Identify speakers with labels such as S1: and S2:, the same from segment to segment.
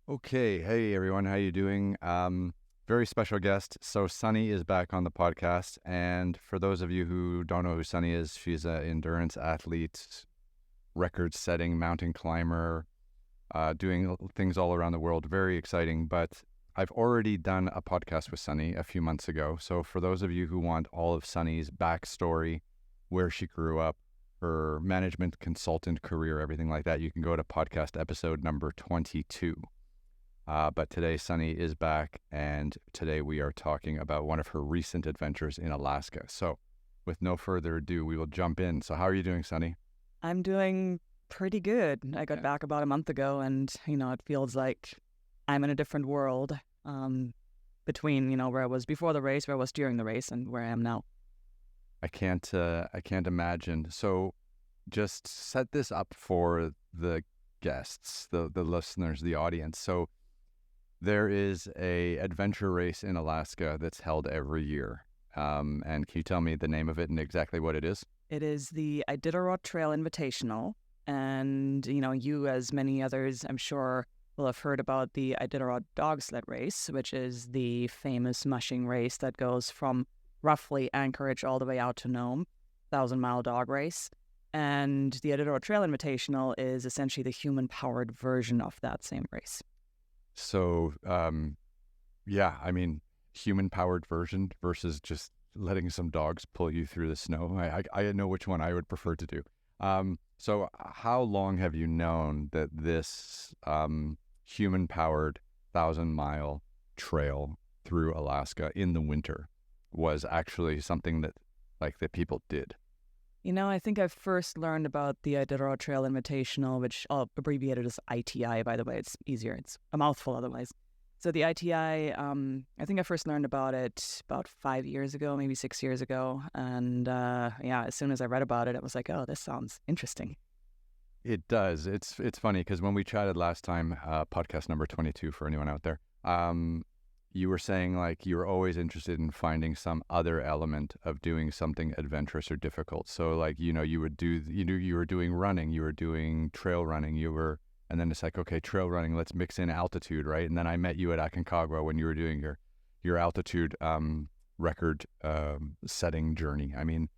S1: Okay, hey everyone, how you doing? Very special guest. So Sunny is back on the podcast, and for those of you who don't know who Sunny is, she's an endurance athlete, record-setting mountain climber, doing things all around the world. Very exciting. But I've already done a podcast with Sunny a few months ago. So for those of you who want all of Sunny's backstory, where she grew up, her management consultant career, everything like that, you can go to podcast episode number 22. But today, Sunny is back, and today we are talking about one of her recent adventures in Alaska. So, with no further ado, we will jump in. So, how are you doing, Sunny?
S2: I'm doing pretty good. I got back about a month ago, and it feels like I'm in a different world between where I was before the race, where I was during the race, and where I am now.
S1: I can't imagine. So, just set this up for the guests, the listeners, the audience. So, there is a adventure race in Alaska that's held every year. And can you tell me the name of it and exactly what it is?
S2: It is the Iditarod Trail Invitational. And, you, as many others, I'm sure, will have heard about the Iditarod Dog Sled Race, which is the famous mushing race that goes from roughly Anchorage all the way out to Nome, 1,000-mile dog race. And the Iditarod Trail Invitational is essentially the human-powered version of that same race.
S1: So, human-powered version versus just letting some dogs pull you through the snow. I know which one I would prefer to do. So how long have you known that this human-powered 1,000-mile trail through Alaska in the winter was actually something that people did?
S2: I think I first learned about the Iditarod Trail Invitational, which I'll abbreviate it as ITI, by the way. It's easier. It's a mouthful otherwise. So the ITI, I think I first learned about it about 5 years ago, maybe 6 years ago. And as soon as I read about it, I was like, oh, this sounds interesting.
S1: It does. It's funny because when we chatted last time, podcast number 22 for anyone out there, you were saying you were always interested in finding some other element of doing something adventurous or difficult. So you were doing running, you were doing trail running, and then it's okay, trail running, let's mix in altitude, right? And then I met you at Aconcagua when you were doing your altitude record setting journey. I mean,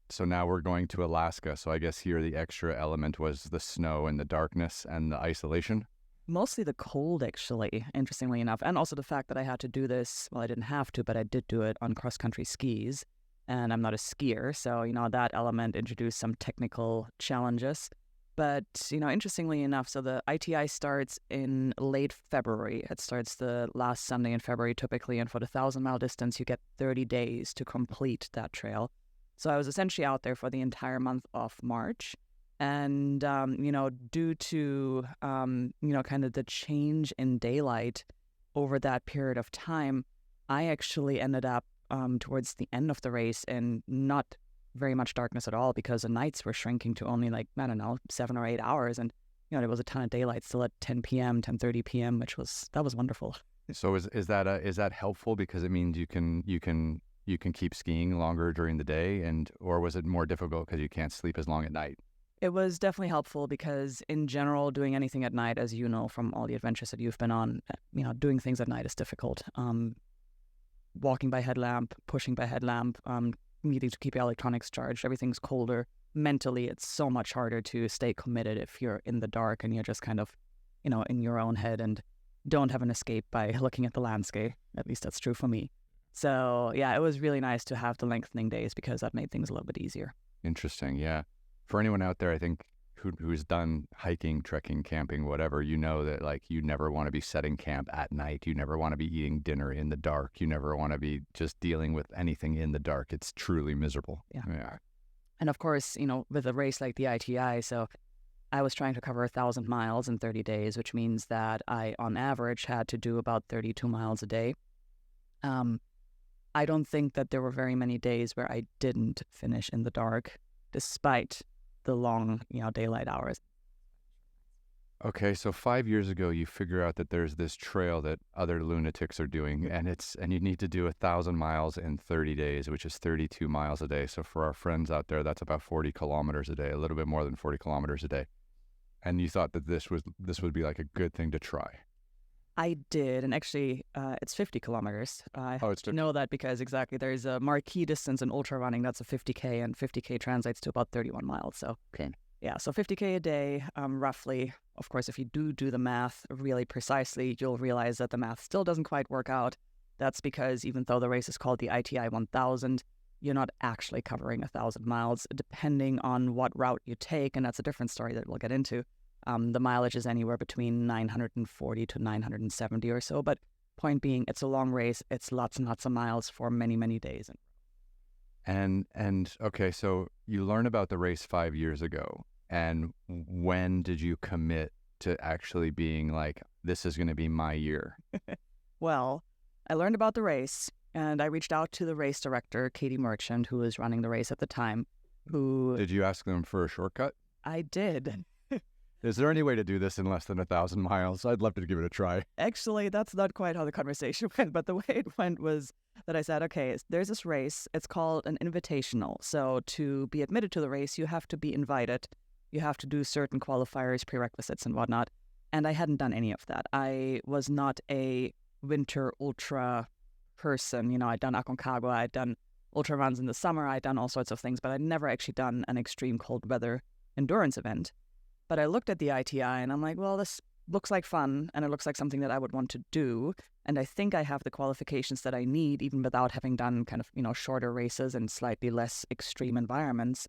S1: so now we're going to Alaska. So I guess here the extra element was the snow and the darkness and the isolation.
S2: Mostly the cold, actually, interestingly enough. And also the fact that I had to do this, well, I didn't have to, but I did do it on cross-country skis. And I'm not a skier, so, that element introduced some technical challenges. But, interestingly enough, so the ITI starts in late February. It starts the last Sunday in February, typically. And for the 1,000-mile distance, you get 30 days to complete that trail. So I was essentially out there for the entire month of March. And, due to, kind of the change in daylight over that period of time, I actually ended up towards the end of the race in not very much darkness at all because the nights were shrinking to only 7 or 8 hours. And, there was a ton of daylight still at 10 p.m., 10:30 p.m., that was wonderful.
S1: So is that helpful because it means you can keep skiing longer during the day or was it more difficult because you can't sleep as long at night?
S2: It was definitely helpful because in general, doing anything at night, as you know from all the adventures that you've been on, doing things at night is difficult. Walking by headlamp, pushing by headlamp, needing to keep your electronics charged, everything's colder. Mentally, it's so much harder to stay committed if you're in the dark and you're just kind of, in your own head and don't have an escape by looking at the landscape. At least that's true for me. So, yeah, it was really nice to have the lengthening days because that made things a little bit easier.
S1: Interesting, yeah. For anyone out there, I think, who's done hiking, trekking, camping, whatever, that you never want to be setting camp at night. You never want to be eating dinner in the dark. You never want to be just dealing with anything in the dark. It's truly miserable.
S2: Yeah. And of course, with a race like the ITI, so I was trying to cover 1,000 miles in 30 days, which means that I, on average, had to do about 32 miles a day. I don't think that there were very many days where I didn't finish in the dark, despite the long, daylight hours.
S1: Okay, so 5 years ago, you figure out that there's this trail that other lunatics are doing, and you need to do 1,000 miles in 30 days, which is 32 miles a day. So for our friends out there, that's about 40 kilometers a day, a little bit more than 40 kilometers a day. And you thought that this would be a good thing to try.
S2: I did, and actually, it's 50 kilometers. I
S1: Oh, it's 50.
S2: know that because exactly there's a marquee distance in ultra running that's a 50K, and 50K translates to about 31 miles. So,
S1: Okay.
S2: yeah, so 50K a day, roughly. Of course, if you do the math really precisely, you'll realize that the math still doesn't quite work out. That's because even though the race is called the ITI 1000, you're not actually covering 1,000 miles, depending on what route you take, and that's a different story that we'll get into. The mileage is anywhere between 940 to 970 or so, but point being, it's a long race. It's lots and lots of miles for many, many days.
S1: And okay, so you learned about the race 5 years ago, and when did you commit to actually being like, this is going to be my year?
S2: Well, I learned about the race, and I reached out to the race director, Katie Merchant, who was running the race at the time, who...
S1: Did you ask them for a shortcut?
S2: I did.
S1: Is there any way to do this in less than 1,000 miles? I'd love to give it a try.
S2: Actually, that's not quite how the conversation went, but the way it went was that I said, okay, there's this race. It's called an invitational. So to be admitted to the race, you have to be invited. You have to do certain qualifiers, prerequisites, and whatnot. And I hadn't done any of that. I was not a winter ultra person. You know, I'd done Aconcagua, I'd done ultra runs in the summer, I'd done all sorts of things, but I'd never actually done an extreme cold weather endurance event. But I looked at the ITI and I'm like, well, this looks like fun and it looks like something that I would want to do. And I think I have the qualifications that I need, even without having done kind of, you know, shorter races in slightly less extreme environments.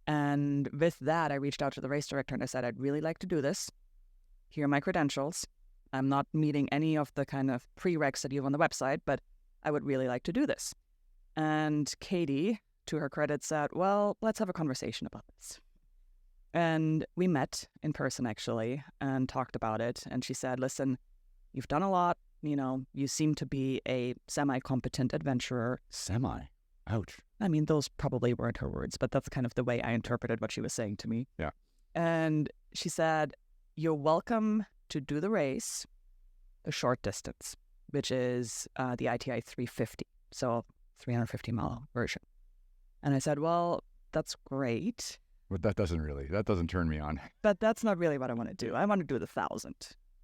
S2: And with that, I reached out to the race director and I said, I'd really like to do this. Here are my credentials. I'm not meeting any of the kind of prereqs that you have on the website, but I would really like to do this. And Katie, to her credit, said, well, let's have a conversation about this. And we met in person, actually, and talked about it. And she said, listen, you've done a lot. You know, you seem to be a semi-competent adventurer.
S1: Semi? Ouch.
S2: I mean, those probably weren't her words, but that's kind of the way I interpreted what she was saying to me.
S1: Yeah.
S2: And she said, you're welcome to do the race, a short distance, which is the ITI 350, so 350-mile version. And I said, well, that's great.
S1: But that doesn't turn me on.
S2: But that's not really what I want to do. I want to do the 1,000.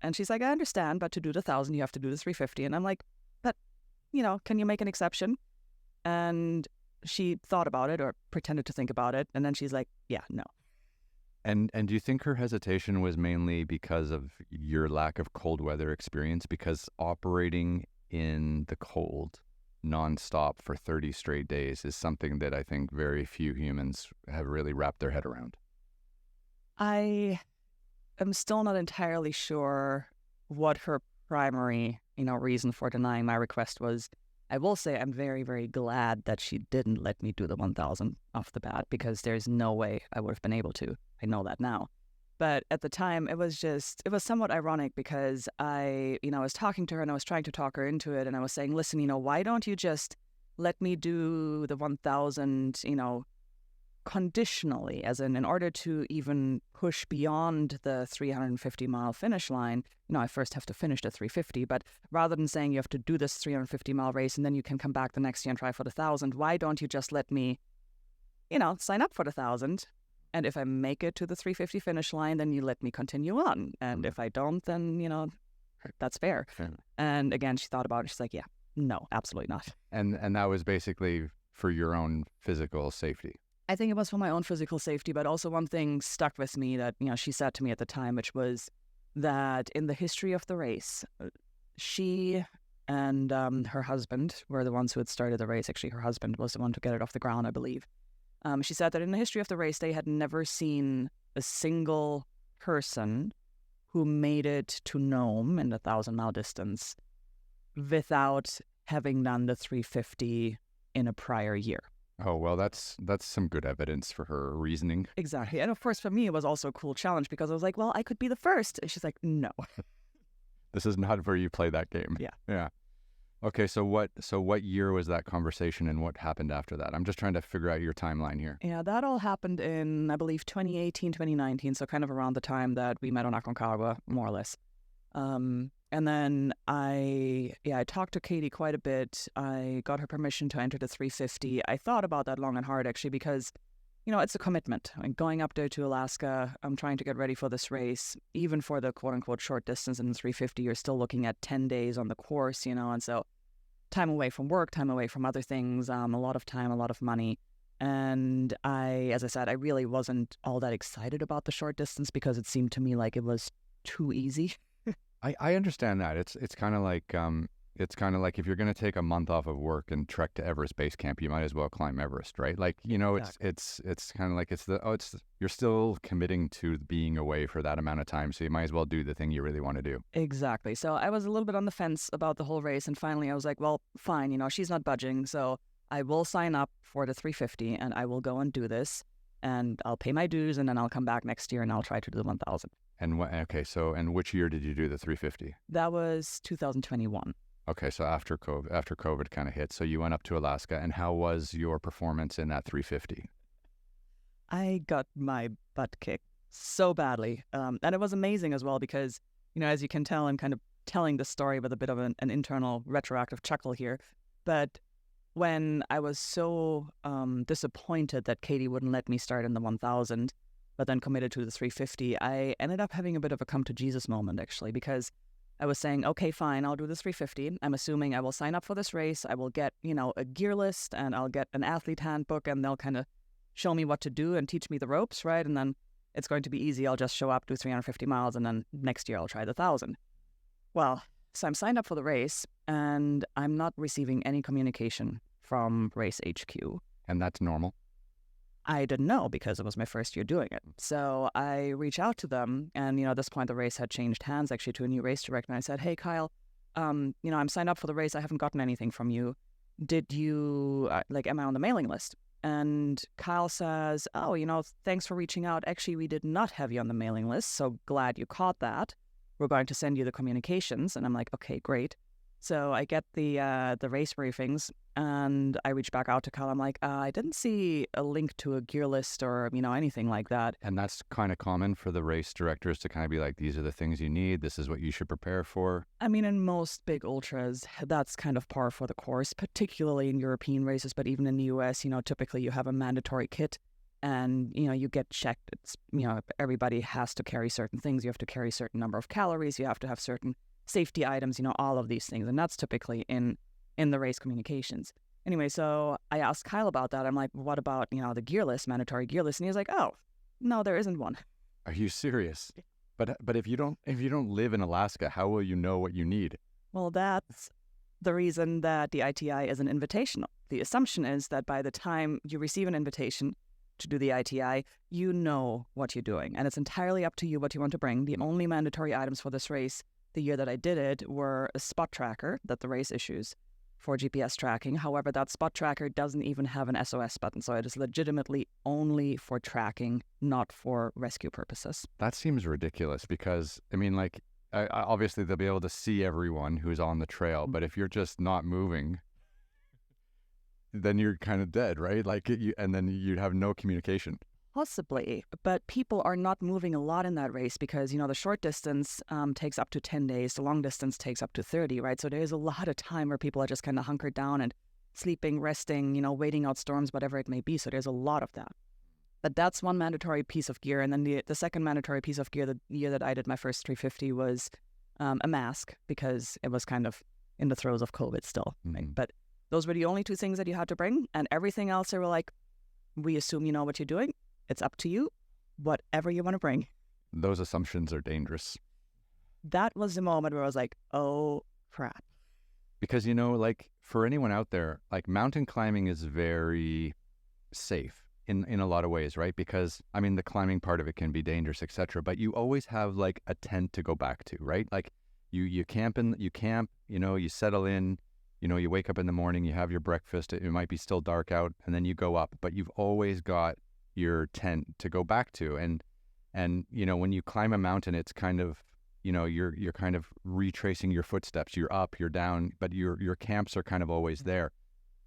S2: And she's like, I understand, but to do the 1,000, you have to do the 350. And I'm like, but, you know, can you make an exception? And she thought about it or pretended to think about it. And then she's like, yeah, no.
S1: And do you think her hesitation was mainly because of your lack of cold weather experience? Because operating in the cold nonstop for 30 straight days is something that I think very few humans have really wrapped their head around.
S2: I am still not entirely sure what her primary, reason for denying my request was. I will say I'm very, very glad that she didn't let me do the 1,000 off the bat, because there's no way I would have been able to. I know that now. But at the time, it was somewhat ironic, because I was talking to her and I was trying to talk her into it. And I was saying, listen, why don't you just let me do the 1,000, conditionally, as in order to even push beyond the 350-mile finish line, I first have to finish the 350. But rather than saying you have to do this 350-mile race and then you can come back the next year and try for the 1,000, why don't you just let me, sign up for the 1,000? And if I make it to the 350 finish line, then you let me continue on. And if I don't, then, that's fair. And again, she thought about it. She's like, yeah, no, absolutely not.
S1: And that was basically for your own physical safety.
S2: I think it was for my own physical safety, but also one thing stuck with me that, she said to me at the time, which was that in the history of the race, she and her husband were the ones who had started the race. Actually, her husband was the one to get it off the ground, I believe. She said that in the history of the race, they had never seen a single person who made it to Nome in the 1,000-mile distance without having done the 350 in a prior year.
S1: Oh, well, that's some good evidence for her reasoning.
S2: Exactly. And of course, for me, it was also a cool challenge, because I was like, well, I could be the first. And she's like, no.
S1: This is not where you play that game.
S2: Yeah.
S1: Yeah. Okay, so what year was that conversation and what happened after that? I'm just trying to figure out your timeline here.
S2: Yeah, that all happened in, I believe, 2018, 2019, so kind of around the time that we met on Aconcagua, more or less. And then I talked to Katie quite a bit. I got her permission to enter the 350. I thought about that long and hard, actually, because, it's a commitment. Like going up there to Alaska, I'm trying to get ready for this race. Even for the quote unquote short distance in the 350, you're still looking at 10 days on the course, and so time away from work, time away from other things, a lot of time, a lot of money. And as I said, I really wasn't all that excited about the short distance because it seemed to me like it was too easy.
S1: I understand that. It's kind of like if you're going to take a month off of work and trek to Everest Base Camp, you might as well climb Everest, right? Like,
S2: Exactly.
S1: it's kind of like you're still committing to being away for that amount of time, so you might as well do the thing you really want to do.
S2: Exactly. So I was a little bit on the fence about the whole race. And finally I was like, well, fine, she's not budging. So I will sign up for the 350 and I will go and do this. And I'll pay my dues and then I'll come back next year and I'll try to do the 1,000.
S1: And and which year did you do the 350?
S2: That was 2021.
S1: Okay, so after COVID kind of hit, so you went up to Alaska, and how was your performance in that 350?
S2: I got my butt kicked so badly. And it was amazing as well because, as you can tell, I'm kind of telling the story with a bit of an internal retroactive chuckle here. But when I was so disappointed that Katie wouldn't let me start in the 1,000, but then committed to the 350, I ended up having a bit of a come to Jesus moment, actually, because I was saying, okay, fine, I'll do the 350. I'm assuming I will sign up for this race. I will get, a gear list and I'll get an athlete handbook and they'll kind of show me what to do and teach me the ropes, right? And then it's going to be easy. I'll just show up, do 350 miles, and then next year I'll try the 1,000. Well, so I'm signed up for the race and I'm not receiving any communication from Race HQ.
S1: And that's normal?
S2: I didn't know because it was my first year doing it. So I reached out to them and, at this point the race had changed hands actually to a new race director. And I said, hey, Kyle, I'm signed up for the race. I haven't gotten anything from you. Did you, am I on the mailing list? And Kyle says, oh, thanks for reaching out. Actually, we did not have you on the mailing list. So glad you caught that. We're going to send you the communications. And I'm like, okay, great. So I get the race briefings and I reach back out to Kyle. I'm like, I didn't see a link to a gear list or, anything like that.
S1: And that's kind of common for the race directors to kind of be like, these are the things you need. This is what you should prepare for.
S2: I mean, in most big ultras, that's kind of par for the course, particularly in European races. But even in the US, typically you have a mandatory kit and, you get checked. It's, everybody has to carry certain things. You have to carry a certain number of calories. You have to have certain safety items, all of these things. And that's typically in the race communications. Anyway, so I asked Kyle about that. I'm like, what about, the gear list, mandatory gear list? And he was like, oh, no, there isn't one.
S1: Are you serious? But if you don't live in Alaska, how will you know what you need?
S2: Well, that's the reason that the ITI is an invitational. The assumption is that by the time you receive an invitation to do the ITI, you know what you're doing. And it's entirely up to you what you want to bring. The only mandatory items for this race the year that I did it were a spot tracker that the race issues for GPS tracking. However, that spot tracker doesn't even have an SOS button, so it is legitimately only for tracking, not for rescue purposes.
S1: That seems ridiculous because, obviously they'll be able to see everyone who's on the trail, but if you're just not moving, then you're kind of dead, right? And then you'd have no communication.
S2: Possibly, but people are not moving a lot in that race because, the short distance takes up to 10 days. The long distance takes up to 30, right? So there's a lot of time where people are just kind of hunkered down and sleeping, resting, waiting out storms, whatever it may be. So there's a lot of that. But that's one mandatory piece of gear. And then the second mandatory piece of gear the year that I did my first 350 was a mask because it was kind of in the throes of COVID still. Right?
S1: Mm-hmm.
S2: But those were the only two things that you had to bring. And everything else, they were like, we assume you know what you're doing. It's up to you, whatever you want to bring.
S1: Those assumptions are dangerous.
S2: That was the moment where I was like, oh, crap.
S1: Because, for anyone out there, mountain climbing is very safe in a lot of ways, right? Because, the climbing part of it can be dangerous, etc. But you always have, a tent to go back to, right? You camp, you settle in, you wake up in the morning, you have your breakfast, it might be still dark out, and then you go up. But you've always got your tent to go back to, and when you climb a mountain, it's kind of you're kind of retracing your footsteps. You're up, you're down, but your camps are kind of always there.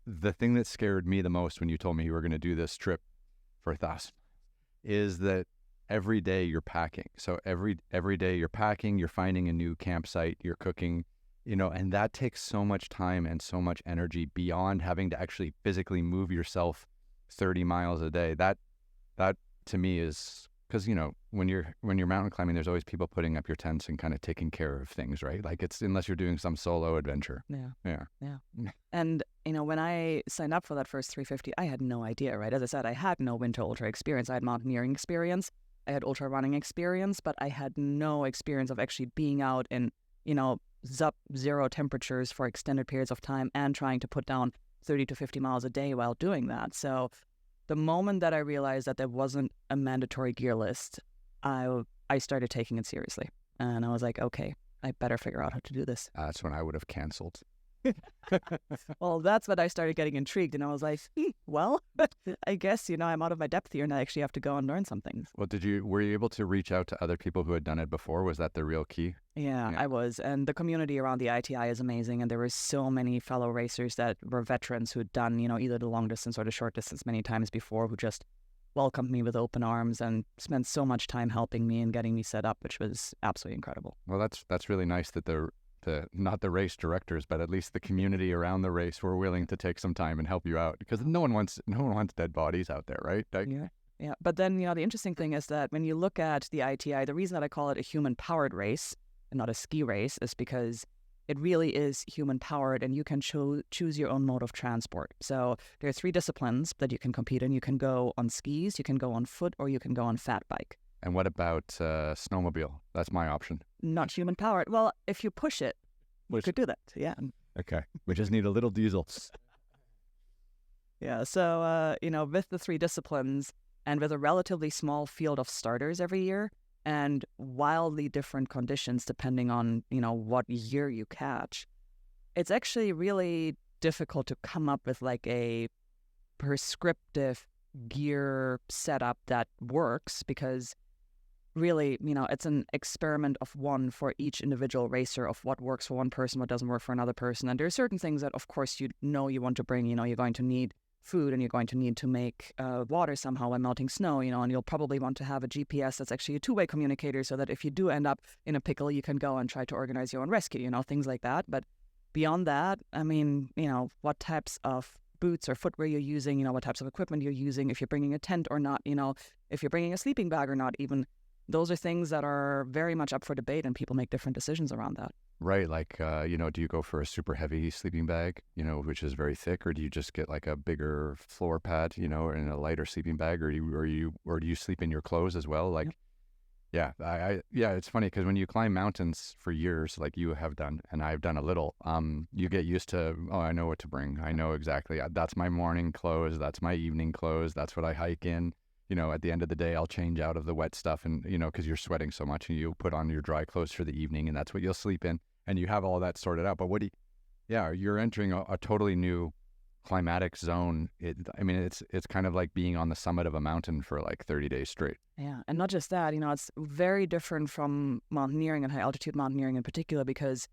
S1: The thing that scared me the most when you told me you were going to do this trip for 1,000 is that every day you're packing. So every day you're packing, you're finding a new campsite, you're cooking, and that takes so much time and so much energy beyond having to actually physically move yourself 30 miles a day. That to me is because when you're mountain climbing, there's always people putting up your tents and kind of taking care of things, right? Like it's unless you're doing some solo adventure.
S2: Yeah. And when I signed up for that first 350, I had no idea, right? As I said, I had no winter ultra experience. I had mountaineering experience, I had ultra running experience, but I had no experience of actually being out in sub-zero temperatures for extended periods of time and trying to put down 30 to 50 miles a day while doing that. So the moment that I realized that there wasn't a mandatory gear list, I started taking it seriously. And I was like, okay, I better figure out how to do this.
S1: That's when I would have canceled.
S2: Well, that's when I started getting intrigued. And I was like, well, I guess, I'm out of my depth here and I actually have to go and learn something.
S1: Well, were you able to reach out to other people who had done it before? Was that the real key?
S2: Yeah, I was. And the community around the ITI is amazing. And there were so many fellow racers that were veterans who had done, either the long distance or the short distance many times before, who just welcomed me with open arms and spent so much time helping me and getting me set up, which was absolutely incredible.
S1: Well, that's really nice that not the race directors, but at least the community around the race were willing to take some time and help you out, because no one wants dead bodies out there, right?
S2: Yeah. But then, the interesting thing is that when you look at the ITI, the reason that I call it a human-powered race and not a ski race is because it really is human-powered and you can choose your own mode of transport. So there are 3 disciplines that you can compete in. You can go on skis, you can go on foot, or you can go on fat bike.
S1: And what about snowmobile? That's my option.
S2: Not human-powered. Well, if you push it, you could do that, yeah.
S1: Okay. We just need a little diesel.
S2: Yeah, so, with the 3 disciplines and with a relatively small field of starters every year and wildly different conditions depending on, what year you catch, it's actually really difficult to come up with like a prescriptive gear setup that works, because really, it's an experiment of one for each individual racer of what works for one person, what doesn't work for another person. And there are certain things that, of course, you want to bring. You're going to need food and you're going to need to make water somehow by melting snow, and you'll probably want to have a GPS that's actually a 2-way communicator so that if you do end up in a pickle, you can go and try to organize your own rescue, things like that. But beyond that, what types of boots or footwear you're using, what types of equipment you're using, if you're bringing a tent or not, if you're bringing a sleeping bag or not even, those are things that are very much up for debate and people make different decisions around that.
S1: Right. Like, do you go for a super heavy sleeping bag, which is very thick, or do you just get like a bigger floor pad, or in a lighter sleeping bag, or do you sleep in your clothes as well? Like, yep. Yeah, it's funny because when you climb mountains for years, like you have done, and I've done a little, you get used to, I know what to bring. I know exactly. That's my morning clothes. That's my evening clothes. That's what I hike in. At the end of the day, I'll change out of the wet stuff and, because you're sweating so much, and you put on your dry clothes for the evening, and that's what you'll sleep in, and you have all that sorted out. But you're entering a totally new climatic zone. It's kind of like being on the summit of a mountain for like 30 days straight.
S2: Yeah. And not just that, it's very different from mountaineering and high altitude mountaineering in particular, because,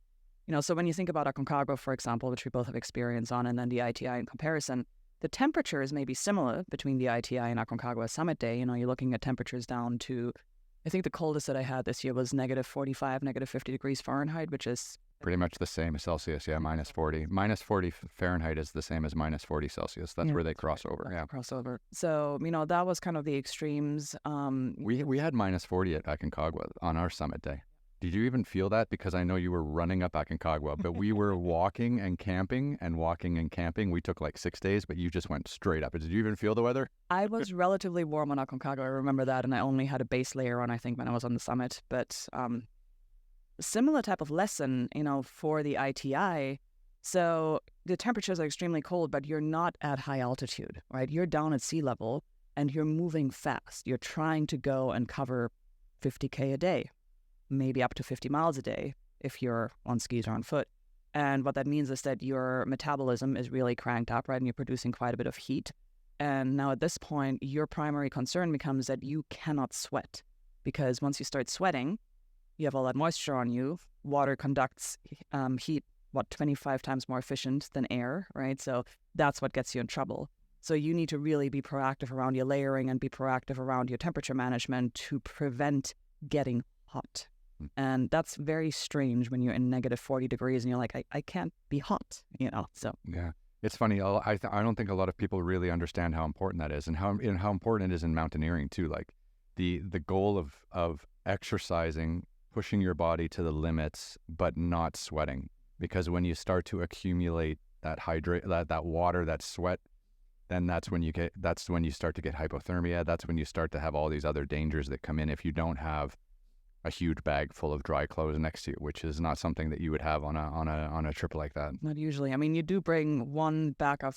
S2: so when you think about Aconcagua, for example, which we both have experience on, and then the ITI in comparison, the temperatures may be similar between the ITI and Aconcagua summit day. You're looking at temperatures down to, I think the coldest that I had this year was -45, -50 degrees Fahrenheit, which is
S1: pretty much the same as Celsius. Yeah, -40. -40 Fahrenheit is the same as -40 Celsius. That's where they cross over. Yeah,
S2: crossover. So, that was kind of the extremes.
S1: We had -40 at Aconcagua on our summit day. Did you even feel that? Because I know you were running up Aconcagua, but we were walking and camping. We took like 6 days, but you just went straight up. Did you even feel the weather?
S2: I was relatively warm on Aconcagua. I remember that. And I only had a base layer on, I think, when I was on the summit. But similar type of lesson, for the ITI. So the temperatures are extremely cold, but you're not at high altitude, right? You're down at sea level and you're moving fast. You're trying to go and cover 50K a day, maybe up to 50 miles a day if you're on skis or on foot. And what that means is that your metabolism is really cranked up, right? And you're producing quite a bit of heat. And now at this point, your primary concern becomes that you cannot sweat, because once you start sweating, you have all that moisture on you. Water conducts heat, 25 times more efficient than air, right? So that's what gets you in trouble. So you need to really be proactive around your layering and be proactive around your temperature management to prevent getting hot. And that's very strange when you're in -40 degrees and you're like, I can't be hot, so.
S1: Yeah. It's funny. I don't think a lot of people really understand how important that is, and how important it is in mountaineering too. Like the goal of exercising, pushing your body to the limits, but not sweating, because when you start to accumulate that water, that sweat, then that's when you start to get hypothermia. That's when you start to have all these other dangers that come in if you don't have a huge bag full of dry clothes next to you, which is not something that you would have on a trip like that.
S2: Not usually. I mean, you do bring one backup,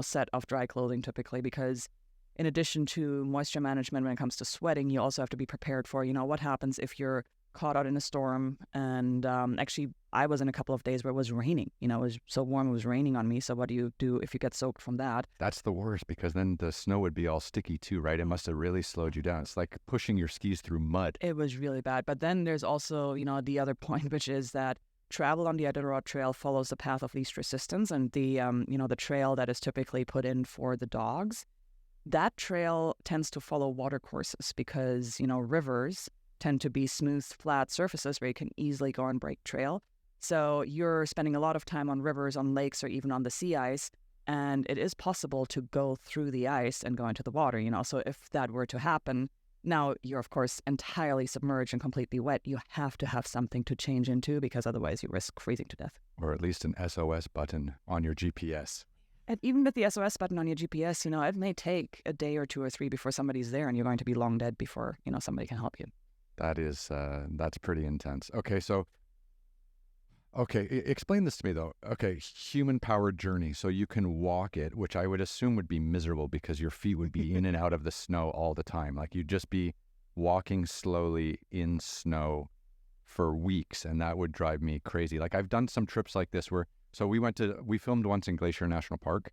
S2: set of dry clothing typically, because in addition to moisture management when it comes to sweating, you also have to be prepared for, what happens if you're caught out in a storm. And actually, I was in a couple of days where it was raining. It was so warm, it was raining on me. So what do you do if you get soaked from that?
S1: That's the worst, because then the snow would be all sticky too, right? It must have really slowed you down. It's like pushing your skis through mud.
S2: It was really bad. But then there's also, the other point, which is that travel on the Iditarod Trail follows the path of least resistance, and the trail that is typically put in for the dogs, that trail tends to follow water courses because, rivers tend to be smooth, flat surfaces where you can easily go and break trail. So you're spending a lot of time on rivers, on lakes, or even on the sea ice, and it is possible to go through the ice and go into the water, So if that were to happen, now you're, of course, entirely submerged and completely wet. You have to have something to change into, because otherwise you risk freezing to death.
S1: Or at least an SOS button on your GPS.
S2: And even with the SOS button on your GPS, it may take a day or 2 or 3 before somebody's there, and you're going to be long dead before, somebody can help you.
S1: That's pretty intense. Okay, explain this to me though. Okay, human-powered journey. So you can walk it, which I would assume would be miserable because your feet would be in and out of the snow all the time. Like you'd just be walking slowly in snow for weeks, and that would drive me crazy. Like I've done some trips like this where, so we filmed once in Glacier National Park,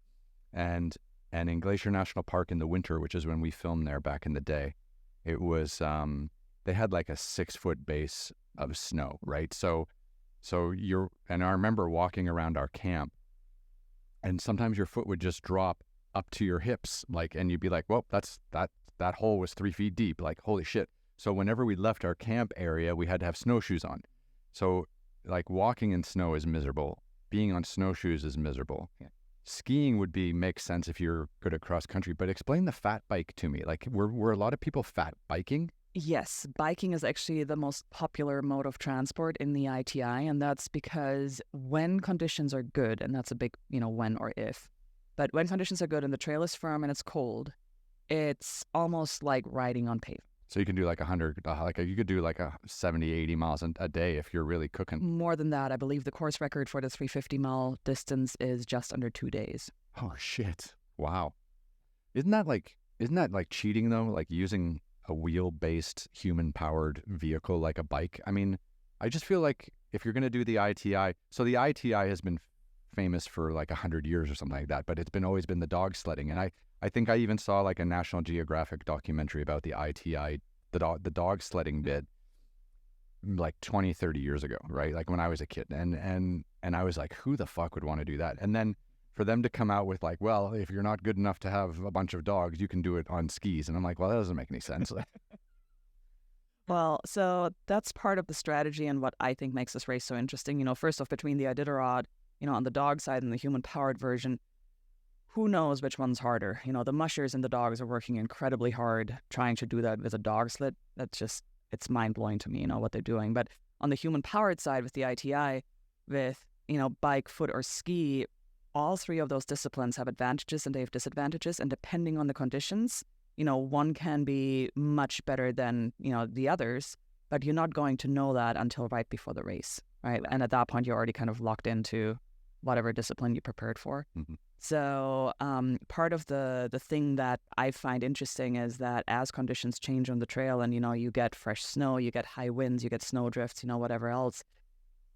S1: and in Glacier National Park in the winter, which is when we filmed there back in the day, it was, they had like a 6-foot base of snow, right? So and I remember walking around our camp, and sometimes your foot would just drop up to your hips, like, and you'd be like, well, that hole was 3 feet deep, like, holy shit. So whenever we left our camp area, we had to have snowshoes on. So like walking in snow is miserable. Being on snowshoes is miserable. Yeah. Skiing would make sense if you're good at cross country, but explain the fat bike to me. Like were a lot of people fat biking?
S2: Yes, biking is actually the most popular mode of transport in the ITI, and that's because when conditions are good, and that's a big, when or if, but when conditions are good and the trail is firm and it's cold, it's almost like riding on pavement.
S1: So you can do like 100, you could do like 70, 80 miles a day if you're really cooking.
S2: More than that. I believe the course record for the 350-mile distance is just under 2 days.
S1: Oh, shit. Wow. Isn't that like cheating though? Like using a wheel-based human-powered vehicle like a bike? I mean, I just feel like if you're going to do the ITI, so the ITI has been famous for like 100 years or something like that, but it's always been the dog sledding. And I think I even saw like a National Geographic documentary about the ITI, the dog sledding bit, like 20, 30 years ago, right? Like when I was a kid. And I was like, who the fuck would want to do that? And then for them to come out with like, well, if you're not good enough to have a bunch of dogs, you can do it on skis. And I'm like, well, that doesn't make any sense.
S2: Well, so that's part of the strategy and what I think makes this race so interesting. First off, between the Iditarod, on the dog side and the human-powered version, who knows which one's harder? The mushers and the dogs are working incredibly hard trying to do that with a dog sled. It's mind-blowing to me, what they're doing. But on the human-powered side with the ITI, with, bike, foot, or ski, all 3 of those disciplines have advantages and they have disadvantages. And depending on the conditions, one can be much better than, the others, but you're not going to know that until right before the race, right? And at that point, you're already kind of locked into whatever discipline you prepared for. Mm-hmm. So part of the thing that I find interesting is that as conditions change on the trail and, you get fresh snow, you get high winds, you get snow drifts, whatever else,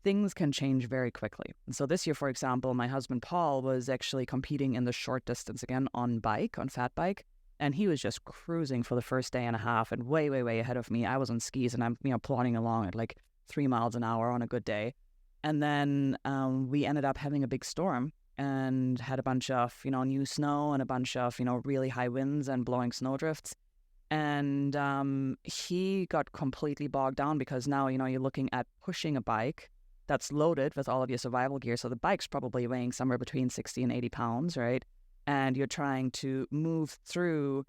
S2: things can change very quickly. And so this year, for example, my husband Paul was actually competing in the short distance again on fat bike. And he was just cruising for the first day and a half and way, way, way ahead of me. I was on skis and I'm, plodding along at like 3 miles an hour on a good day. And then we ended up having a big storm and had a bunch of, new snow and a bunch of, really high winds and blowing snowdrifts. And he got completely bogged down because now, you're looking at pushing a bike that's loaded with all of your survival gear. So the bike's probably weighing somewhere between 60 and 80 pounds, right? And you're trying to move through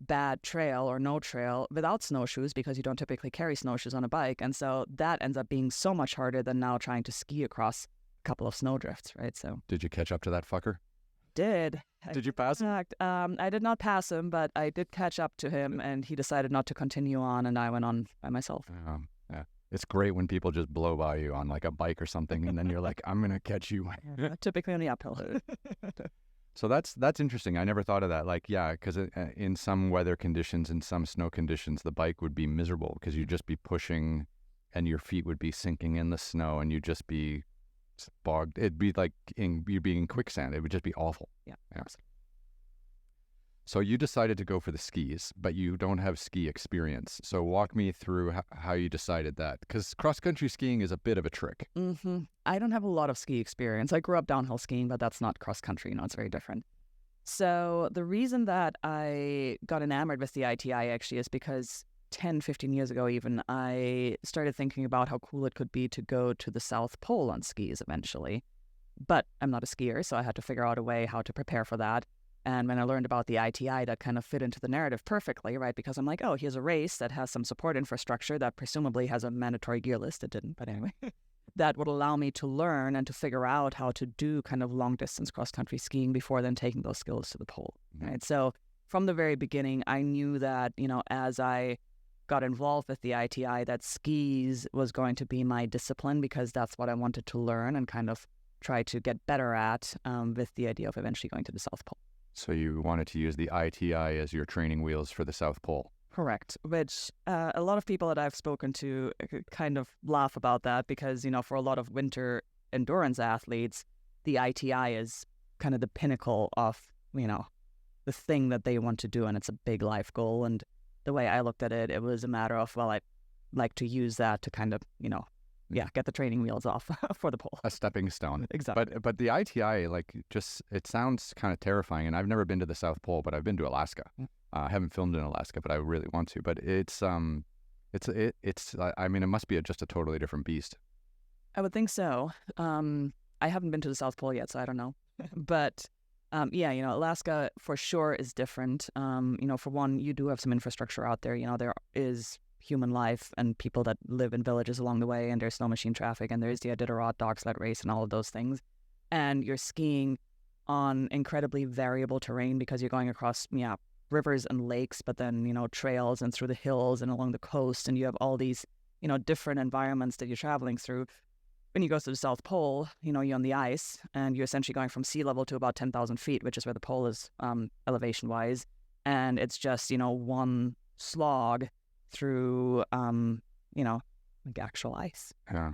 S2: bad trail or no trail without snowshoes because you don't typically carry snowshoes on a bike. And so that ends up being so much harder than now trying to ski across a couple of snowdrifts, right? So
S1: Did you catch up to that fucker?
S2: did
S1: you pass him?
S2: I did not pass him, but I did catch up to him, and he decided not to continue on, and I went on by myself.
S1: Yeah. It's great when people just blow by you on like a bike or something, and then you're like, I'm gonna catch you.
S2: Typically on the uphill.
S1: So that's interesting. I never thought of that. Like, yeah, because in some weather conditions, in some snow conditions, the bike would be miserable because you'd just be pushing, and your feet would be sinking in the snow, and you'd just be bogged. It'd be like you'd be in quicksand. It would just be awful.
S2: Yeah.
S1: So you decided to go for the skis, but you don't have ski experience. So walk me through how you decided that, because cross-country skiing is a bit of a trick.
S2: I don't have a lot of ski experience. I grew up downhill skiing, but that's not cross-country. It's very different. So the reason that I got enamored with the ITI actually is because 10, 15 years ago even, I started thinking about how cool it could be to go to the South Pole on skis eventually. But I'm not a skier, so I had to figure out a way how to prepare for that. And when I learned about the ITI, that kind of fit into the narrative perfectly, right? Because I'm like, oh, here's a race that has some support infrastructure that presumably has a mandatory gear list. It didn't, but anyway. That would allow me to learn and to figure out how to do kind of long-distance cross-country skiing before then taking those skills to the pole, right? So from the very beginning, I knew that, as I got involved with the ITI, that skis was going to be my discipline because that's what I wanted to learn and kind of try to get better at with the idea of eventually going to the South Pole.
S1: So you wanted to use the ITI as your training wheels for the South Pole.
S2: Correct, which a lot of people that I've spoken to kind of laugh about that because, for a lot of winter endurance athletes, the ITI is kind of the pinnacle of, the thing that they want to do, and it's a big life goal. And the way I looked at it, it was a matter of, well, I'd like to use that to kind of, get the training wheels off for the pole.
S1: A stepping stone.
S2: Exactly.
S1: But the ITI, it sounds kind of terrifying. And I've never been to the South Pole, but I've been to Alaska. I haven't filmed in Alaska, but I really want to. But it must be just a totally different beast.
S2: I would think so. I haven't been to the South Pole yet, so I don't know. But Alaska for sure is different. For one, you do have some infrastructure out there. There is human life and people that live in villages along the way, and there's snow machine traffic, and there's the Iditarod dog sled race and all of those things. And you're skiing on incredibly variable terrain because you're going across, rivers and lakes, but then, trails and through the hills and along the coast, and you have all these, different environments that you're traveling through. When you go to the South Pole, you're on the ice, and you're essentially going from sea level to about 10,000 feet, which is where the pole is elevation-wise. And it's just, one slog through, actual ice.
S1: Yeah.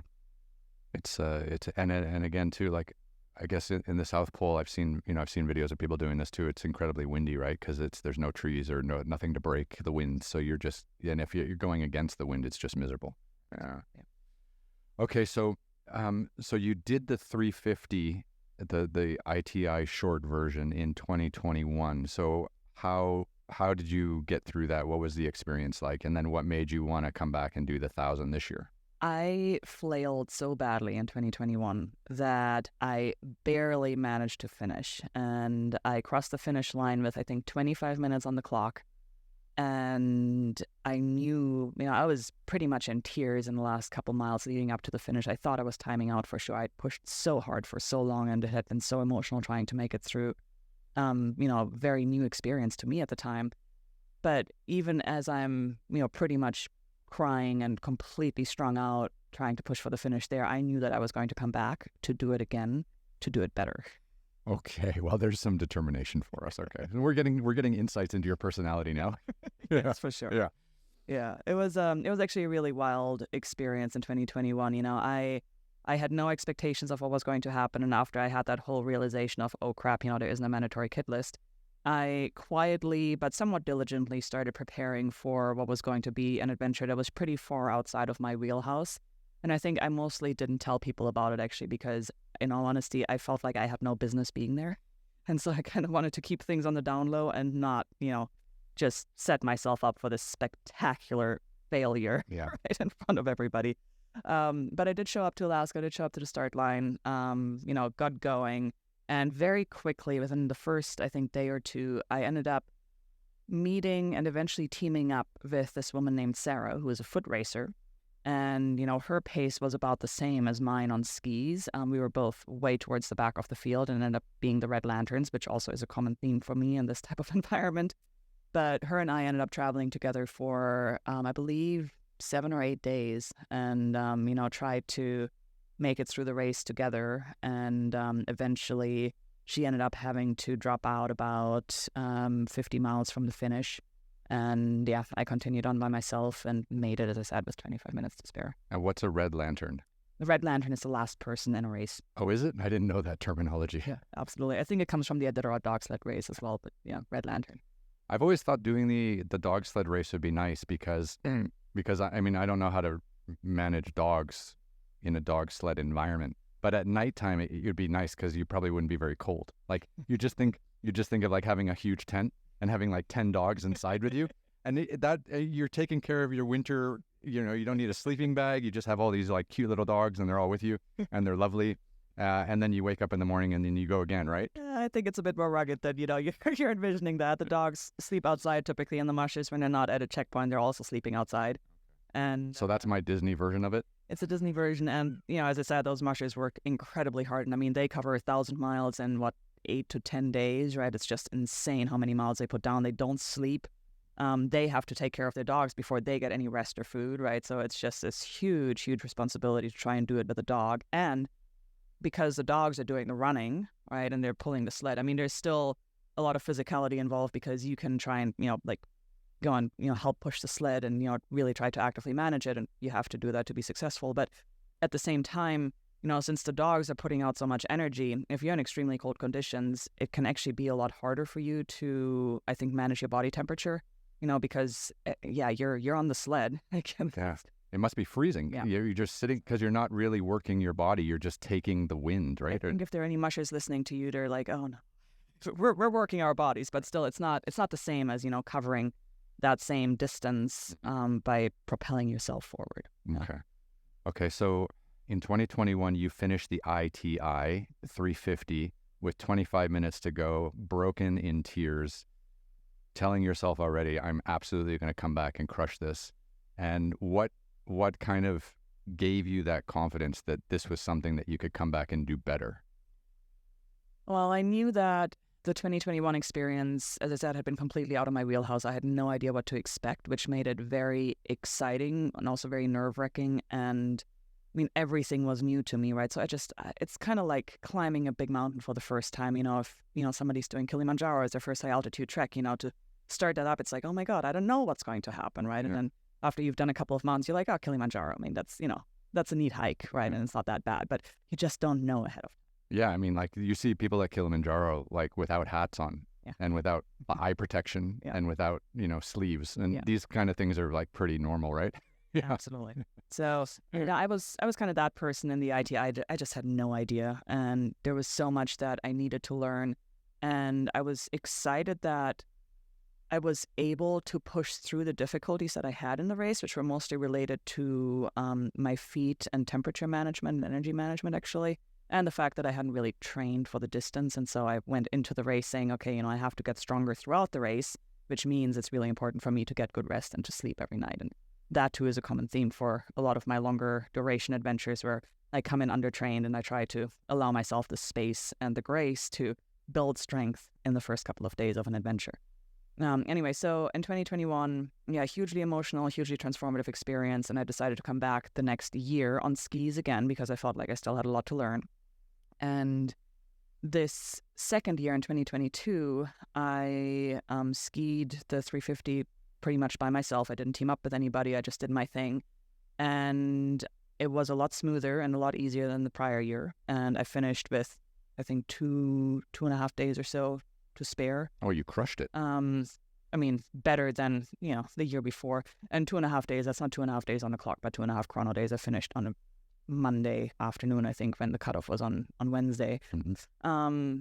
S1: And again, too, like, I guess in the South Pole, I've seen videos of people doing this too. It's incredibly windy, right? Because there's no trees or nothing to break the wind. So and if you're going against the wind, it's just miserable. Yeah. Okay. So you did the 350, the ITI short version in 2021. So how did you get through that? What was the experience like? And then what made you want to come back and do the 1,000 this year?
S2: I flailed so badly in 2021 that I barely managed to finish. And I crossed the finish line with, I think, 25 minutes on the clock. And I knew, I was pretty much in tears in the last couple miles leading up to the finish. I thought I was timing out for sure. I'd pushed so hard for so long, and it had been so emotional trying to make it through. Very new experience to me at the time. But even as I'm, pretty much crying and completely strung out, trying to push for the finish there, I knew that I was going to come back to do it again, to do it better.
S1: Okay, well, there's some determination for us. Okay, we're getting insights into your personality now.
S2: Yes, for sure. Yeah. It was actually a really wild experience in 2021. I had no expectations of what was going to happen, and after I had that whole realization of, oh crap, there isn't a mandatory kit list, I quietly but somewhat diligently started preparing for what was going to be an adventure that was pretty far outside of my wheelhouse. And I think I mostly didn't tell people about it, actually, because in all honesty, I felt like I had no business being there. And so I kind of wanted to keep things on the down low and not, just set myself up for this spectacular failure right in front of everybody. But I did show up to Alaska, I did show up to the start line, got going. And very quickly, within the first, I think, day or two, I ended up meeting and eventually teaming up with this woman named Sarah, who is a foot racer. And, her pace was about the same as mine on skis. We were both way towards the back of the field and ended up being the Red Lanterns, which also is a common theme for me in this type of environment. But her and I ended up traveling together for, I believe, 7 or 8 days and, tried to make it through the race together. And eventually she ended up having to drop out about 50 miles from the finish. And yeah, I continued on by myself and made it, as I said, with 25 minutes to spare.
S1: And what's a Red Lantern?
S2: The Red Lantern is the last person in a race.
S1: Oh, is it? I didn't know that terminology.
S2: Yeah, absolutely. I think it comes from the Iditarod dog sled race as well, but yeah, Red Lantern.
S1: I've always thought doing the dog sled race would be nice because I don't know how to manage dogs in a dog sled environment. But at nighttime, it would be nice because you probably wouldn't be very cold. Like you just think of like having a huge tent and having like 10 dogs inside with you, and you're taking care of your winter. You don't need a sleeping bag. You just have all these like cute little dogs, and they're all with you, and they're lovely. And then you wake up in the morning, and then you go again, right?
S2: I think it's a bit more rugged than you're envisioning that. The dogs sleep outside typically in the marshes when they're not at a checkpoint. They're also sleeping outside. And
S1: so that's my Disney version of it.
S2: It's a Disney version, and as I said, those marshes work incredibly hard. And I mean, they cover 1,000 miles in 8 to 10 days, right? It's just insane how many miles they put down. They don't sleep. They have to take care of their dogs before they get any rest or food, right? So it's just this huge, huge responsibility to try and do it with a dog. And because the dogs are doing the running, right, and they're pulling the sled, I mean, there's still a lot of physicality involved because you can try and, go and, help push the sled and, really try to actively manage it. And you have to do that to be successful. But at the same time, since the dogs are putting out so much energy, if you're in extremely cold conditions, it can actually be a lot harder for you to, I think, manage your body temperature, because, you're on the sled.
S1: Yeah. It must be freezing.
S2: Yeah.
S1: You're just sitting because you're not really working your body. You're just taking the wind, right?
S2: I think if there are any mushers listening to you, they're like, oh, no. We're working our bodies, but still, it's not the same as, covering that same distance by propelling yourself forward.
S1: Okay. So in 2021, you finished the ITI 350 with 25 minutes to go, broken in tears, telling yourself already, I'm absolutely going to come back and crush this. And what kind of gave you that confidence that this was something that you could come back and do better?
S2: Well, I knew that the 2021 experience, as I said, had been completely out of my wheelhouse. I had no idea what to expect, which made it very exciting and also very nerve-wracking. And I mean, everything was new to me, right? So it's kind of like climbing a big mountain for the first time. If, somebody's doing Kilimanjaro as their first high altitude trek, to start that up, it's like, oh my God, I don't know what's going to happen, right?
S1: Yeah.
S2: And then after you've done a couple of months, you're like, oh, Kilimanjaro. I mean, that's a neat hike, right? And it's not that bad, but you just don't know ahead of time.
S1: Yeah, I mean, like you see people at Kilimanjaro like without hats on and without eye protection and without, sleeves. And these kind of things are like pretty normal, right?
S2: Yeah, absolutely. So I was kind of that person in the ITI. I just had no idea. And there was so much that I needed to learn. And I was excited that I was able to push through the difficulties that I had in the race, which were mostly related to my feet and temperature management and energy management, actually. And the fact that I hadn't really trained for the distance. And so I went into the race saying, okay, I have to get stronger throughout the race, which means it's really important for me to get good rest and to sleep every night. And that too is a common theme for a lot of my longer duration adventures where I come in undertrained and I try to allow myself the space and the grace to build strength in the first couple of days of an adventure. Anyway, so in 2021, hugely emotional, hugely transformative experience. And I decided to come back the next year on skis again because I felt like I still had a lot to learn. And this second year in 2022, I skied the 350 pretty much by myself. I didn't team up with anybody. I just did my thing. And it was a lot smoother and a lot easier than the prior year. And I finished with, I think, 2.5 days or so to spare.
S1: Oh, you crushed it.
S2: I mean, better than, the year before. And 2.5 days, that's not 2.5 days on the clock, but 2.5 chrono days. I finished on a Monday afternoon, I think, when the cutoff was on Wednesday.
S1: Mm-hmm.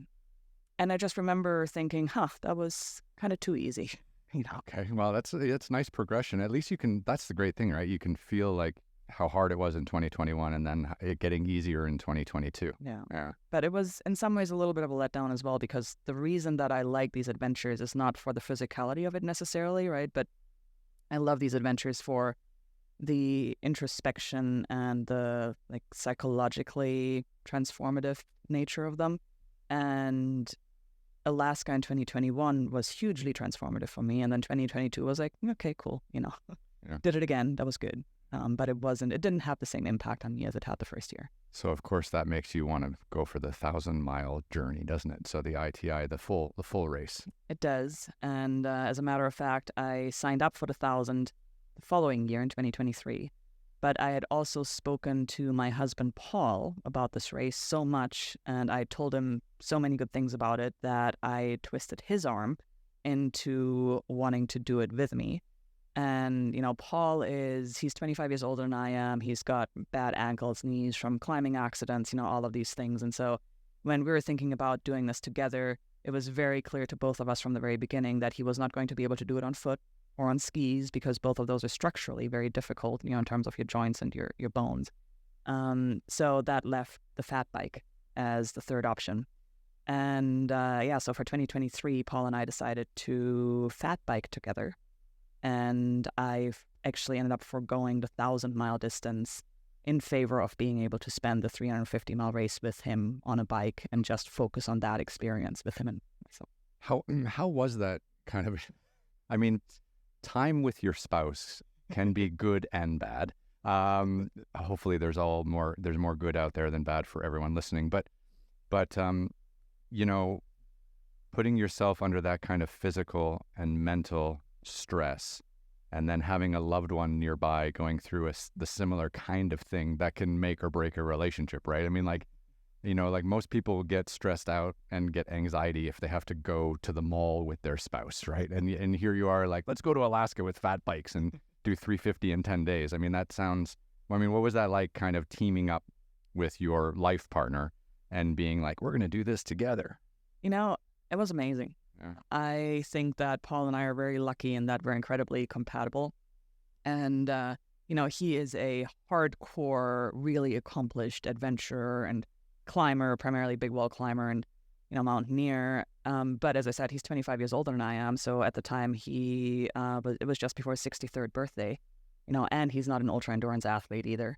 S2: And I just remember thinking, that was kind of too easy.
S1: Okay, well, that's nice progression. At least you can, that's the great thing, right? You can feel like how hard it was in 2021 and then it getting easier in 2022.
S2: Yeah. But it was in some ways a little bit of a letdown as well, because the reason that I like these adventures is not for the physicality of it necessarily, right? But I love these adventures for the introspection and the like psychologically transformative nature of them. And Alaska in 2021 was hugely transformative for me. And then 2022 was like, okay, cool. Did it again. That was good. But it didn't have the same impact on me as it had the first year.
S1: So of course that makes you want to go for the 1,000-mile journey, doesn't it? So the ITI, the full race.
S2: It does. And as a matter of fact, I signed up for the 1,000 the following year in 2023. But I had also spoken to my husband, Paul, about this race so much, and I told him so many good things about it that I twisted his arm into wanting to do it with me. And, Paul he's 25 years older than I am. He's got bad ankles, knees from climbing accidents, all of these things. And so when we were thinking about doing this together, it was very clear to both of us from the very beginning that he was not going to be able to do it on foot or on skis, because both of those are structurally very difficult, in terms of your joints and your bones. So that left the fat bike as the third option. And so for 2023, Paul and I decided to fat bike together. And I've actually ended up foregoing the 1,000-mile distance in favor of being able to spend the 350-mile race with him on a bike and just focus on that experience with him and myself.
S1: How was that kind of? I mean, time with your spouse can be good and bad. Hopefully there's more good out there than bad for everyone listening. But putting yourself under that kind of physical and mental stress, and then having a loved one nearby going through the similar kind of thing that can make or break a relationship, right? I mean, like most people get stressed out and get anxiety if they have to go to the mall with their spouse, right? And here you are like, let's go to Alaska with fat bikes and do 350 in 10 days. I mean, what was that like, kind of teaming up with your life partner and being like, we're going to do this together?
S2: It was amazing. Yeah. I think that Paul and I are very lucky in that we're incredibly compatible. And, he is a hardcore, really accomplished adventurer and climber, primarily big wall climber and, mountaineer. But as I said, he's 25 years older than I am. So at the time it was just before his 63rd birthday, and he's not an ultra endurance athlete either.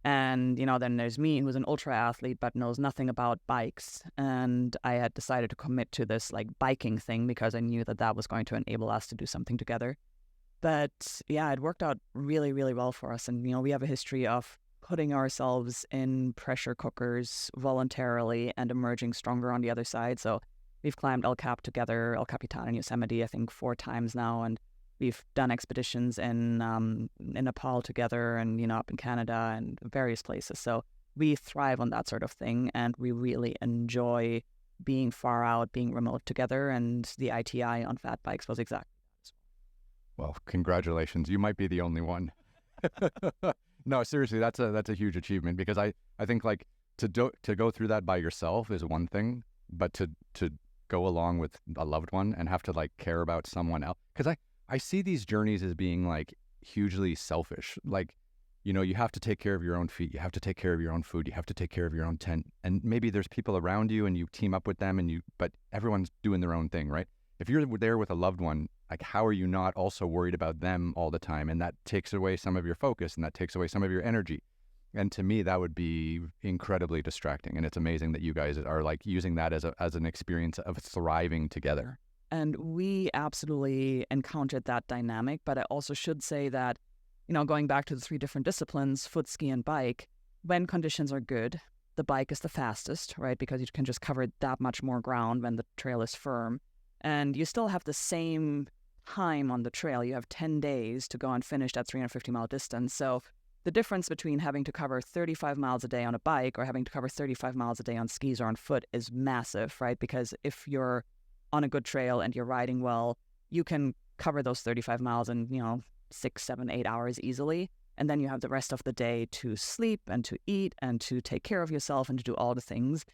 S2: And, then there's me, who's an ultra athlete, but knows nothing about bikes. And I had decided to commit to this like biking thing because I knew that was going to enable us to do something together. But yeah, it worked out really, really well for us. And, we have a history of putting ourselves in pressure cookers voluntarily and emerging stronger on the other side. So we've climbed El Cap together, El Capitan in Yosemite, I think 4 times now. And we've done expeditions in Nepal together and, up in Canada and various places. So we thrive on that sort of thing, and we really enjoy being far out, being remote together. And the ITI on fat bikes was exactly that as
S1: well. Well, congratulations. You might be the only one. No, seriously, that's a huge achievement, because I think like to go through that by yourself is one thing, but to go along with a loved one and have to like care about someone else, because I see these journeys as being like hugely selfish. Like, you have to take care of your own feet. You have to take care of your own food. You have to take care of your own tent. And maybe there's people around you and you team up with them but everyone's doing their own thing, right? If you're there with a loved one, like, how are you not also worried about them all the time? And that takes away some of your focus, and that takes away some of your energy. And to me, that would be incredibly distracting. And it's amazing that you guys are like using that as an experience of thriving together.
S2: And we absolutely encountered that dynamic. But I also should say that, going back to the 3 different disciplines, foot, ski, and bike, when conditions are good, the bike is the fastest, right? Because you can just cover that much more ground when the trail is firm. And you still have the same time on the trail. You have 10 days to go and finish that 350-mile distance. So the difference between having to cover 35 miles a day on a bike or having to cover 35 miles a day on skis or on foot is massive, right? Because if you're on a good trail and you're riding well, you can cover those 35 miles in, 6, 7, 8 hours easily. And then you have the rest of the day to sleep and to eat and to take care of yourself and to do all the things.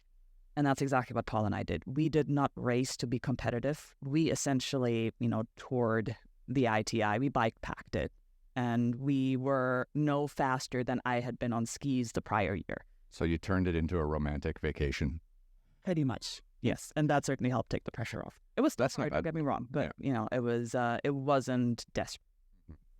S2: And that's exactly what Paul and I did. We did not race to be competitive. We essentially, toured the ITI. We bike packed it. and we were no faster than I had been on skis the prior year.
S1: So you turned it into a romantic vacation.
S2: Pretty much, yes. And that certainly helped take the pressure off. It was
S1: That's not
S2: hard,
S1: bad.
S2: don't get me wrong, but it was it wasn't desperate.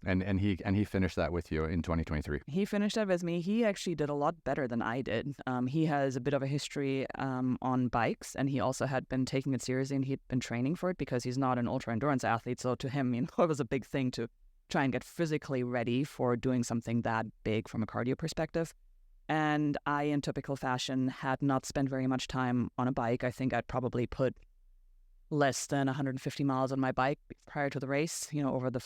S1: And he finished that with you in 2023.
S2: He finished that with me. He actually did a lot better than I did. He has a bit of a history on bikes, and he also had been taking it seriously, and he'd been training for it because he's not an ultra endurance athlete. So to him, it was a big thing to try and get physically ready for doing something that big from a cardio perspective. And I, in typical fashion, had not spent very much time on a bike. I think I'd probably put less than 150 miles on my bike prior to the race, over the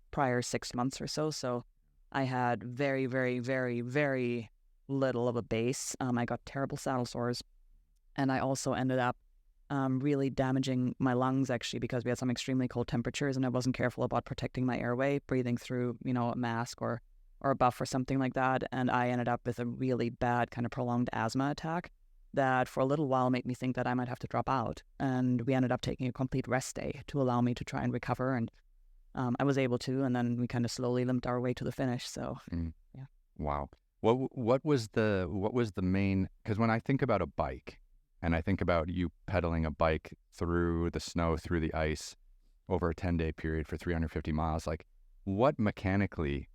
S2: prior 6 months or so. So I had very, very, very, very little of a base. I got terrible saddle sores. And I also ended up really damaging my lungs, actually, because we had some extremely cold temperatures and I wasn't careful about protecting my airway, breathing through, a mask or a buff or something like that. And I ended up with a really bad kind of prolonged asthma attack that for a little while made me think that I might have to drop out. And we ended up taking a complete rest day to allow me to try and recover. And I was able to, and then we kind of slowly limped our way to the finish. So, yeah.
S1: Wow. What was the main? Because when I think about a bike, and I think about you pedaling a bike through the snow, through the ice, over a 10-day period for 350 miles, like what mechanically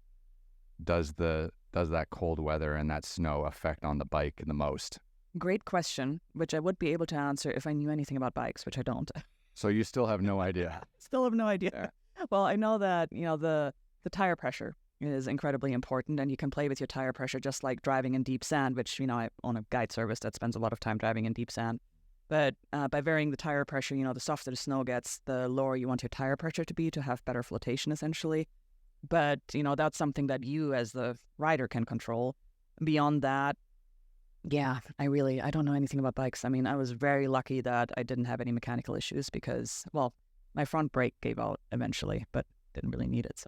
S1: does that cold weather and that snow affect on the bike the most?
S2: Great question, which I would be able to answer if I knew anything about bikes, which I don't.
S1: So you still have no idea?
S2: Still have no idea.
S1: Yeah.
S2: Well, I know that, the tire pressure is incredibly important, and you can play with your tire pressure just like driving in deep sand, which, I own a guide service that spends a lot of time driving in deep sand. But by varying the tire pressure, the softer the snow gets, the lower you want your tire pressure to be to have better flotation, essentially. But, that's something that you as the rider can control. Beyond that, yeah, I don't know anything about bikes. I mean, I was very lucky that I didn't have any mechanical issues because, well, my front brake gave out eventually, but didn't really need it. So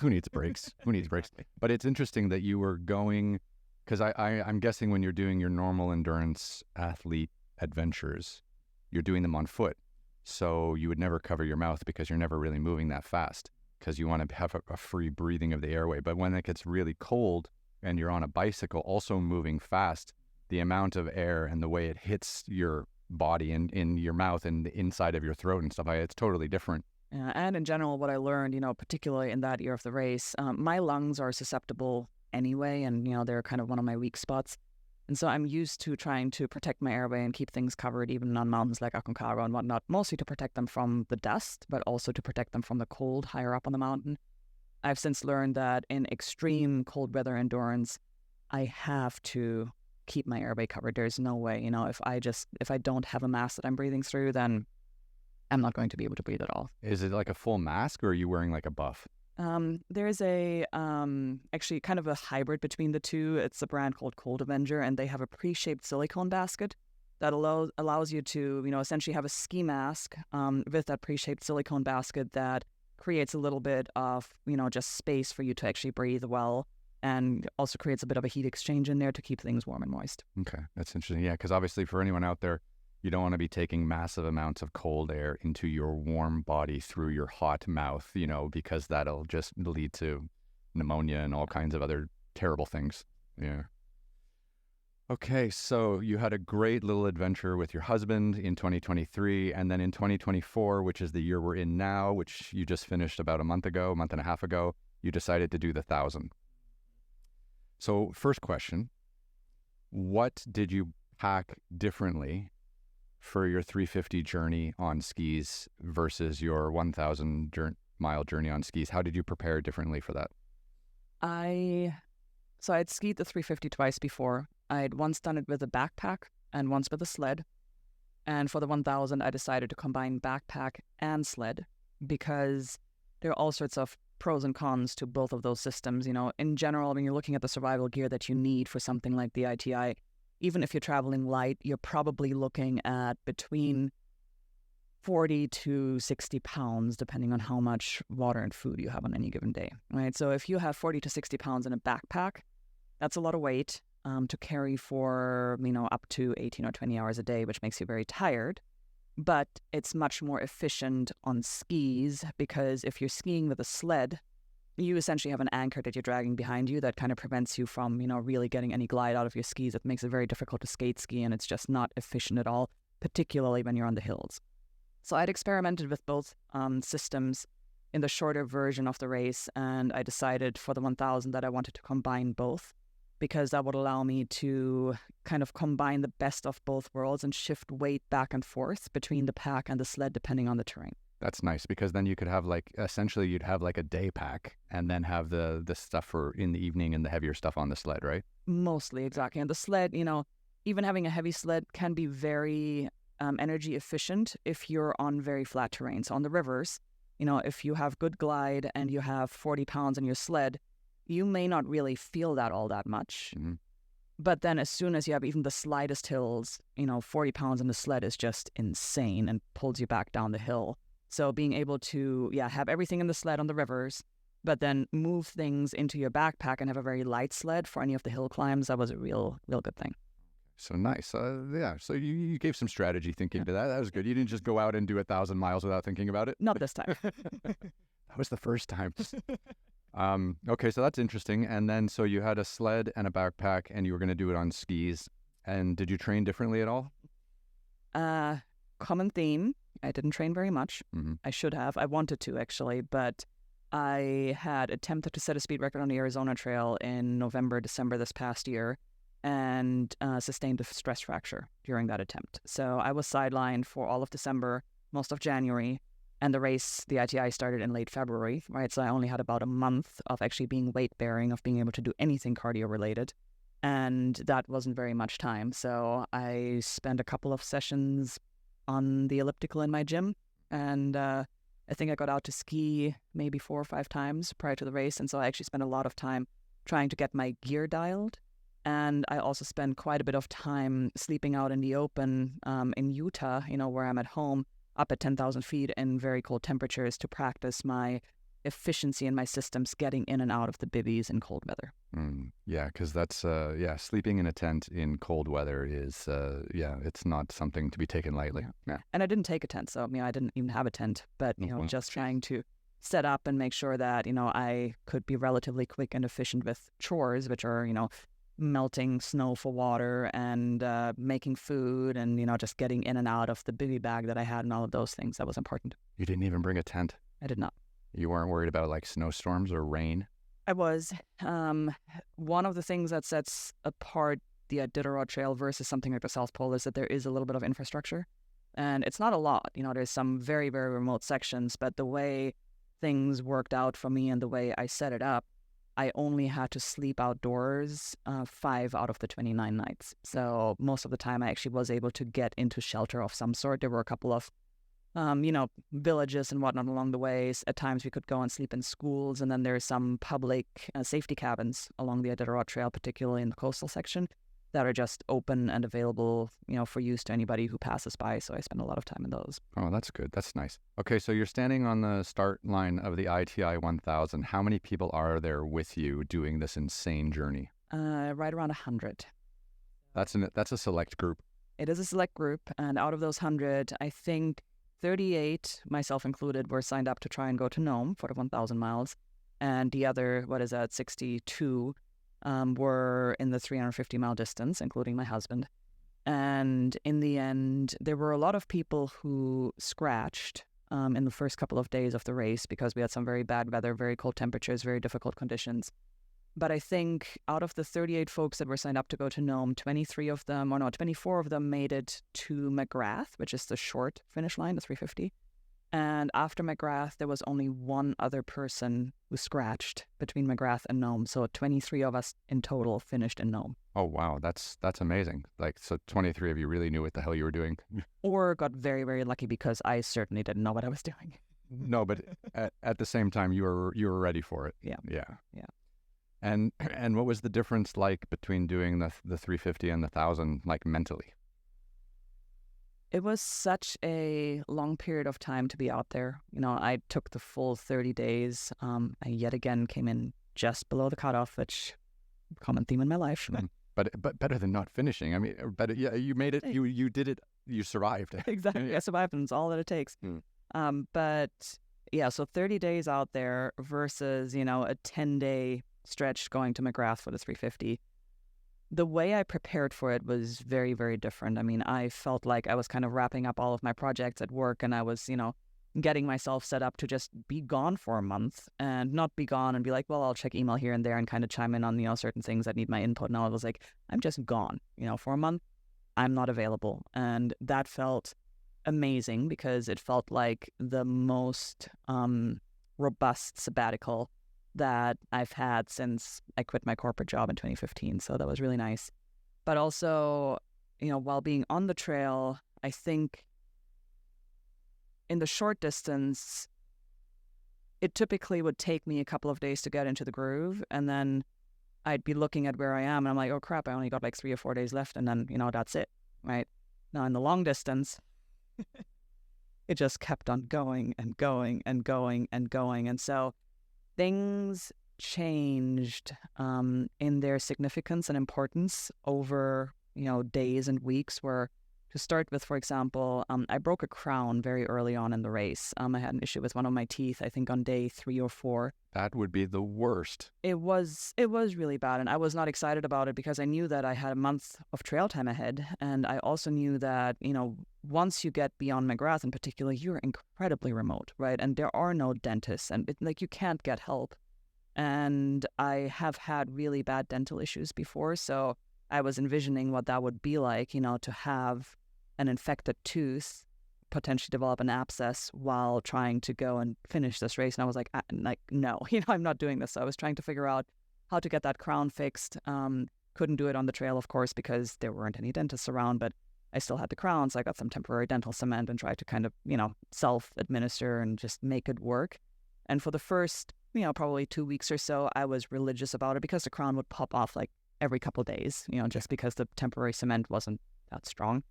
S1: who needs brakes? Who needs brakes? But it's interesting that you were going, because I'm guessing when you're doing your normal endurance athlete adventures, you're doing them on foot. So you would never cover your mouth because you're never really moving that fast because you want to have a free breathing of the airway. But when it gets really cold and you're on a bicycle also moving fast, the amount of air and the way it hits your body and in your mouth and the inside of your throat and stuff like that, it's totally different.
S2: Yeah, and in general, what I learned, particularly in that year of the race, my lungs are susceptible anyway, and, they're kind of one of my weak spots. And so I'm used to trying to protect my airway and keep things covered, even on mountains like Aconcagua and whatnot, mostly to protect them from the dust, but also to protect them from the cold higher up on the mountain. I've since learned that in extreme cold weather endurance, I have to keep my airway covered. There's no way, if I don't have a mask that I'm breathing through, then I'm not going to be able to breathe at all.
S1: Is it like a full mask or are you wearing like a buff?
S2: There's a actually kind of a hybrid between the two. It's a brand called Cold Avenger, and they have a pre-shaped silicone basket that allows you to, essentially have a ski mask with that pre-shaped silicone basket that creates a little bit of, just space for you to actually breathe well, and also creates a bit of a heat exchange in there to keep things warm and moist.
S1: Okay, that's interesting. Yeah, because obviously for anyone out there, you don't want to be taking massive amounts of cold air into your warm body through your hot mouth, because that'll just lead to pneumonia and all kinds of other terrible things. Yeah. Okay, so you had a great little adventure with your husband in 2023, and then in 2024, which is the year we're in now, which you just finished about a month and a half ago, you decided to do the 1,000. So first question, what did you pack differently for your 350 journey on skis versus your 1,000 mile journey on skis? How did you prepare differently for that?
S2: So I'd skied the 350 twice before. I'd once done it with a backpack and once with a sled. And for the 1,000, I decided to combine backpack and sled because there are all sorts of pros and cons to both of those systems. In general, when you're looking at the survival gear that you need for something like the ITI, even if you're traveling light, you're probably looking at between 40 to 60 pounds, depending on how much water and food you have on any given day, right? So if you have 40 to 60 pounds in a backpack, that's a lot of weight to carry for, up to 18 or 20 hours a day, which makes you very tired. But it's much more efficient on skis because if you're skiing with a sled, you essentially have an anchor that you're dragging behind you that kind of prevents you from, really getting any glide out of your skis. It makes it very difficult to skate ski, and it's just not efficient at all, particularly when you're on the hills. So I'd experimented with both systems in the shorter version of the race, and I decided for the 1000 that I wanted to combine both, because that would allow me to kind of combine the best of both worlds and shift weight back and forth between the pack and the sled depending on the terrain.
S1: That's nice, because then you could have essentially you'd have like a day pack and then have the stuff for in the evening and the heavier stuff on the sled, right?
S2: Mostly, exactly. And the sled, even having a heavy sled can be very energy efficient if you're on very flat terrain. So on the rivers, if you have good glide and you have 40 pounds on your sled, you may not really feel that all that much.
S1: Mm-hmm.
S2: But then as soon as you have even the slightest hills, 40 pounds on the sled is just insane and pulls you back down the hill. So being able to, have everything in the sled on the rivers, but then move things into your backpack and have a very light sled for any of the hill climbs, that was a real good thing.
S1: So nice. So you gave some strategy thinking to that. That was good. You didn't just go out and do 1,000 miles without thinking about it?
S2: Not this time.
S1: That was the first time. Okay, so that's interesting. And then, so you had a sled and a backpack, and you were going to do it on skis. And did you train differently at all?
S2: Common theme. I didn't train very much.
S1: Mm-hmm.
S2: I should have. I wanted to, actually, but I had attempted to set a speed record on the Arizona Trail in November, December this past year, and sustained a stress fracture during that attempt. So I was sidelined for all of December, most of January, and the race, the ITI, started in late February, right? So I only had about a month of actually being weight-bearing, of being able to do anything cardio-related, and that wasn't very much time. So I spent a couple of sessions on the elliptical in my gym, and I think I got out to ski maybe 4 or 5 times prior to the race, and so I actually spent a lot of time trying to get my gear dialed. And I also spent quite a bit of time sleeping out in the open in Utah, where I'm at home, up at 10,000 feet in very cold temperatures, to practice my efficiency in my systems getting in and out of the bivvies in cold weather.
S1: Yeah, because that's, sleeping in a tent in cold weather is, it's not something to be taken lightly. Yeah.
S2: And I didn't take a tent, so I didn't even have a tent, but, just trying to set up and make sure that, I could be relatively quick and efficient with chores, which are, melting snow for water and making food and, just getting in and out of the bivvy bag that I had and all of those things. That was important.
S1: You didn't even bring a tent?
S2: I did not.
S1: You weren't worried about like snowstorms or rain?
S2: I was. One of the things that sets apart the Iditarod Trail versus something like the South Pole is that there is a little bit of infrastructure. And it's not a lot. There's some very, very remote sections, but the way things worked out for me and the way I set it up, I only had to sleep outdoors 5 out of the 29 nights. So most of the time I actually was able to get into shelter of some sort. There were a couple of villages and whatnot along the ways. At times we could go and sleep in schools, and then there's some public safety cabins along the Iditarod Trail, particularly in the coastal section, that are just open and available, for use to anybody who passes by. So I spend a lot of time in those.
S1: Oh, that's good. That's nice. Okay, so you're standing on the start line of the ITI 1000. How many people are there with you doing this insane journey?
S2: Right around 100.
S1: That's a select group.
S2: It is a select group, and out of those 100, I think 38, myself included, were signed up to try and go to Nome for the 1,000 miles. And the other, 62, were in the 350-mile distance, including my husband. And in the end, there were a lot of people who scratched in the first couple of days of the race because we had some very bad weather, very cold temperatures, very difficult conditions. But I think out of the 38 folks that were signed up to go to Nome, 24 of them made it to McGrath, which is the short finish line, the 350. And after McGrath, there was only one other person who scratched between McGrath and Nome. So 23 of us in total finished in Nome.
S1: Oh, wow. That's amazing. So 23 of you really knew what the hell you were doing.
S2: Or got very, very lucky, because I certainly didn't know what I was doing.
S1: No, but at the same time, you were ready for it.
S2: Yeah.
S1: Yeah. Yeah. And what was the difference like between doing the 350 and the 1,000, like mentally?
S2: It was such a long period of time to be out there. I took the full 30 days. I yet again came in just below the cutoff, which common theme in my life.
S1: But better than not finishing. I mean, better. Yeah, you made it. You did it. You survived.
S2: Exactly. I survived, and it's all that it takes. But yeah, so 30 days out there versus, a 10-day stretch going to McGrath for the 350. The way I prepared for it was very, very different. I mean, I felt like I was kind of wrapping up all of my projects at work, and I was, getting myself set up to just be gone for a month and not be gone and be like, well, I'll check email here and there and kind of chime in on, certain things that need my input. No, it was like, I'm just gone, for a month. I'm not available. And that felt amazing because it felt like the most robust sabbatical that I've had since I quit my corporate job in 2015. So that was really nice. But also, while being on the trail, I think in the short distance, it typically would take me a couple of days to get into the groove. And then I'd be looking at where I am and I'm like, oh crap, I only got like 3 or 4 days left. And then, that's it, right? Now in the long distance, it just kept on going and going and going and going. And so things changed in their significance and importance over, days and weeks. Where, to start with, for example, I broke a crown very early on in the race. I had an issue with one of my teeth, I think on day 3 or 4.
S1: That would be the worst.
S2: It was really bad, and I was not excited about it because I knew that I had a month of trail time ahead, and I also knew that, once you get beyond McGrath in particular, you're incredibly remote, right? And there are no dentists, and you can't get help. And I have had really bad dental issues before, so I was envisioning what that would be like, to have an infected tooth potentially develop an abscess while trying to go and finish this race. And I was like, no, I'm not doing this. So I was trying to figure out how to get that crown fixed. Couldn't do it on the trail, of course, because there weren't any dentists around, but I still had the crown. So I got some temporary dental cement and tried to kind of, self-administer and just make it work. And for the first, probably 2 weeks or so, I was religious about it because the crown would pop off like every couple of days, just because the temporary cement wasn't that strong.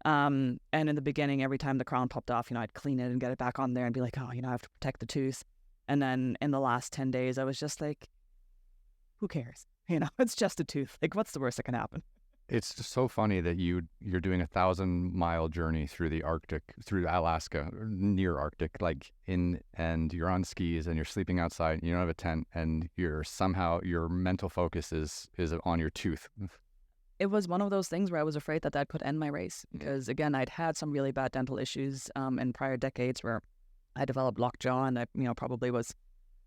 S2: And in the beginning, every time the crown popped off, I'd clean it and get it back on there and be like, oh, I have to protect the tooth. And then in the last 10 days, I was just like, who cares? It's just a tooth. Like, what's the worst that can happen?
S1: It's just so funny that you're doing 1,000-mile journey through the Arctic, through Alaska, near Arctic, and you're on skis and you're sleeping outside. You don't have a tent, and your mental focus is on your tooth.
S2: It was one of those things where I was afraid that could end my race because, again, I'd had some really bad dental issues in prior decades where I developed lockjaw, and I, probably was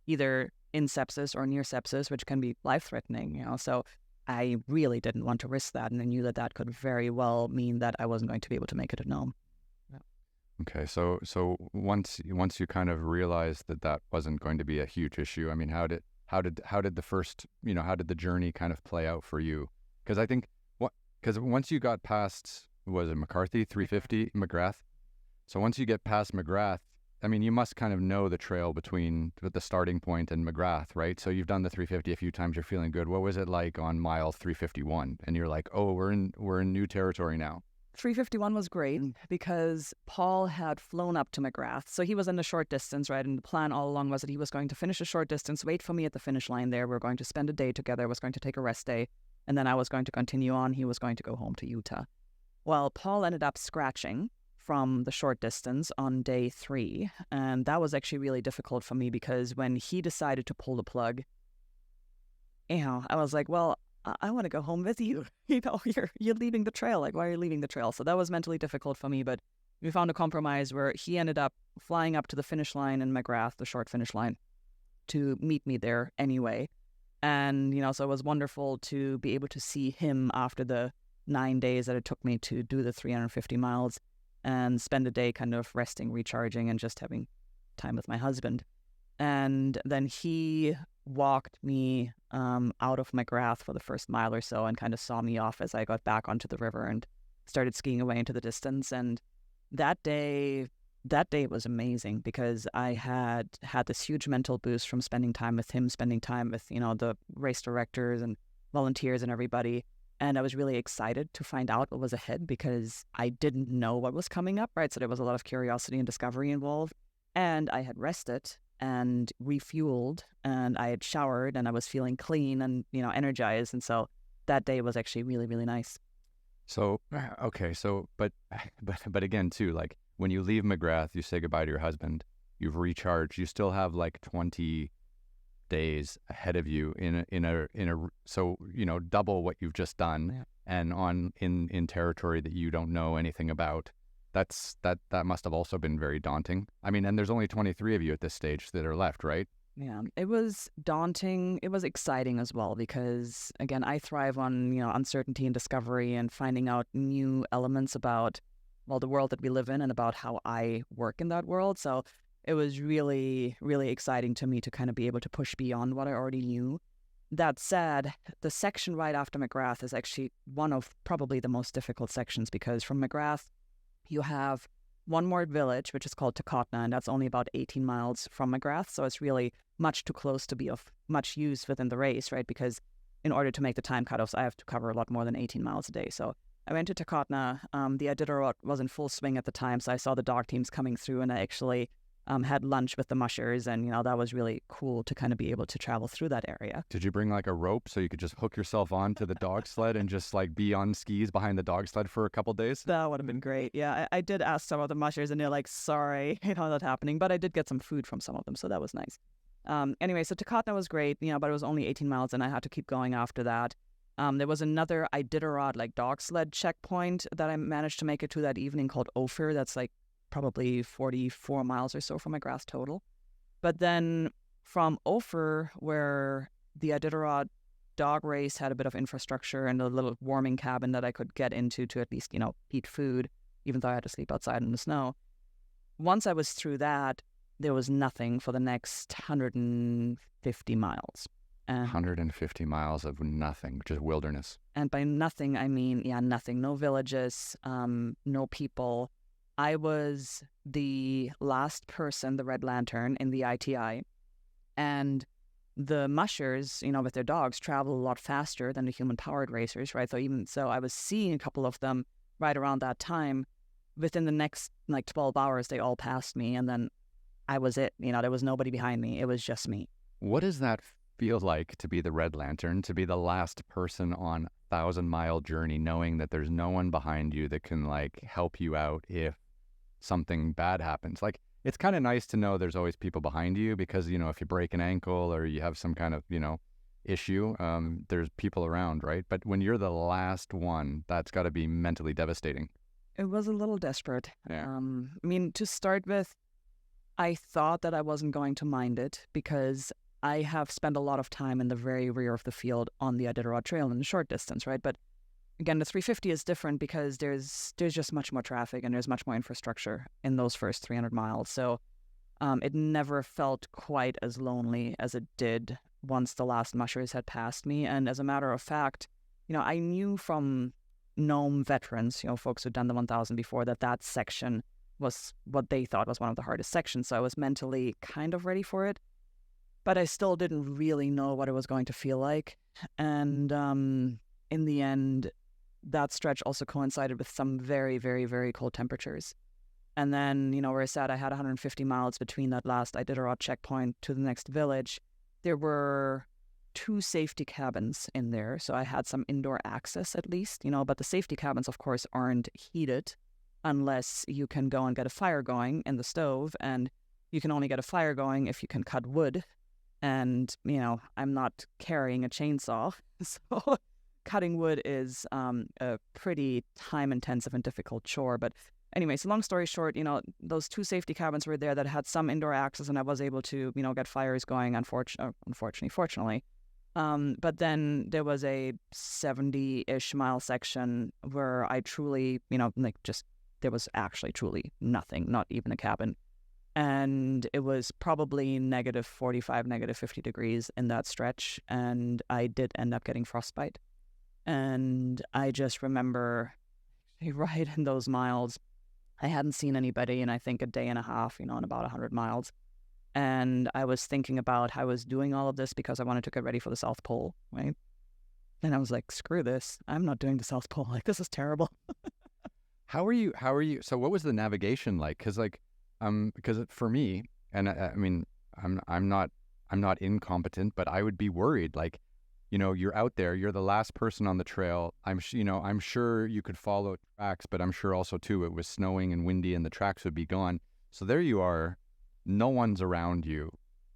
S2: either in sepsis or near sepsis, which can be life-threatening. So I really didn't want to risk that, and I knew that could very well mean that I wasn't going to be able to make it at Nome. Yeah.
S1: Okay, so once you kind of realized that wasn't going to be a huge issue, I mean, how did the first, how did the journey kind of play out for you? Because I think because once you got past, was it McCarthy 350 McGrath? So once you get past McGrath, I mean, you must kind of know the trail between the starting point and McGrath, right? So you've done the 350 a few times. You're feeling good. What was it like on mile 351? And you're like, oh, we're in new territory now.
S2: 351 was great because Paul had flown up to McGrath. So he was in the short distance, right? And the plan all along was that he was going to finish a short distance, wait for me at the finish line there. We're going to spend a day together. I was going to take a rest day. And then I was going to continue on. He was going to go home to Utah. Well, Paul ended up scratching from the short distance on day 3. And that was actually really difficult for me because when he decided to pull the plug, I was like, well, I want to go home with you. You're leaving the trail. Like, why are you leaving the trail? So that was mentally difficult for me. But we found a compromise where he ended up flying up to the finish line in McGrath, the short finish line, to meet me there anyway. And, so it was wonderful to be able to see him after the 9 days that it took me to do the 350 miles and spend a day kind of resting, recharging, and just having time with my husband. And then he walked me out of McGrath for the first mile or so and kind of saw me off as I got back onto the river and started skiing away into the distance. And that day was amazing because I had this huge mental boost from spending time with him, spending time with, the race directors and volunteers and everybody. And I was really excited to find out what was ahead because I didn't know what was coming up, right? So there was a lot of curiosity and discovery involved. And I had rested and refueled and I had showered and I was feeling clean and, energized. And so that day was actually really, really nice.
S1: So, okay. So, but again, too, like when you leave McGrath, you say goodbye to your husband. you've recharged, you still have like 20 days ahead of you so double what you've just done.
S2: Yeah.
S1: And in territory that you don't know anything about. That must have also been very daunting. I mean, and there's only 23 of you at this stage that are left, right?
S2: Yeah, it was daunting. It was exciting as well because, again, I thrive on, uncertainty and discovery and finding out new elements about, well, the world that we live in and about how I work in that world. So it was really, really exciting to me to kind of be able to push beyond what I already knew. That said, the section right after McGrath is actually one of probably the most difficult sections because from McGrath, you have one more village, which is called Takotna, and that's only about 18 miles from McGrath. So it's really much too close to be of much use within the race, right? Because in order to make the time cutoffs, I have to cover a lot more than 18 miles a day. So I went to Takotna. The Iditarod was in full swing at the time, so I saw the dog teams coming through, and I actually had lunch with the mushers, and that was really cool to kind of be able to travel through that area.
S1: Did you bring like a rope so you could just hook yourself onto the dog sled and just like be on skis behind the dog sled for a couple days?
S2: That would have been great. Yeah, I did ask some of the mushers, and they're like, "Sorry, that's happening." But I did get some food from some of them, so that was nice. Anyway, so Takotna was great, but it was only 18 miles, and I had to keep going after that. There was another Iditarod like dog sled checkpoint that I managed to make it to that evening called Ophir. That's like probably 44 miles or so from McGrath total. But then from Ophir, where the Iditarod dog race had a bit of infrastructure and a little warming cabin that I could get into to at least, eat food, even though I had to sleep outside in the snow. Once I was through that, there was nothing for the next 150 miles.
S1: 150 miles of nothing, just wilderness.
S2: And by nothing, I mean, nothing. No villages, no people. I was the last person, the Red Lantern, in the ITI. And the mushers, with their dogs, travel a lot faster than the human-powered racers, right? So even so, I was seeing a couple of them right around that time. Within the next, 12 hours, they all passed me. And then I was it. There was nobody behind me. It was just me.
S1: What does that feel like to be the Red Lantern, to be the last person on a 1,000-mile journey, knowing that there's no one behind you that can help you out if something bad happens? It's kind of nice to know there's always people behind you because, if you break an ankle or you have some kind of, issue, there's people around, right? But when you're the last one, that's got to be mentally devastating.
S2: It was a little desperate.
S1: Yeah.
S2: To start with, I thought that I wasn't going to mind it because I have spent a lot of time in the very rear of the field on the Iditarod Trail in the short distance, right? But again, the 350 is different because there's just much more traffic and there's much more infrastructure in those first 300 miles. So it never felt quite as lonely as it did once the last mushers had passed me. And as a matter of fact, I knew from Nome veterans, folks who'd done the 1,000 before, that section was what they thought was one of the hardest sections. So I was mentally kind of ready for it, but I still didn't really know what it was going to feel like. And in the end, that stretch also coincided with some very, very, very cold temperatures. And then, where I said I had 150 miles between that last Iditarod checkpoint to the next village, there were 2 safety cabins in there. So I had some indoor access at least, but the safety cabins, of course, aren't heated unless you can go and get a fire going in the stove. And you can only get a fire going if you can cut wood. And, I'm not carrying a chainsaw. So cutting wood is a pretty time-intensive and difficult chore. But anyway, so long story short, those 2 safety cabins were there that had some indoor access, and I was able to, get fires going, fortunately. But then there was a 70-ish mile section where I truly, there was actually truly nothing, not even a cabin. And it was probably negative 45, negative 50 degrees in that stretch. And I did end up getting frostbite. And I just remember right in those miles, I hadn't seen anybody in, I think, a day and a half, in about 100 miles. And I was thinking about how I was doing all of this because I wanted to get ready for the South Pole, right? And I was like, screw this. I'm not doing the South Pole. This is terrible.
S1: How are you? So what was the navigation like? Because for me, and I'm not incompetent, but I would be worried. You're out there, you're the last person on the trail. I'm sure you could follow tracks, but I'm sure also too it was snowing and windy and the tracks would be gone. So there you are, no one's around you,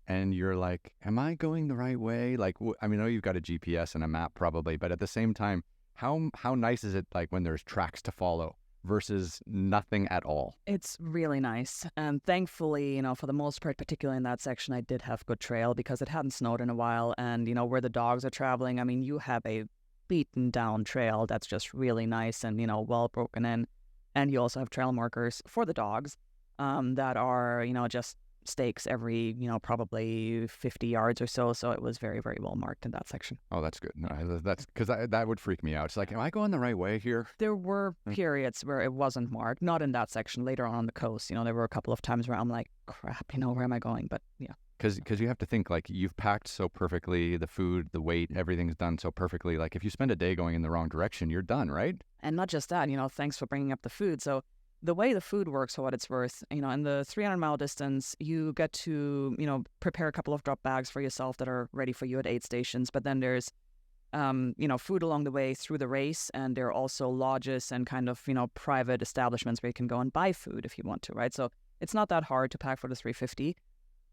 S1: and you're like, am I going the right way? Like, I mean, I know you've got a GPS and a map probably, but at the same time, how nice is it like when there's tracks to follow versus nothing at all?
S2: It's really nice. And thankfully, for the most part, particularly in that section, I did have good trail because it hadn't snowed in a while. And, where the dogs are traveling, I mean, you have a beaten down trail that's just really nice and, well broken in. And you also have trail markers for the dogs that are, just stakes every, probably 50 yards or so. So it was very, very well marked in that section.
S1: Oh, that's good. No, that's because that would freak me out. It's like, am I going the right way here?
S2: There were periods where it wasn't marked, not in that section. Later on the coast, there were a couple of times where I'm like, crap, where am I going? But yeah.
S1: Because you have to think, like, you've packed so perfectly, the food, the weight, everything's done so perfectly. Like, if you spend a day going in the wrong direction, you're done, right?
S2: And not just that, thanks for bringing up the food. So the way the food works, for what it's worth, in the 300-mile distance, you get to, prepare a couple of drop bags for yourself that are ready for you at aid stations. But then there's, food along the way through the race. And there are also lodges and kind of, private establishments where you can go and buy food if you want to, right? So it's not that hard to pack for the 350.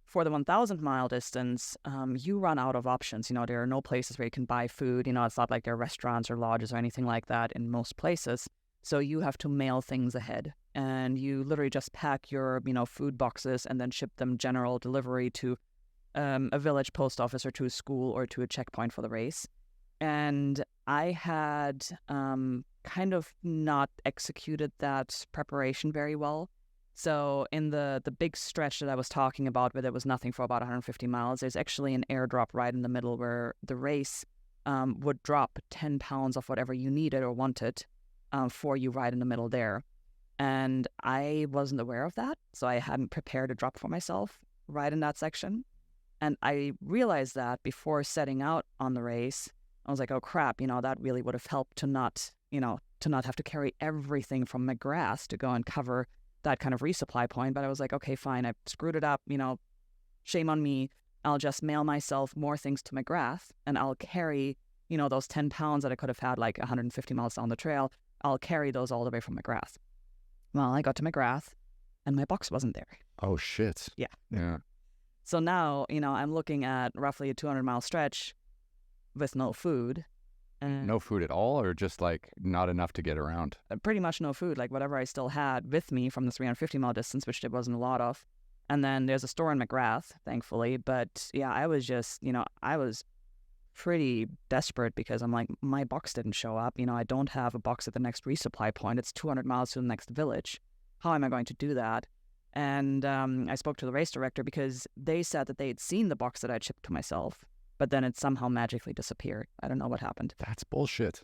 S2: For the 1,000-mile distance, you run out of options. There are no places where you can buy food. It's not like there are restaurants or lodges or anything like that in most places. So you have to mail things ahead, and you literally just pack your, food boxes and then ship them general delivery to a village post office or to a school or to a checkpoint for the race. And I had kind of not executed that preparation very well. So in the big stretch that I was talking about, where there was nothing for about 150 miles, there's actually an airdrop right in the middle where the race would drop 10 pounds of whatever you needed or wanted for you right in the middle there. And I wasn't aware of that, so I hadn't prepared a drop for myself right in that section. And I realized that before setting out on the race. I was like, oh crap, that really would have helped to not have to carry everything from McGrath to go and cover that kind of resupply point. But I was like, okay, fine, I screwed it up, shame on me. I'll just mail myself more things to McGrath, and I'll carry, those 10 pounds that I could have had like 150 miles down the trail. I'll carry those all the way from McGrath. Well, I got to McGrath, and my box wasn't there.
S1: Oh, shit. Yeah.
S2: So now, I'm looking at roughly a 200-mile stretch with no food.
S1: No food at all, or just like not enough to get around?
S2: Pretty much no food, like whatever I still had with me from the 350-mile distance, which there wasn't a lot of. And then there's a store in McGrath, thankfully. But yeah, I was just, I was pretty desperate because I'm like, my box didn't show up. I don't have a box at the next resupply point. It's 200 miles to the next village. How am I going to do that? And I spoke to the race director because they said that they had seen the box that I'd shipped to myself, but then it somehow magically disappeared. I don't know what happened.
S1: That's bullshit.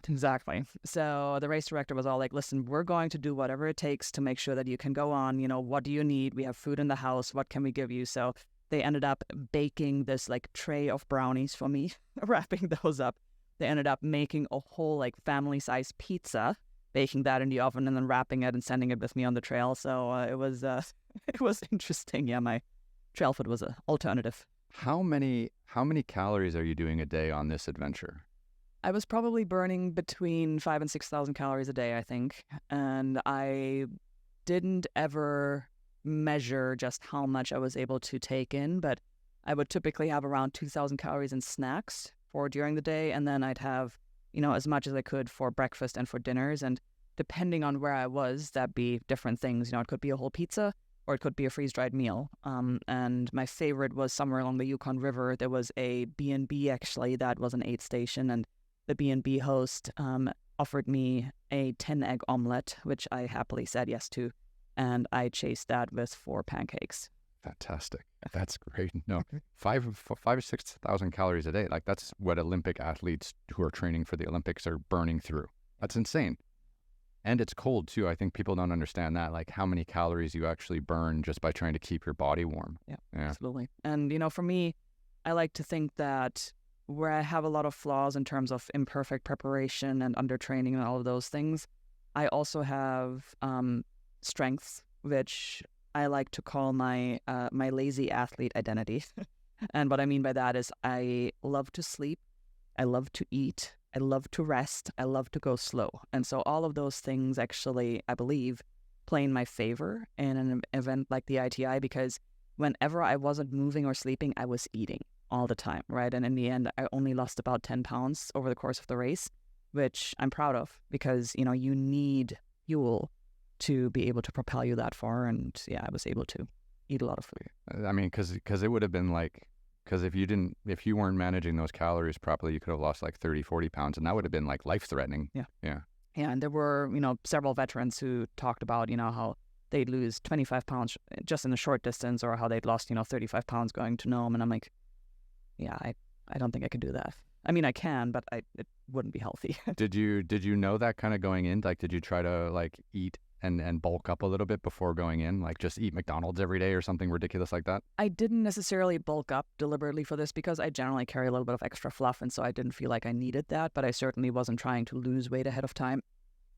S2: Exactly. So the race director was all like, listen, we're going to do whatever it takes to make sure that you can go on. What do you need? We have food in the house. What can we give you? So they ended up baking this like tray of brownies for me, wrapping those up. They ended up making a whole like family-sized pizza, baking that in the oven and then wrapping it and sending it with me on the trail. So it was interesting. Yeah, my trail food was an alternative.
S1: How many calories are you doing a day on this adventure?
S2: I was probably burning between 5,000 and 6,000 calories a day, I think. And I didn't ever measure just how much I was able to take in, but I would typically have around 2,000 calories in snacks for during the day, and then I'd have, as much as I could for breakfast and for dinners. And depending on where I was, that'd be different things. It could be a whole pizza, or it could be a freeze-dried meal. And my favorite was somewhere along the Yukon River. There was a B&B, actually, that was an aid station, and the B&B host offered me a 10-egg omelette, which I happily said yes to, and I chased that with 4 pancakes.
S1: Fantastic. That's great. No, 5,000 or 6,000 calories a day. Like, that's what Olympic athletes who are training for the Olympics are burning through. That's insane. And it's cold too. I think people don't understand that, like how many calories you actually burn just by trying to keep your body warm.
S2: Yeah. Absolutely. And, for me, I like to think that where I have a lot of flaws in terms of imperfect preparation and undertraining and all of those things, I also have strengths, which I like to call my lazy athlete identity. And what I mean by that is I love to sleep, I love to eat, I love to rest, I love to go slow. And so all of those things actually, I believe, play in my favor in an event like the ITI, because whenever I wasn't moving or sleeping, I was eating all the time, right? And in the end, I only lost about 10 pounds over the course of the race, which I'm proud of because, you need fuel to be able to propel you that far. And yeah, I was able to eat a lot of food.
S1: I mean, because it would have been like, because if you weren't managing those calories properly, you could have lost like 30, 40 pounds, and that would have been like life-threatening.
S2: Yeah.
S1: Yeah.
S2: Yeah, and there were, several veterans who talked about, how they'd lose 25 pounds just in a short distance, or how they'd lost, 35 pounds going to Nome. And I'm like, yeah, I don't think I could do that. I mean, I can, but it wouldn't be healthy.
S1: Did you know that kind of going in? Like, did you try to like eat and bulk up a little bit before going in? Like just eat McDonald's every day or something ridiculous like that?
S2: I didn't necessarily bulk up deliberately for this because I generally carry a little bit of extra fluff, and so I didn't feel like I needed that, but I certainly wasn't trying to lose weight ahead of time.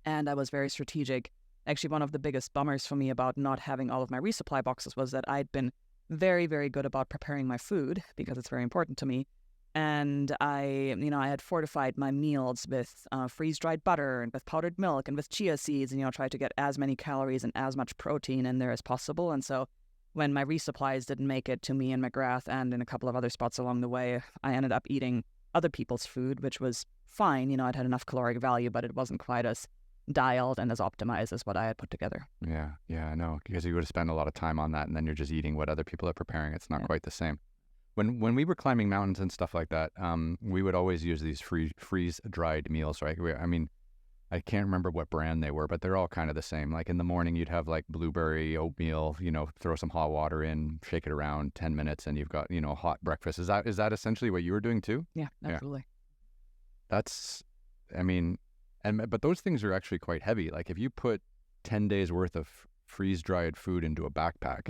S2: And I was very strategic. Actually, one of the biggest bummers for me about not having all of my resupply boxes was that I'd been very, very good about preparing my food because it's very important to me. And I had fortified my meals with freeze-dried butter and with powdered milk and with chia seeds and, tried to get as many calories and as much protein in there as possible. And so when my resupplies didn't make it to me in McGrath and in a couple of other spots along the way, I ended up eating other people's food, which was fine. It had enough caloric value, but it wasn't quite as dialed and as optimized as what I had put together.
S1: Yeah, I know, because you would have spent a lot of time on that, and then you're just eating what other people are preparing. It's not quite the same. When we were climbing mountains and stuff like that, we would always use these freeze-dried meals, right? I can't remember what brand they were, but they're all kind of the same. Like in the morning, you'd have like blueberry oatmeal, throw some hot water in, shake it around 10 minutes, and you've got, hot breakfast. Is that essentially what you were doing too?
S2: Yeah, absolutely.
S1: But those things are actually quite heavy. Like if you put 10 days worth of freeze-dried food into a backpack,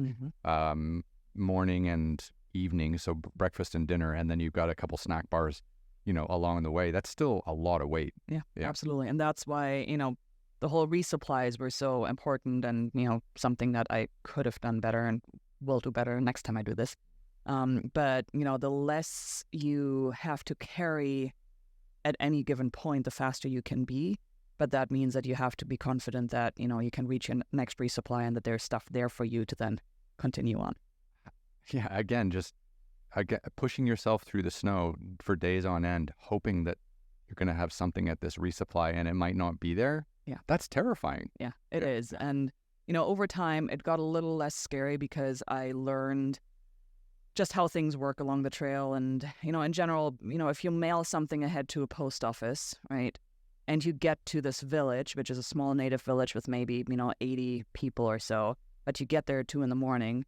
S1: morning and evening, so breakfast and dinner, and then you've got a couple snack bars, along the way, that's still a lot of weight.
S2: Yeah, absolutely. And that's why, the whole resupplies were so important and, something that I could have done better and will do better next time I do this. But, the less you have to carry at any given point, the faster you can be. But that means that you have to be confident that, you can reach your next resupply and that there's stuff there for you to then continue on.
S1: Yeah, again, pushing yourself through the snow for days on end, hoping that you're going to have something at this resupply and it might not be there. Yeah. That's terrifying.
S2: Yeah, it is. And, over time, it got a little less scary because I learned just how things work along the trail. And, in general, if you mail something ahead to a post office, right, and you get to this village, which is a small native village with maybe, 80 people or so, but you get there at 2 a.m,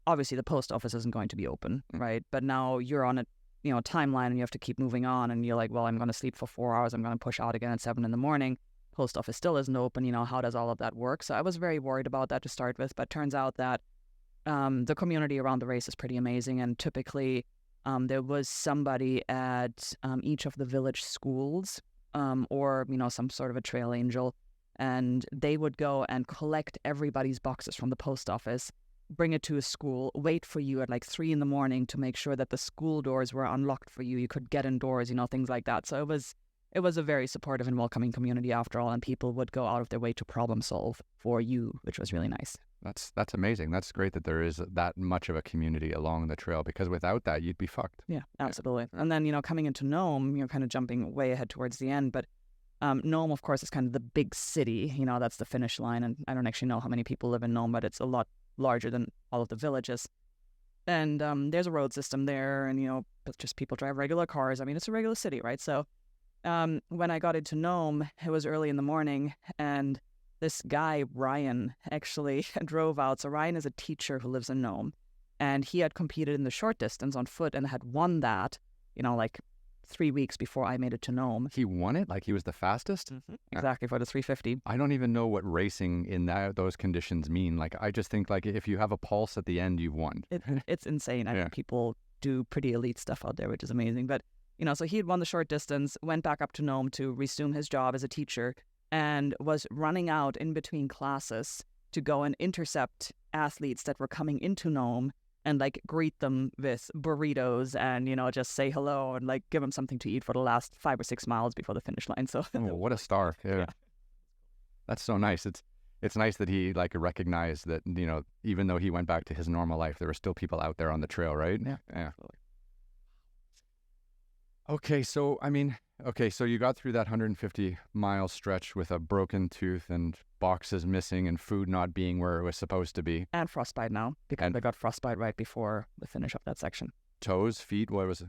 S2: obviously the post office isn't going to be open, right? But now you're on a timeline and you have to keep moving on, and you're like, well, I'm going to sleep for 4 hours. I'm going to push out again at 7 a.m. Post office still isn't open. How does all of that work? So I was very worried about that to start with, but turns out that the community around the race is pretty amazing. And typically there was somebody at each of the village schools or, some sort of a trail angel, and they would go and collect everybody's boxes from the post office, bring it to a school, wait for you at like 3 a.m. to make sure that the school doors were unlocked for you. You could get indoors, things like that. So it was a very supportive and welcoming community after all, and people would go out of their way to problem solve for you, which was really nice.
S1: That's amazing. That's great that there is that much of a community along the trail, because without that, you'd be fucked.
S2: Yeah, absolutely. And then, coming into Nome, kind of jumping way ahead towards the end, but Nome, of course, is kind of the big city. That's the finish line, and I don't actually know how many people live in Nome, but it's a lot larger than all of the villages. And there's a road system there, and, just people drive regular cars. I mean, it's a regular city, right? So when I got into Nome, it was early in the morning, and this guy, Ryan, actually drove out. So Ryan is a teacher who lives in Nome, and he had competed in the short distance on foot and had won that, like 3 weeks before I made it to Nome.
S1: He won it? Like he was the fastest?
S2: Mm-hmm. Exactly, for the 350.
S1: I don't even know what racing in those conditions mean. Like, I just think like if you have a pulse at the end, you've won.
S2: It's insane. I think people do pretty elite stuff out there, which is amazing. But, so he had won the short distance, went back up to Nome to resume his job as a teacher, and was running out in between classes to go and intercept athletes that were coming into Nome and like greet them with burritos and, just say hello and like give them something to eat for the last 5 or 6 miles before the finish line. So
S1: what a star. Yeah. That's so nice. it's nice that he like recognized that, you know, even though he went back to his normal life, there were still people out there on the trail, right?
S2: Yeah.
S1: Absolutely. Okay, so I mean, so you got through that 150-mile stretch with a broken tooth and boxes missing and food not being where it was supposed to be.
S2: And frostbite now, because I got frostbite right before the finish of that section.
S1: Toes, feet, what was it?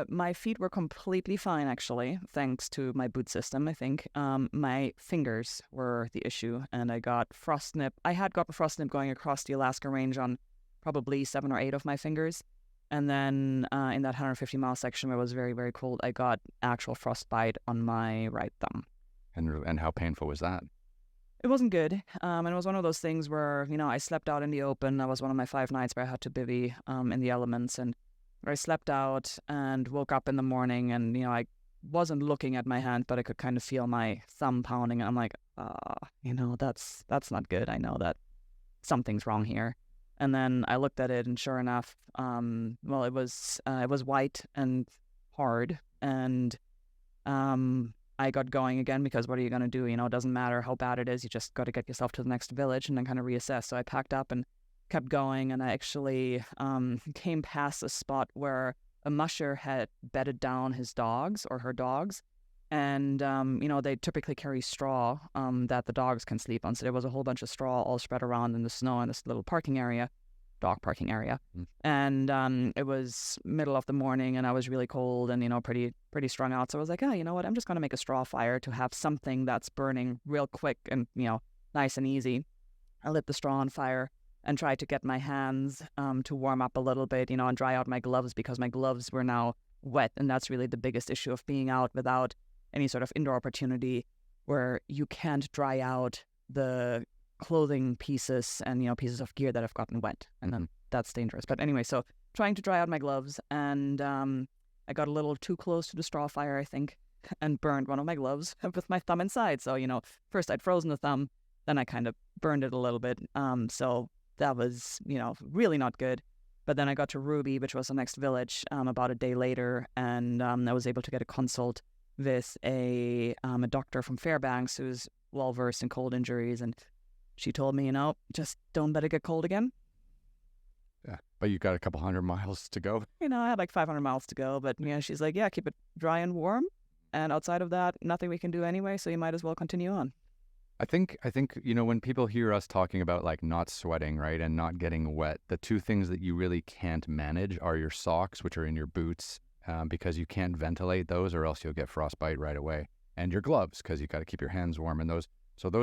S2: My feet were completely fine, actually, thanks to my boot system, I think. My fingers were the issue, and I got frost nip. I had gotten frost nip going across the Alaska range on probably 7 or 8 of my fingers. And then in that 150-mile section where it was very, very cold, I got actual frostbite on my right thumb.
S1: And how painful was that?
S2: It wasn't good. And it was one of those things where, you know, I slept out in the open. That was one of my 5 nights where I had to bivvy in the elements. And I slept out and woke up in the morning and, you know, I wasn't looking at my hand, but I could kind of feel my thumb pounding. And I'm like, you know, that's not good. I know that something's wrong here. And then I looked at it, and sure enough, well, it was white and hard, and I got going again because what are you going to do? You know, it doesn't matter how bad it is. You just got to get yourself to the next village and then kind of reassess. So I packed up and kept going, and I actually came past a spot where a musher had bedded down his dogs or her dogs. And, you know, they typically carry straw that the dogs can sleep on. So there was a whole bunch of straw all spread around in the snow in this little parking area, dog parking area. And it was middle of the morning and I was really cold and, you know, pretty strung out. So I was like, oh, you know what? I'm just going to make a straw fire to have something that's burning real quick and, you know, nice and easy. I lit the straw on fire and tried to get my hands to warm up a little bit, you know, and dry out my gloves because my gloves were now wet. And that's really the biggest issue of being out without any sort of indoor opportunity where you can't dry out the clothing pieces and, you know, pieces of gear that have gotten wet. And then that's dangerous. But anyway, so trying to dry out my gloves and I got a little too close to the straw fire, I think, and burned one of my gloves with my thumb inside. So, you know, first I'd frozen the thumb, then I kind of burned it a little bit. So that was, you know, really not good. But then I got to Ruby, which was the next village, about a day later, and I was able to get a consult with a doctor from Fairbanks who's well-versed in cold injuries. And she told me, you know, just don't let it get cold again.
S1: Yeah, but you got a couple 100 miles to go.
S2: You know, I had like 500 miles to go. But, you know, she's like, yeah, keep it dry and warm. And outside of that, nothing we can do anyway. So you might as well continue on.
S1: I think, you know, when people hear us talking about like not sweating, right, and not getting wet, the two things that you really can't manage are your socks, which are in your boots, because you can't ventilate those or else you'll get frostbite right away, and your gloves because you got to keep your hands warm. And those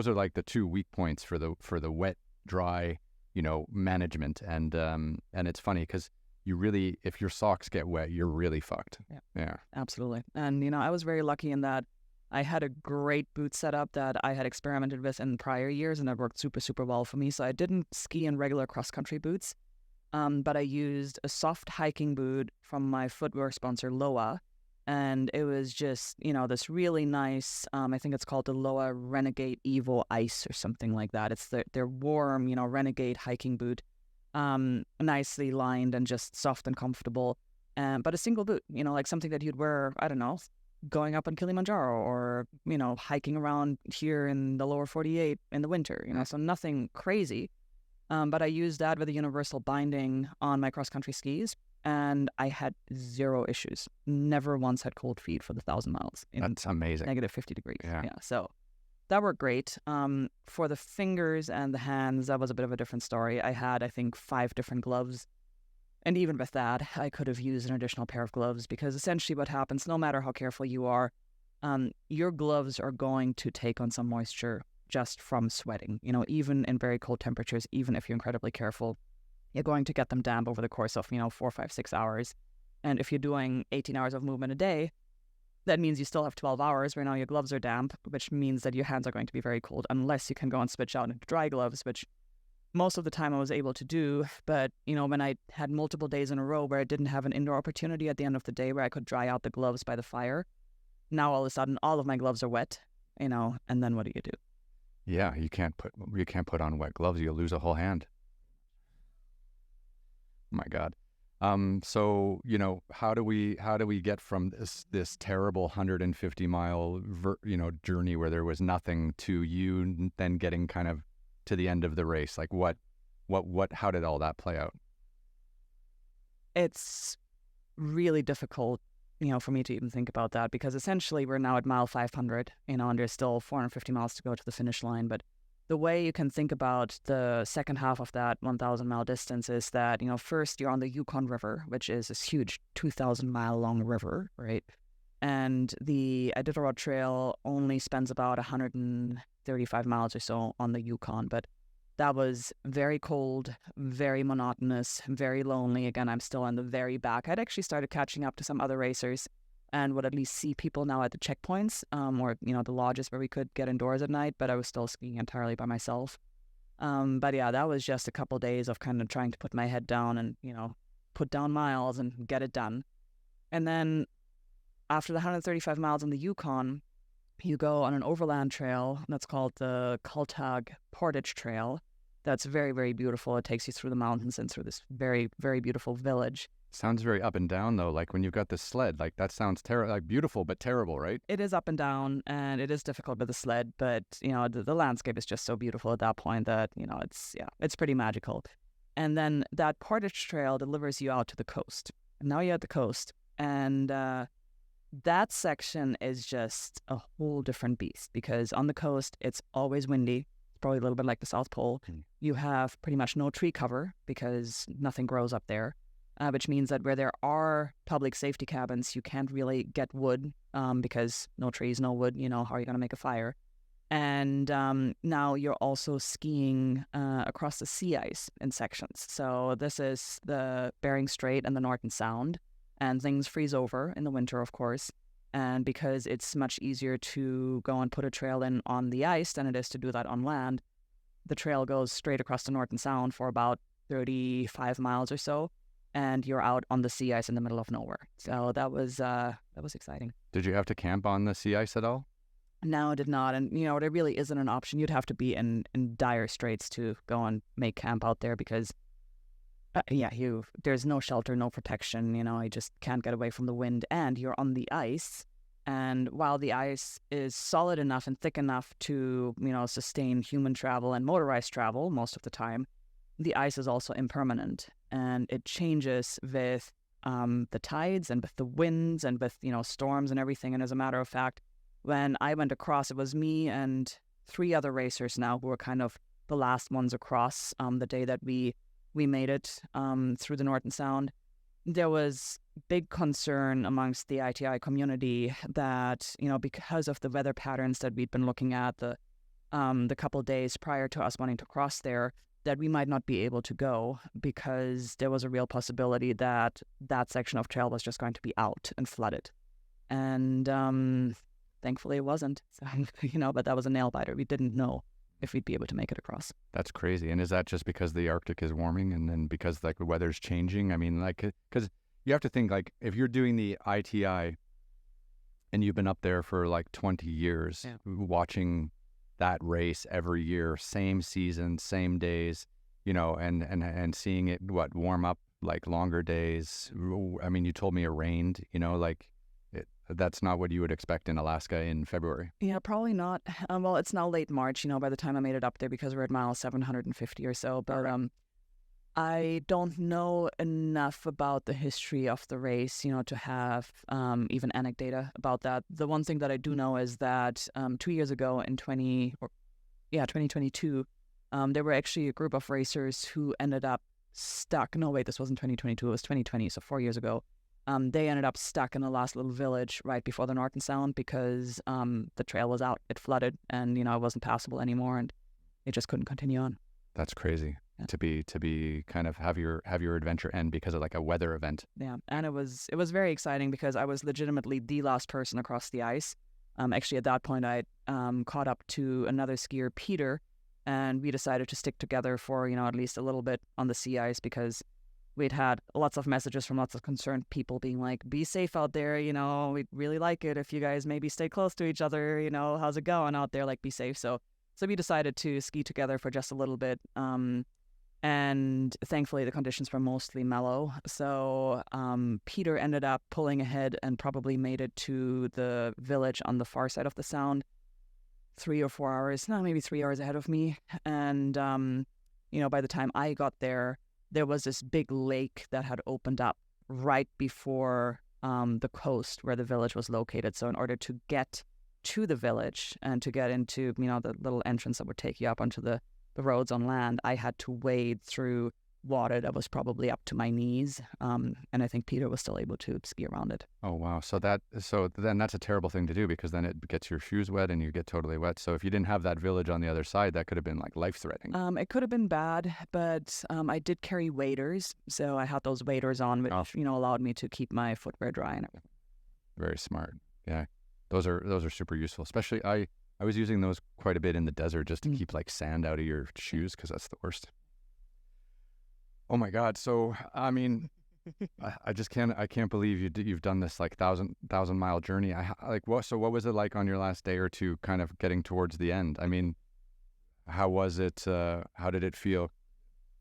S1: are like the two weak points for the wet, dry, you know, management. And it's funny because you really, if your socks get wet, you're really fucked. Yeah, absolutely.
S2: And, you know, I was very lucky in that I had a great boot setup that I had experimented with in prior years, and that worked super, super well for me. So I didn't ski in regular cross-country boots, but I used a soft hiking boot from my footwear sponsor, Loa, and it was just, you know, this really nice, I think it's called the Loa Renegade Evo Ice or something like that. It's their warm, you know, Renegade hiking boot, nicely lined and just soft and comfortable, but a single boot, you know, like something that you'd wear, I don't know, going up on Kilimanjaro or, you know, hiking around here in the lower 48 in the winter, you know, so nothing crazy. But I used that with a universal binding on my cross-country skis, and I had zero issues. Never once had cold feet for the 1,000 miles.
S1: That's amazing.
S2: Negative 50 degrees. Yeah. So that worked great. For the fingers and the hands, that was a bit of a different story. I had, I think, 5 different gloves. And even with that, I could have used an additional pair of gloves because essentially what happens, no matter how careful you are, your gloves are going to take on some moisture just from sweating. You know, even in very cold temperatures, even if you're incredibly careful, you're going to get them damp over the course of, you know, 4, 5, 6 hours. And if you're doing 18 hours of movement a day, that means you still have 12 hours where now your gloves are damp, which means that your hands are going to be very cold unless you can go and switch out into dry gloves, which most of the time I was able to do. But, you know, when I had multiple days in a row where I didn't have an indoor opportunity at the end of the day where I could dry out the gloves by the fire, now all of a sudden all of my gloves are wet, you know, and then what do you do?
S1: Yeah, you can't put on wet gloves. You'll lose a whole hand. Oh my God. So, you know, how do we get from this terrible 150-mile, journey where there was nothing to you then getting kind of to the end of the race? Like how did all that play out?
S2: It's really difficult, for me to even think about that, because essentially we're now at mile 500, and there's still 450 miles to go to the finish line. But the way you can think about the second half of that 1,000-mile distance is that, first you're on the Yukon River, which is this huge 2,000-mile long river, right? And the Iditarod Trail only spends about 135 miles or so on the Yukon, but that was very cold, very monotonous, very lonely. Again, I'm still on the very back. I'd actually started catching up to some other racers and would at least see people now at the checkpoints, or, the lodges where we could get indoors at night, but I was still skiing entirely by myself. But yeah, that was just a couple days of kind of trying to put my head down and, put down miles and get it done. And then after the 135 miles on the Yukon, you go on an overland trail that's called the Portage Trail. That's very, very beautiful. It takes you through the mountains and through this very, very beautiful village.
S1: Sounds very up and down, though. Like when you've got the sled, like that sounds like beautiful, but terrible, right?
S2: It is up and down, and it is difficult with the sled, but, the landscape is just so beautiful at that point that, it's pretty magical. And then that Portage Trail delivers you out to the coast. And now you're at the coast, and that section is just a whole different beast, because on the coast, it's always windy. It's probably a little bit like the South Pole. You have pretty much no tree cover because nothing grows up there. Which means that where there are public safety cabins, you can't really get wood because no trees, no wood, how are you going to make a fire? And now you're also skiing across the sea ice in sections. So this is the Bering Strait and the Norton Sound, and things freeze over in the winter, of course. And because it's much easier to go and put a trail in on the ice than it is to do that on land, the trail goes straight across the Norton Sound for about 35 miles or so. And you're out on the sea ice in the middle of nowhere. So that was exciting.
S1: Did you have to camp on the sea ice at all?
S2: No, I did not. And, there really isn't an option. You'd have to be in dire straits to go and make camp out there because, there's no shelter, no protection. You just can't get away from the wind. And you're on the ice. And while the ice is solid enough and thick enough to, sustain human travel and motorized travel most of the time, the ice is also impermanent, and it changes with the tides and with the winds and with, storms and everything. And as a matter of fact, when I went across, it was me and 3 other racers now who were kind of the last ones across the day that we made it through the Norton Sound. There was big concern amongst the ITI community that, because of the weather patterns that we'd been looking at the couple days prior to us wanting to cross there, that we might not be able to go because there was a real possibility that that section of trail was just going to be out and flooded. And thankfully it wasn't. So, but that was a nail biter. We didn't know if we'd be able to make it across.
S1: That's crazy. And is that just because the Arctic is warming and then because the weather's changing? I mean, because you have to think, if you're doing the ITI and you've been up there for 20 years, watching that race every year, same season, same days, and seeing it warm up longer days. I mean, you told me it rained, that's not what you would expect in Alaska in February.
S2: Yeah, probably not. Well, it's now late March, by the time I made it up there, because we're at mile 750 or so. But I don't know enough about the history of the race, to have even anecdata about that. The one thing that I do know is that 2 years ago in 2022, there were actually a group of racers who ended up stuck. No, wait, this wasn't 2022. It was 2020, so 4 years ago. They ended up stuck in the last little village right before the Norton Sound because the trail was out. It flooded, and it wasn't passable anymore, and it just couldn't continue on.
S1: That's crazy. Yeah. To be kind of have your adventure end because of a weather event.
S2: Yeah, and it was very exciting because I was legitimately the last person across the ice. Actually, at that point, I caught up to another skier, Peter, and we decided to stick together for at least a little bit on the sea ice because we'd had lots of messages from lots of concerned people being like, "Be safe out there. We'd really like it if you guys maybe stay close to each other. How's it going out there? Be safe." So we decided to ski together for just a little bit. And thankfully, the conditions were mostly mellow. So Peter ended up pulling ahead and probably made it to the village on the far side of the sound 3 or 4 hours, no, maybe 3 hours ahead of me. And, by the time I got there was this big lake that had opened up right before the coast where the village was located. So in order to get to the village and to get into, the little entrance that would take you up onto the roads on land, I had to wade through water that was probably up to my knees. And I think Peter was still able to ski around it.
S1: Oh, wow. So then that's a terrible thing to do, because then it gets your shoes wet and you get totally wet. So if you didn't have that village on the other side, that could have been like life-threatening.
S2: It could have been bad, but I did carry waders. So I had those waders on, which, allowed me to keep my footwear dry and everything.
S1: Very smart. Yeah. Those are super useful. Especially I was using those quite a bit in the desert just to keep like sand out of your shoes, because that's the worst. Oh my God! So I mean, I just can't believe you've done this like thousand mile journey. So what was it like on your last day or two, kind of getting towards the end? I mean, how was it? How did it feel?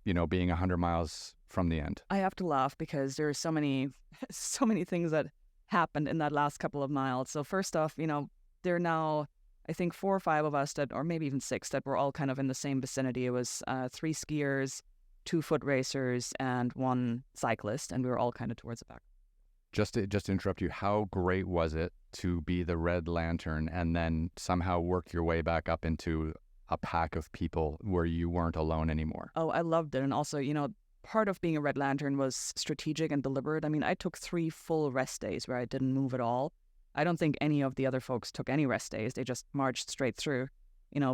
S1: Being 100 miles from the end.
S2: I have to laugh because there are so many things that happened in that last couple of miles. So first off, there are now, I think, 4 or 5 of us or maybe even 6 that were all kind of in the same vicinity. It was 3 skiers, 2 foot racers, and 1 cyclist, and we were all kind of towards the back.
S1: Just to interrupt you, how great was it to be the red lantern and then somehow work your way back up into a pack of people where you weren't alone anymore?
S2: Oh, I loved it. And also, part of being a red lantern was strategic and deliberate. I mean, I took 3 full rest days where I didn't move at all. I don't think any of the other folks took any rest days. They just marched straight through.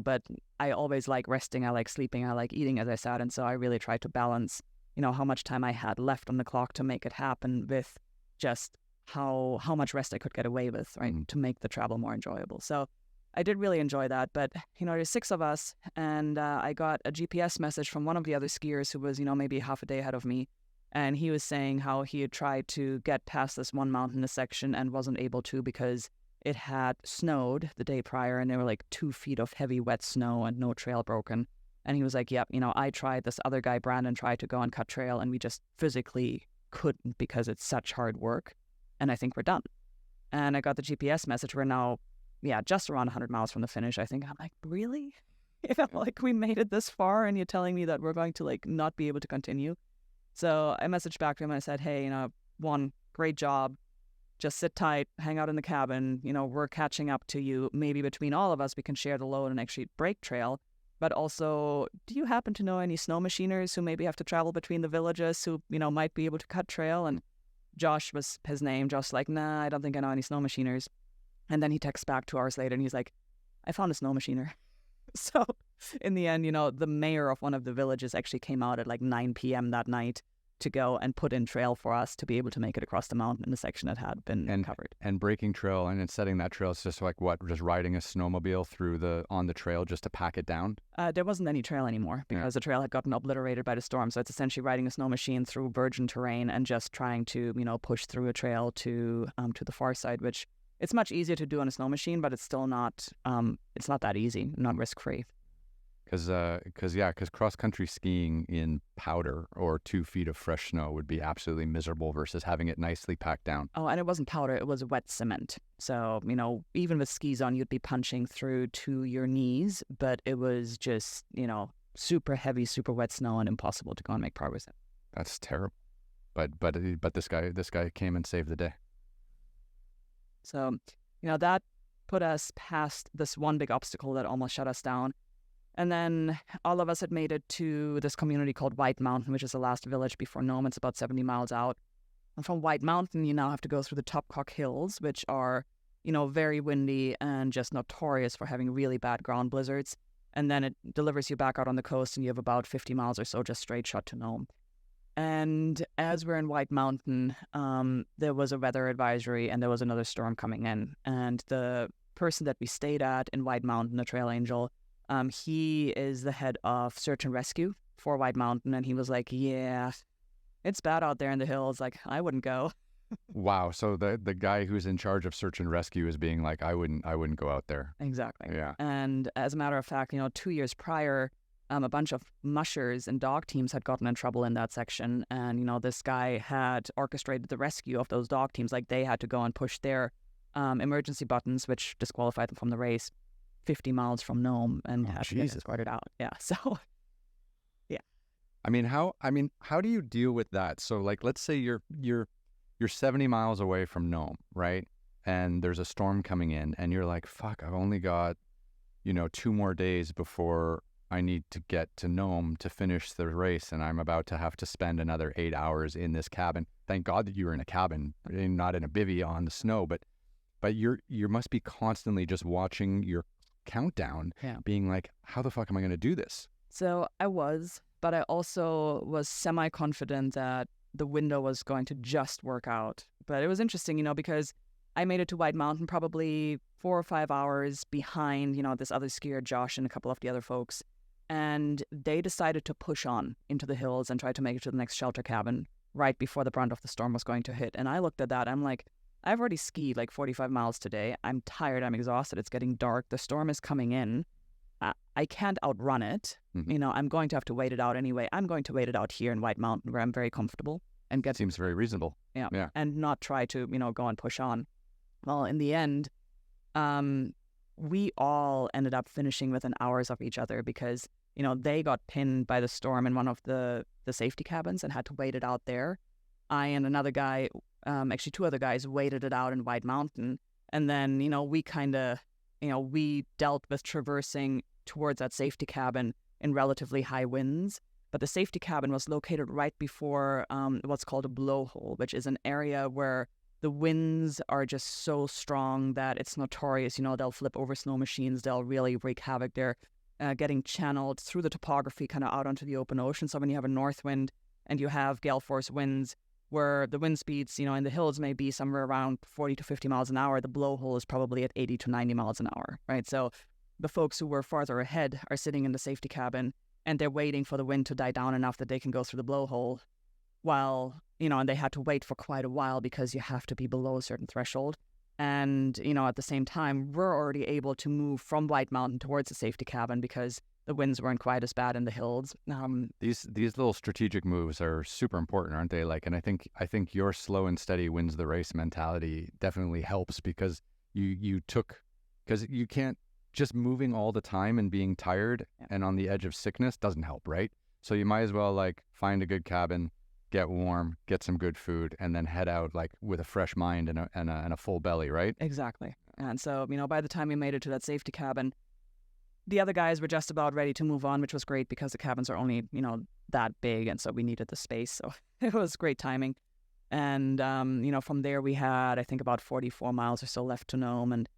S2: But I always like resting, I like sleeping, I like eating, as I said. And so I really tried to balance, how much time I had left on the clock to make it happen with just how much rest I could get away with, right, to make the travel more enjoyable. So I did really enjoy that. But, there's 6 of us, and I got a GPS message from one of the other skiers who was, maybe half a day ahead of me. And he was saying how he had tried to get past this one mountainous section and wasn't able to because it had snowed the day prior, and there were like 2 feet of heavy wet snow and no trail broken. And he was like, yep, I tried. This other guy, Brandon, tried to go and cut trail, and we just physically couldn't because it's such hard work. And I think we're done. And I got the GPS message. We're now, just around 100 miles from the finish, I think. I'm like, really? Like we made it this far, and you're telling me that we're going to like not be able to continue? So I messaged back to him and I said, hey, one, great job. Just sit tight, hang out in the cabin. We're catching up to you. Maybe between all of us, we can share the load and actually break trail. But also, do you happen to know any snow machiners who maybe have to travel between the villages who, might be able to cut trail? And Josh was his name. Josh's like, nah, I don't think I know any snow machiners. And then he texts back 2 hours later and he's like, I found a snow machiner. So in the end, the mayor of one of the villages actually came out at like 9 p.m. that night to go and put in trail for us to be able to make it across the mountain in the section that had been covered.
S1: And breaking trail and setting that trail, it's just like what? Just riding a snowmobile on the trail just to pack it down?
S2: There wasn't any trail anymore because the trail had gotten obliterated by the storm. So it's essentially riding a snow machine through virgin terrain and just trying to, push through a trail to the far side, which it's much easier to do on a snow machine, but it's still not, it's not that easy, not risk-free.
S1: Because cross-country skiing in powder or 2 feet of fresh snow would be absolutely miserable versus having it nicely packed down.
S2: Oh, and it wasn't powder, it was wet cement. So, even with skis on, you'd be punching through to your knees, but it was just, super heavy, super wet snow and impossible to go and make progress in.
S1: That's terrible. But this guy came and saved the day.
S2: So, that put us past this one big obstacle that almost shut us down. And then all of us had made it to this community called White Mountain, which is the last village before Nome. It's about 70 miles out. And from White Mountain, you now have to go through the Topcock Hills, which are, very windy and just notorious for having really bad ground blizzards. And then it delivers you back out on the coast, and you have about 50 miles or so just straight shot to Nome. And as we're in White Mountain, there was a weather advisory, and there was another storm coming in. And the person that we stayed at in White Mountain, the trail angel, he is the head of search and rescue for White Mountain, and he was like, yeah, it's bad out there in the hills. Like, I wouldn't go.
S1: Wow. So the guy who's in charge of search and rescue is being like, I wouldn't go out there.
S2: Exactly.
S1: Yeah.
S2: And as a matter of fact, 2 years prior, a bunch of mushers and dog teams had gotten in trouble in that section. And, this guy had orchestrated the rescue of those dog teams. Like, they had to go and push their emergency buttons, which disqualified them from the race. 50 miles from Nome and had to get
S1: Jesus.
S2: escorted out. Yeah. So, yeah.
S1: I mean, how do you deal with that? So like, let's say you're 70 miles away from Nome, right? And there's a storm coming in and you're like, fuck, I've only got, 2 more days before I need to get to Nome to finish the race. And I'm about to have to spend another 8 hours in this cabin. Thank God that you were in a cabin, not in a bivvy on the snow, but you must be constantly just watching your countdown, being like, how the fuck am I going to do this?
S2: So I was, but I also was semi-confident that the window was going to just work out. But it was interesting, because I made it to White Mountain probably 4 or 5 hours behind, this other skier, Josh, and a couple of the other folks. And they decided to push on into the hills and try to make it to the next shelter cabin right before the brunt of the storm was going to hit. And I looked at that. I'm like, I've already skied like 45 miles today. I'm tired. I'm exhausted. It's getting dark. The storm is coming in. I can't outrun it.
S1: Mm-hmm.
S2: I'm going to have to wait it out anyway. I'm going to wait it out here in White Mountain where I'm very comfortable and get.
S1: Seems very reasonable.
S2: Yeah.
S1: Yeah.
S2: And not try to, go and push on. Well, in the end, we all ended up finishing within hours of each other because, they got pinned by the storm in one of the safety cabins and had to wait it out there. I and another guy, actually 2 other guys, waited it out in White Mountain. And then, we kind of, we dealt with traversing towards that safety cabin in relatively high winds. But the safety cabin was located right before what's called a blowhole, which is an area where the winds are just so strong that it's notorious. They'll flip over snow machines. They'll really wreak havoc. They're getting channeled through the topography kind of out onto the open ocean. So when you have a north wind and you have gale force winds where the wind speeds, in the hills may be somewhere around 40 to 50 miles an hour, the blowhole is probably at 80 to 90 miles an hour, right? So the folks who were farther ahead are sitting in the safety cabin and they're waiting for the wind to die down enough that they can go through the blowhole while, and they had to wait for quite a while because you have to be below a certain threshold. And, at the same time, we're already able to move from White Mountain towards the safety cabin because the winds weren't quite as bad in the hills.
S1: These little strategic moves are super important, aren't they? Like, and I think your slow and steady wins the race mentality definitely helps because because you can't just moving all the time and being tired and on the edge of sickness doesn't help, right? So you might as well like find a good cabin, get warm, get some good food, and then head out like with a fresh mind and a full belly, right?
S2: Exactly. And so, by the time we made it to that safety cabin, the other guys were just about ready to move on, which was great because the cabins are only, that big. And so we needed the space. So it was great timing. And, from there we had, I think, about 44 miles or so left to Nome. And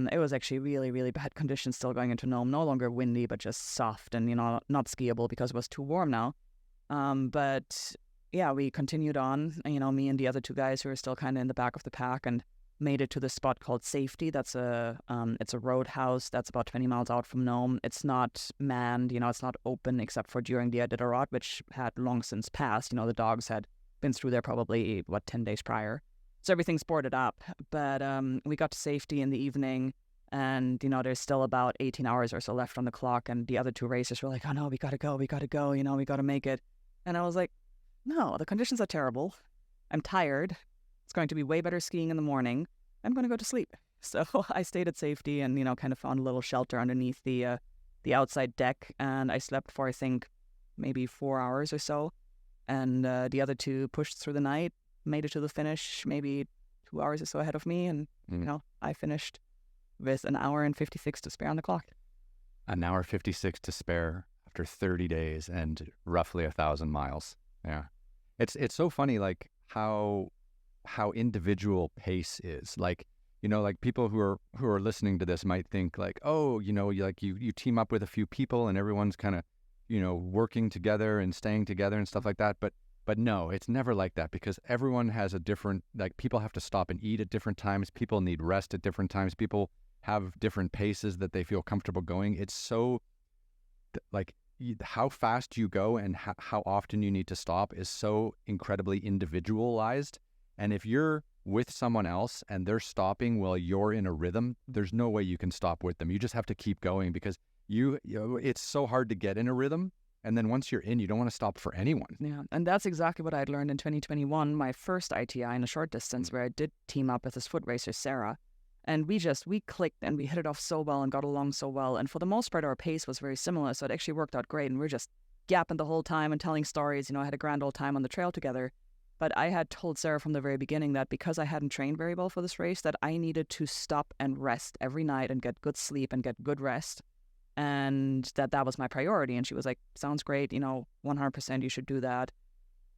S2: it was actually really, really bad conditions still going into Nome. No longer windy, but just soft and, not skiable because it was too warm now. But yeah, we continued on, me and the other 2 guys who are still kind of in the back of the pack and made it to this spot called Safety. That's it's a roadhouse that's about 20 miles out from Nome. It's not manned, it's not open except for during the Iditarod, which had long since passed. The dogs had been through there probably, 10 days prior. So everything's boarded up. But we got to Safety in the evening and, there's still about 18 hours or so left on the clock. And the other 2 racers were like, oh no, we got to go, we got to make it. And I was like, no, the conditions are terrible. I'm tired. It's going to be way better skiing in the morning. I'm going to go to sleep. So I stayed at Safety and, kind of found a little shelter underneath the outside deck. And I slept for, I think, maybe 4 hours or so. And the other 2 pushed through the night, made it to the finish, maybe 2 hours or so ahead of me. And, I finished with an hour and 56 to spare on the clock.
S1: An hour 56 to spare after 30 days and roughly 1,000 miles. Yeah. It's so funny, like how individual pace is. Like, like people who are listening to this might think like, oh, you team up with a few people and everyone's kind of, working together and staying together and stuff like that. But no, it's never like that because everyone has a different, like people have to stop and eat at different times. People need rest at different times. People have different paces that they feel comfortable going. It's so like how fast you go and how often you need to stop is so incredibly individualized. And if you're with someone else and they're stopping while you're in a rhythm, there's no way you can stop with them. You just have to keep going because it's so hard to get in a rhythm. And then once you're in, you don't want to stop for anyone.
S2: Yeah, and that's exactly what I'd learned in 2021, my first ITI in a short distance, where I did team up with this foot racer, Sarah. And we clicked and we hit it off so well and got along so well. And for the most part, our pace was very similar. So it actually worked out great. And we're just yapping the whole time and telling stories. I had a grand old time on the trail together. But I had told Sarah from the very beginning that because I hadn't trained very well for this race, that I needed to stop and rest every night and get good sleep and get good rest. And that was my priority. And she was like, sounds great, 100% you should do that.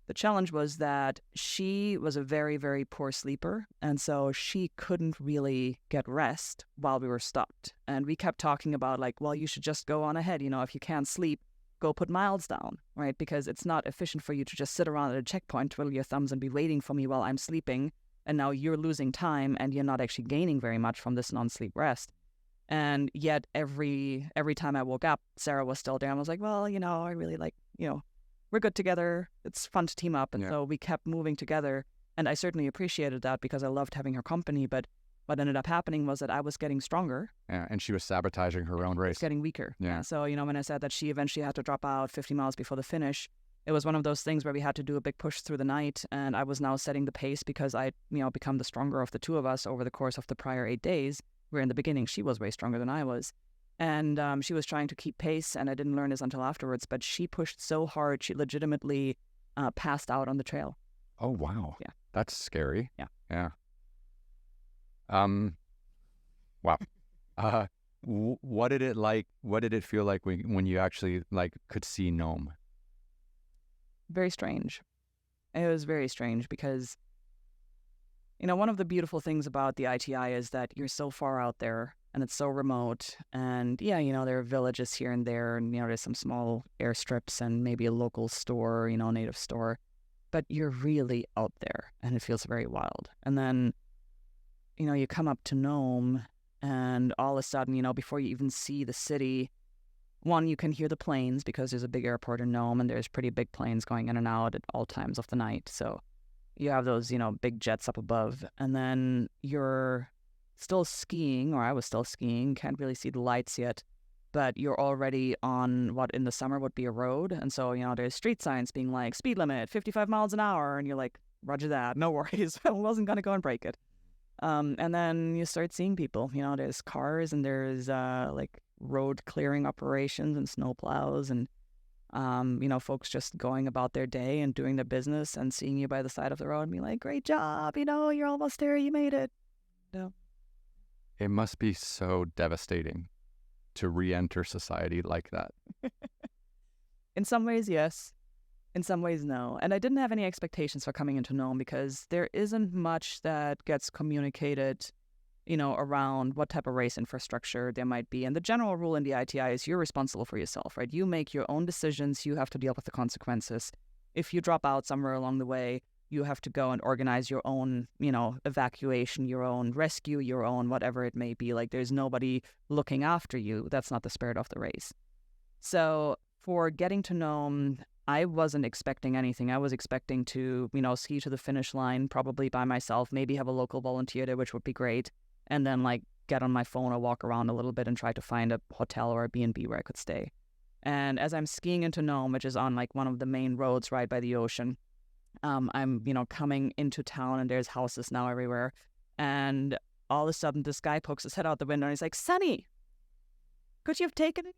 S2: The challenge was that she was a very, very poor sleeper. And so she couldn't really get rest while we were stopped. And we kept talking about like, well, you should just go on ahead. If you can't sleep, go put miles down, right? Because it's not efficient for you to just sit around at a checkpoint, twiddle your thumbs and be waiting for me while I'm sleeping. And now you're losing time and you're not actually gaining very much from this non-sleep rest. And yet every time I woke up, Sarah was still there. I was like, well, I really like, we're good together. It's fun to team up. And so we kept moving together. And I certainly appreciated that because I loved having her company. But what ended up happening was that I was getting stronger.
S1: Yeah, and she was sabotaging her own race.
S2: Getting weaker.
S1: Yeah.
S2: So, when I said that she eventually had to drop out 50 miles before the finish, it was one of those things where we had to do a big push through the night. And I was now setting the pace because I'd, become the stronger of the two of us over the course of the prior 8 days, where in the beginning she was way stronger than I was. And she was trying to keep pace, and I didn't learn this until afterwards, but she pushed so hard, she legitimately passed out on the trail.
S1: Oh, wow.
S2: Yeah.
S1: That's scary.
S2: Yeah.
S1: Yeah. Wow. What did it feel like when you actually could see Nome?
S2: Very strange. It was very strange because, one of the beautiful things about the ITI is that you're so far out there and it's so remote. And yeah, there are villages here and there, and there's some small airstrips and maybe a local store, native store, but you're really out there and it feels very wild. And then, you come up to Nome and all of a sudden, before you even see the city, one, you can hear the planes because there's a big airport in Nome and there's pretty big planes going in and out at all times of the night. So you have those, big jets up above, and then you're still skiing, or I was still skiing, can't really see the lights yet, but you're already on what in the summer would be a road. And so, there's street signs being like, speed limit, 55 miles an hour. And you're like, roger that, no worries. I wasn't going to go and break it. And then you start seeing people, there's cars and there's road clearing operations and snow plows and, folks just going about their day and doing their business and seeing you by the side of the road and be like, great job, you're almost there, you made it.
S1: It must be so devastating to re-enter society like that.
S2: In some ways, yes. In some ways, no. And I didn't have any expectations for coming into Nome because there isn't much that gets communicated, around what type of race infrastructure there might be. And the general rule in the ITI is you're responsible for yourself, right? You make your own decisions. You have to deal with the consequences. If you drop out somewhere along the way, you have to go and organize your own, evacuation, your own rescue, your own whatever it may be. Like there's nobody looking after you. That's not the spirit of the race. So for getting to Nome, I wasn't expecting anything. I was expecting to, ski to the finish line, probably by myself, maybe have a local volunteer there, which would be great. And then get on my phone or walk around a little bit and try to find a hotel or a B&B where I could stay. And as I'm skiing into Nome, which is on one of the main roads right by the ocean, I'm, coming into town and there's houses now everywhere. And all of a sudden this guy pokes his head out the window and he's like, Sunny, could you have taken any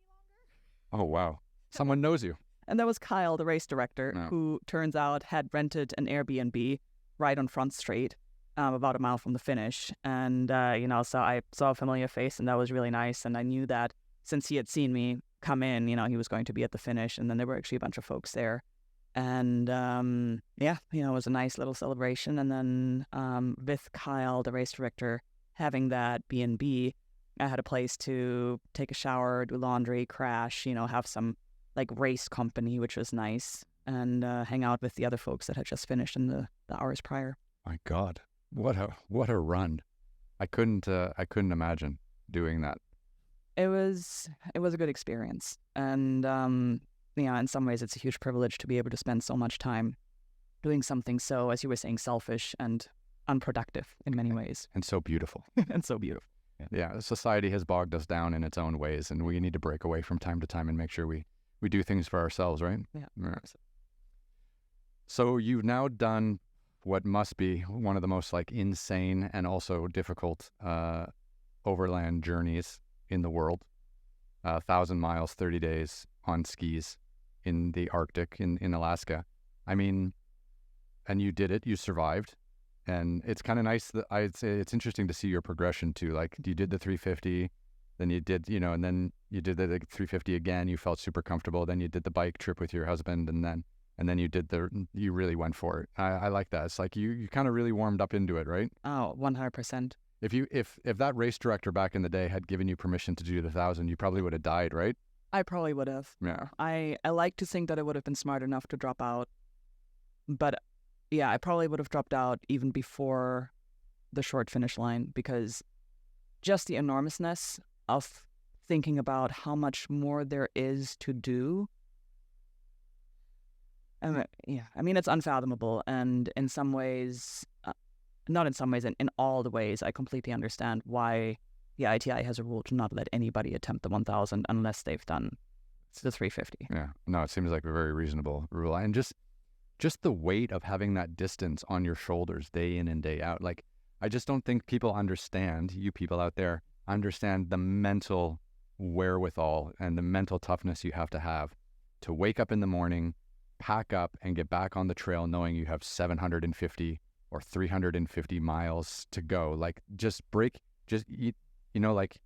S2: longer?
S1: Oh, wow. Someone knows you.
S2: And that was Kyle, the race director, who turns out had rented an Airbnb right on Front Street, about a mile from the finish. And, so I saw a familiar face and that was really nice. And I knew that since he had seen me come in, he was going to be at the finish. And then there were actually a bunch of folks there. And, it was a nice little celebration. And then with Kyle, the race director, having that B&B, I had a place to take a shower, do laundry, crash, have some race company, which was nice, and hang out with the other folks that had just finished in the hours prior.
S1: My God, what a run! I couldn't imagine doing that.
S2: It was a good experience, and in some ways, it's a huge privilege to be able to spend so much time doing something so, as you were saying, selfish and unproductive in many ways,
S1: and so beautiful,
S2: and so beautiful.
S1: Yeah, society has bogged us down in its own ways, and we need to break away from time to time and make sure we do things for ourselves, right?
S2: Yeah.
S1: So you've now done what must be one of the most insane and also difficult overland journeys in the world. 1,000 miles, 30 days on skis in the Arctic, in Alaska. I mean, and you did it, you survived. And it's kind of nice that I'd say it's interesting to see your progression too. Like you did the 350, then you did, and then you did the 350 again, you felt super comfortable. Then you did the bike trip with your husband, and then you really went for it. I like that. It's like you kind of really warmed up into it, right?
S2: Oh, 100%.
S1: If that race director back in the day had given you permission to do the 1,000, you probably would have died, right?
S2: I probably would have.
S1: Yeah.
S2: I like to think that I would have been smart enough to drop out. But yeah, I probably would have dropped out even before the short finish line, because just the enormousness of thinking about how much more there is to do. I mean, it's unfathomable. And in some ways, not in some ways, in all the ways, I completely understand why the ITI has a rule to not let anybody attempt the 1,000 unless they've done the 350.
S1: Yeah. No, it seems like a very reasonable rule. And just the weight of having that distance on your shoulders day in and day out. Like, I just don't think people understand, you people out there, understand the mental wherewithal and the mental toughness you have to wake up in the morning, pack up, and get back on the trail knowing you have 750 or 350 miles to go. Like, like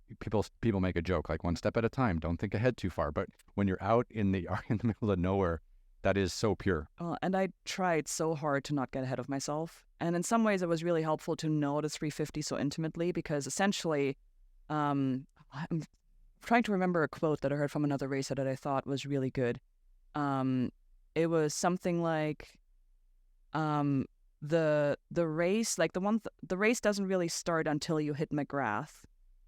S1: people make a joke, like one step at a time, don't think ahead too far. But when you're out in the middle of nowhere, that is so pure.
S2: And I tried so hard to not get ahead of myself. And in some ways, it was really helpful to know the 350 so intimately, because essentially, I'm trying to remember a quote that I heard from another racer that I thought was really good. It was something like, the race, like the race doesn't really start until you hit McGrath,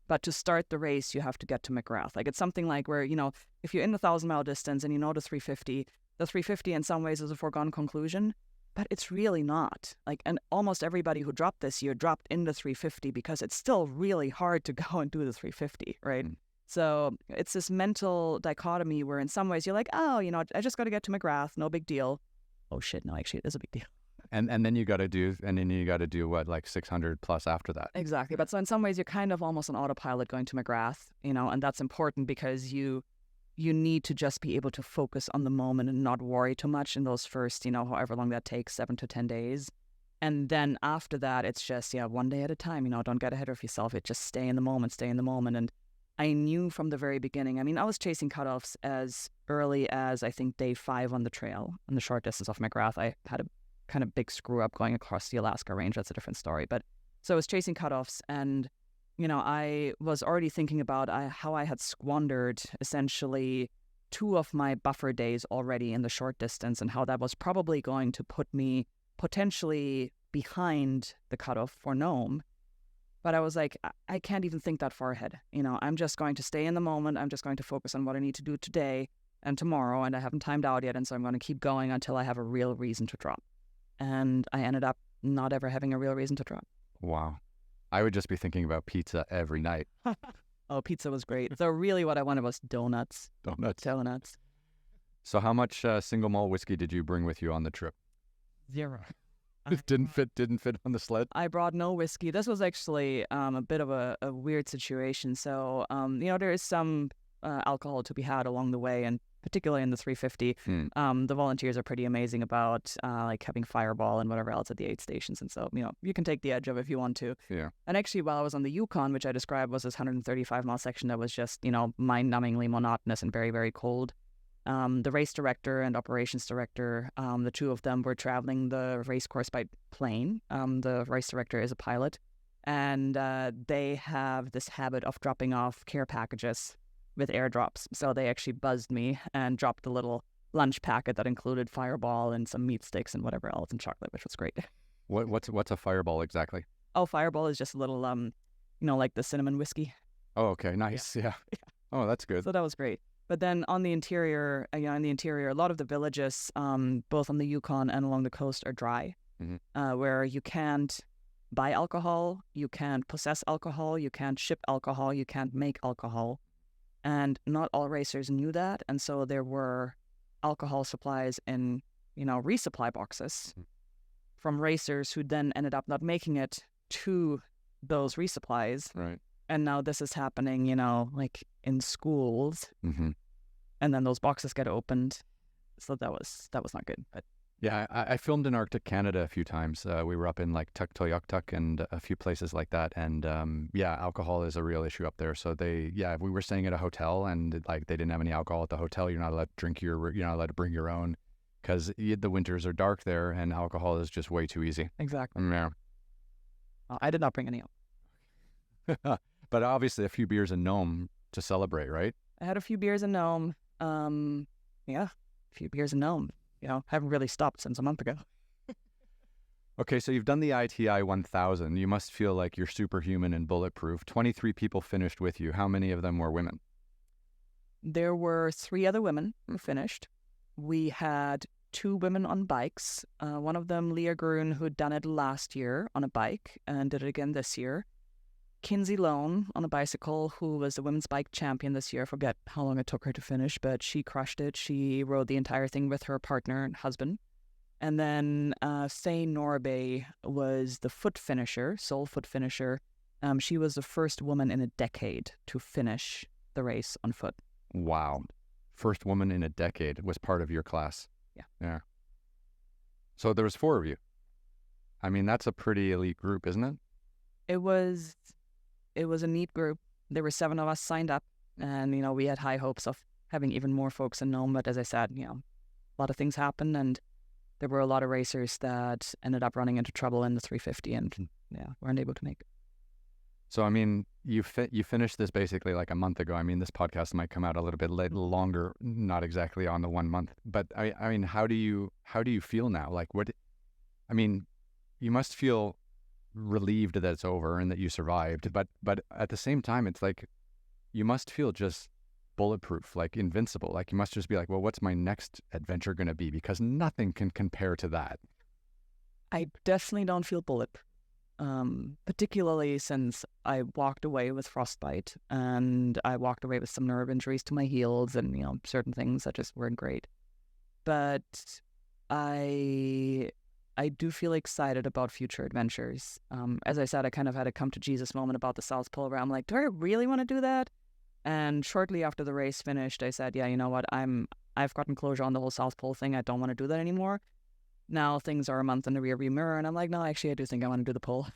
S2: but to start the race, you have to get to McGrath. Like, it's something like where, if you're in the 1,000-mile distance and the 350 in some ways is a foregone conclusion, but it's really not. Like, and almost everybody who dropped this year dropped in the 350 because it's still really hard to go and do the 350, right? Mm. So it's this mental dichotomy where in some ways you're like, oh, I just got to get to McGrath, no big deal. Oh shit, no, actually it is a big deal.
S1: And then you got to do what, like 600 plus after that.
S2: Exactly. But so in some ways you're kind of almost on autopilot going to McGrath, and that's important because you need to just be able to focus on the moment and not worry too much in those first, however long that takes, 7 to 10 days. And then after that, it's just, one day at a time, don't get ahead of yourself. It just stay in the moment. And I knew from the very beginning, I mean, I was chasing cutoffs as early as I think day 5 on the trail, on the short distance off McGrath. I had a kind of big screw up going across the Alaska range. That's a different story. But so I was chasing cutoffs, and I was already thinking about how I had squandered essentially 2 of my buffer days already in the short distance, and how that was probably going to put me potentially behind the cutoff for Nome. But I was like, I can't even think that far ahead. I'm just going to stay in the moment. I'm just going to focus on what I need to do today and tomorrow, and I haven't timed out yet, and so I'm going to keep going until I have a real reason to drop. And I ended up not ever having a real reason to drop.
S1: Wow. I would just be thinking about pizza every night.
S2: Oh, pizza was great. So really what I wanted was donuts. Donuts.
S1: So how much single malt whiskey did you bring with you on the trip?
S2: 0.
S1: It didn't fit on the sled?
S2: I brought no whiskey. This was actually a bit of a weird situation. So, there is some alcohol to be had along the way, and particularly in the 350. The volunteers are pretty amazing about like having Fireball and whatever else at the aid stations. And so, you can take the edge of it if you want to.
S1: Yeah.
S2: And actually, while I was on the Yukon, which I described was this 135-mile section that was just, mind-numbingly monotonous and very, very cold. The race director and operations director, the 2 of them were traveling the race course by plane. The race director is a pilot, and they have this habit of dropping off care packages with airdrops. So they actually buzzed me and dropped a little lunch packet that included Fireball and some meat sticks and whatever else and chocolate, which was great.
S1: What's a Fireball exactly?
S2: Oh, Fireball is just a little, like the cinnamon whiskey.
S1: Oh, okay. Nice. Yeah. Oh, that's good.
S2: So that was great. But then on the interior, a lot of the villages, both on the Yukon and along the coast, are dry, where you can't buy alcohol, you can't possess alcohol, you can't ship alcohol, you can't make alcohol. And not all racers knew that. And so there were alcohol supplies in, resupply boxes from racers who then ended up not making it to those resupplies.
S1: Right.
S2: And now this is happening, like in schools,
S1: Mm-hmm.
S2: and then those boxes get opened. So that was not good. But
S1: Yeah, I filmed in Arctic Canada a few times. We were up in like Tuktoyaktuk and a few places like that. And alcohol is a real issue up there. So we were staying at a hotel and like they didn't have any alcohol at the hotel. You're not allowed to you're not allowed to bring your own because the winters are dark there and alcohol is just way too easy.
S2: exactly.
S1: Yeah.
S2: I did not bring any.
S1: But obviously a few beers in Nome to celebrate, right?
S2: I had a few beers in Nome. A few beers in Nome. Haven't really stopped since a month ago.
S1: Okay, so you've done the ITI 1000. You must feel like you're superhuman and bulletproof. 23 people finished with you. How many of them were women?
S2: There were 3 other women who finished. We had 2 women on bikes. One of them, Leah Grun, who'd done it last year on a bike and did it again this year. Kinsey Lone on a bicycle, who was the women's bike champion this year. I forget how long it took her to finish, but she crushed it. She rode the entire thing with her partner and husband. And then Faye Norby was the sole foot finisher. She was the first woman in a decade to finish the race on foot.
S1: Wow. First woman in a decade was part of your class. Yeah. So there was 4 of you. I mean, that's a pretty elite group, isn't it?
S2: It was a neat group. There were 7 of us signed up, and we had high hopes of having even more folks in Nome. But as I said, a lot of things happened, and there were a lot of racers that ended up running into trouble in the 350, and weren't able to make it.
S1: So I mean, you finished this basically like a month ago. I mean, this podcast might come out a little bit longer, not exactly on the 1 month. But I mean, how do you feel now? Like what? I mean, you must feel relieved that it's over and that you survived, but at the same time it's like you must feel just bulletproof, like invincible. Like you must just be like, well, what's my next adventure going to be, because nothing can compare to that.
S2: I definitely don't feel bulletproof, particularly since I walked away with frostbite and I walked away with some nerve injuries to my heels and certain things that just weren't great. But I do feel excited about future adventures. As I said, I kind of had a come to Jesus moment about the South Pole, where I'm like, do I really want to do that? And shortly after the race finished, I said, yeah, you know what? I've gotten closure on the whole South Pole thing. I don't want to do that anymore. Now things are a month in the rearview mirror, and I'm like, no, actually, I do think I want to do the pole.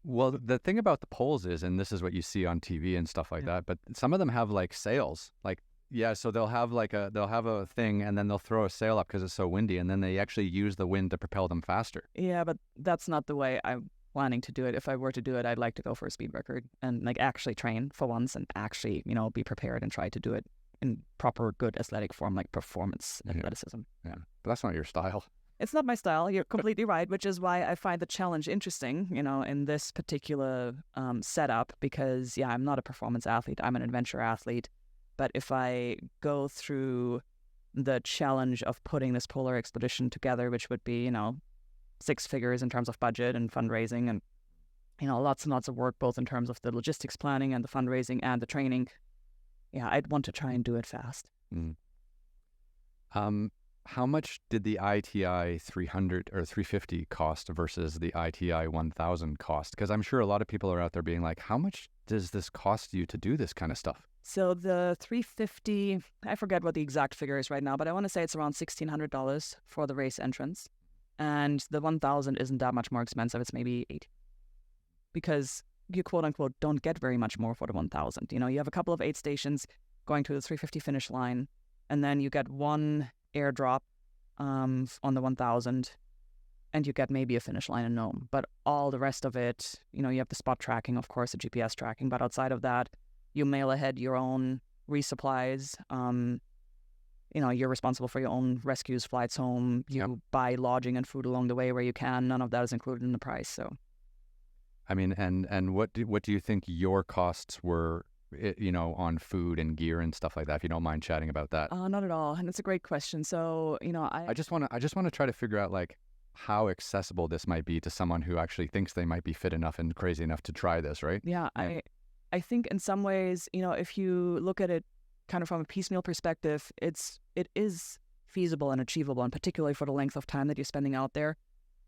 S1: Well, the thing about the poles is, and this is what you see on TV and stuff like that, but some of them have like sails, like. Yeah, so they'll have a thing and then they'll throw a sail up because it's so windy, and then they actually use the wind to propel them faster.
S2: Yeah, but that's not the way I'm planning to do it. If I were to do it, I'd like to go for a speed record and like actually train for once and actually, be prepared and try to do it in proper good athletic form, like performance athleticism.
S1: Yeah, but that's not your style.
S2: It's not my style. You're completely right, which is why I find the challenge interesting, in this particular setup, because I'm not a performance athlete. I'm an adventure athlete. But if I go through the challenge of putting this polar expedition together, which would be, 6 figures in terms of budget and fundraising and, lots and lots of work, both in terms of the logistics planning and the fundraising and the training, I'd want to try and do it fast.
S1: Mm. How much did the ITI 300 or 350 cost versus the ITI 1000 cost? Because I'm sure a lot of people are out there being like, how much does this cost you to do this kind of stuff?
S2: So the 350, I forget what the exact figure is right now, but I want to say it's around $1,600 for the race entrance. And the 1,000 isn't that much more expensive. It's maybe $80. Because you quote unquote don't get very much more for the 1,000. You have a couple of aid stations going to the 350 finish line, and then you get one airdrop on the 1,000, and you get maybe a finish line in Nome. But all the rest of it, you have the spot tracking, of course, the GPS tracking, but outside of that, you mail ahead your own resupplies. You're responsible for your own rescues, flights home. You buy lodging and food along the way where you can. None of that is included in the price. So,
S1: I mean, and what do you think your costs were, on food and gear and stuff like that? If you don't mind chatting about that.
S2: Not at all, and it's a great question. So,
S1: I just want to try to figure out like how accessible this might be to someone who actually thinks they might be fit enough and crazy enough to try this, right?
S2: Yeah. I think in some ways, if you look at it kind of from a piecemeal perspective, it is feasible and achievable, and particularly for the length of time that you're spending out there.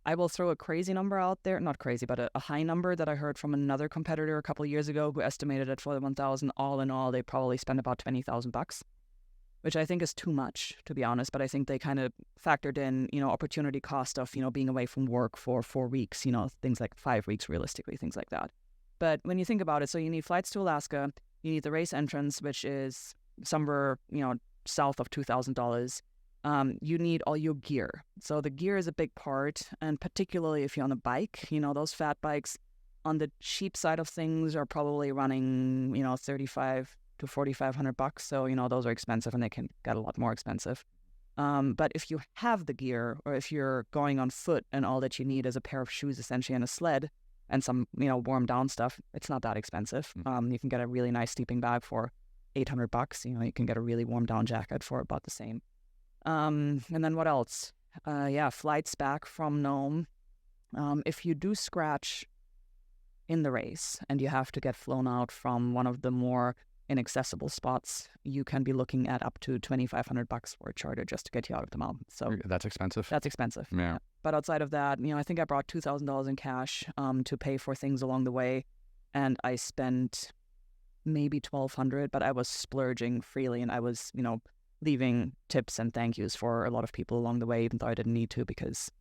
S2: I will throw a crazy number out there. Not crazy, but a high number that I heard from another competitor a couple of years ago who estimated that for the 1,000, all in all, they probably spend about $20,000, which I think is too much, to be honest. But I think they kind of factored in, opportunity cost of, being away from work for 4 weeks, things like 5 weeks realistically, things like that. But when you think about it, so you need flights to Alaska, you need the race entrance, which is somewhere, south of $2,000. You need all your gear. So the gear is a big part, and particularly if you're on a bike, those fat bikes on the cheap side of things are probably running, $3,500 to $4,500. So, those are expensive and they can get a lot more expensive. But if you have the gear, or if you're going on foot and all that you need is a pair of shoes essentially and a sled and some, warm down stuff, it's not that expensive. You can get a really nice sleeping bag for $800. You can get a really warm down jacket for about the same. And then what else? Flights back from Nome. If you do scratch in the race and you have to get flown out from one of the more inaccessible spots, you can be looking at up to $2,500 for a charter just to get you out of the mountain. So
S1: that's expensive.
S2: That's expensive.
S1: Yeah.
S2: But outside of that, I think I brought $2,000 in cash to pay for things along the way, and I spent maybe $1,200, but I was splurging freely, and I was, leaving tips and thank yous for a lot of people along the way, even though I didn't need to, because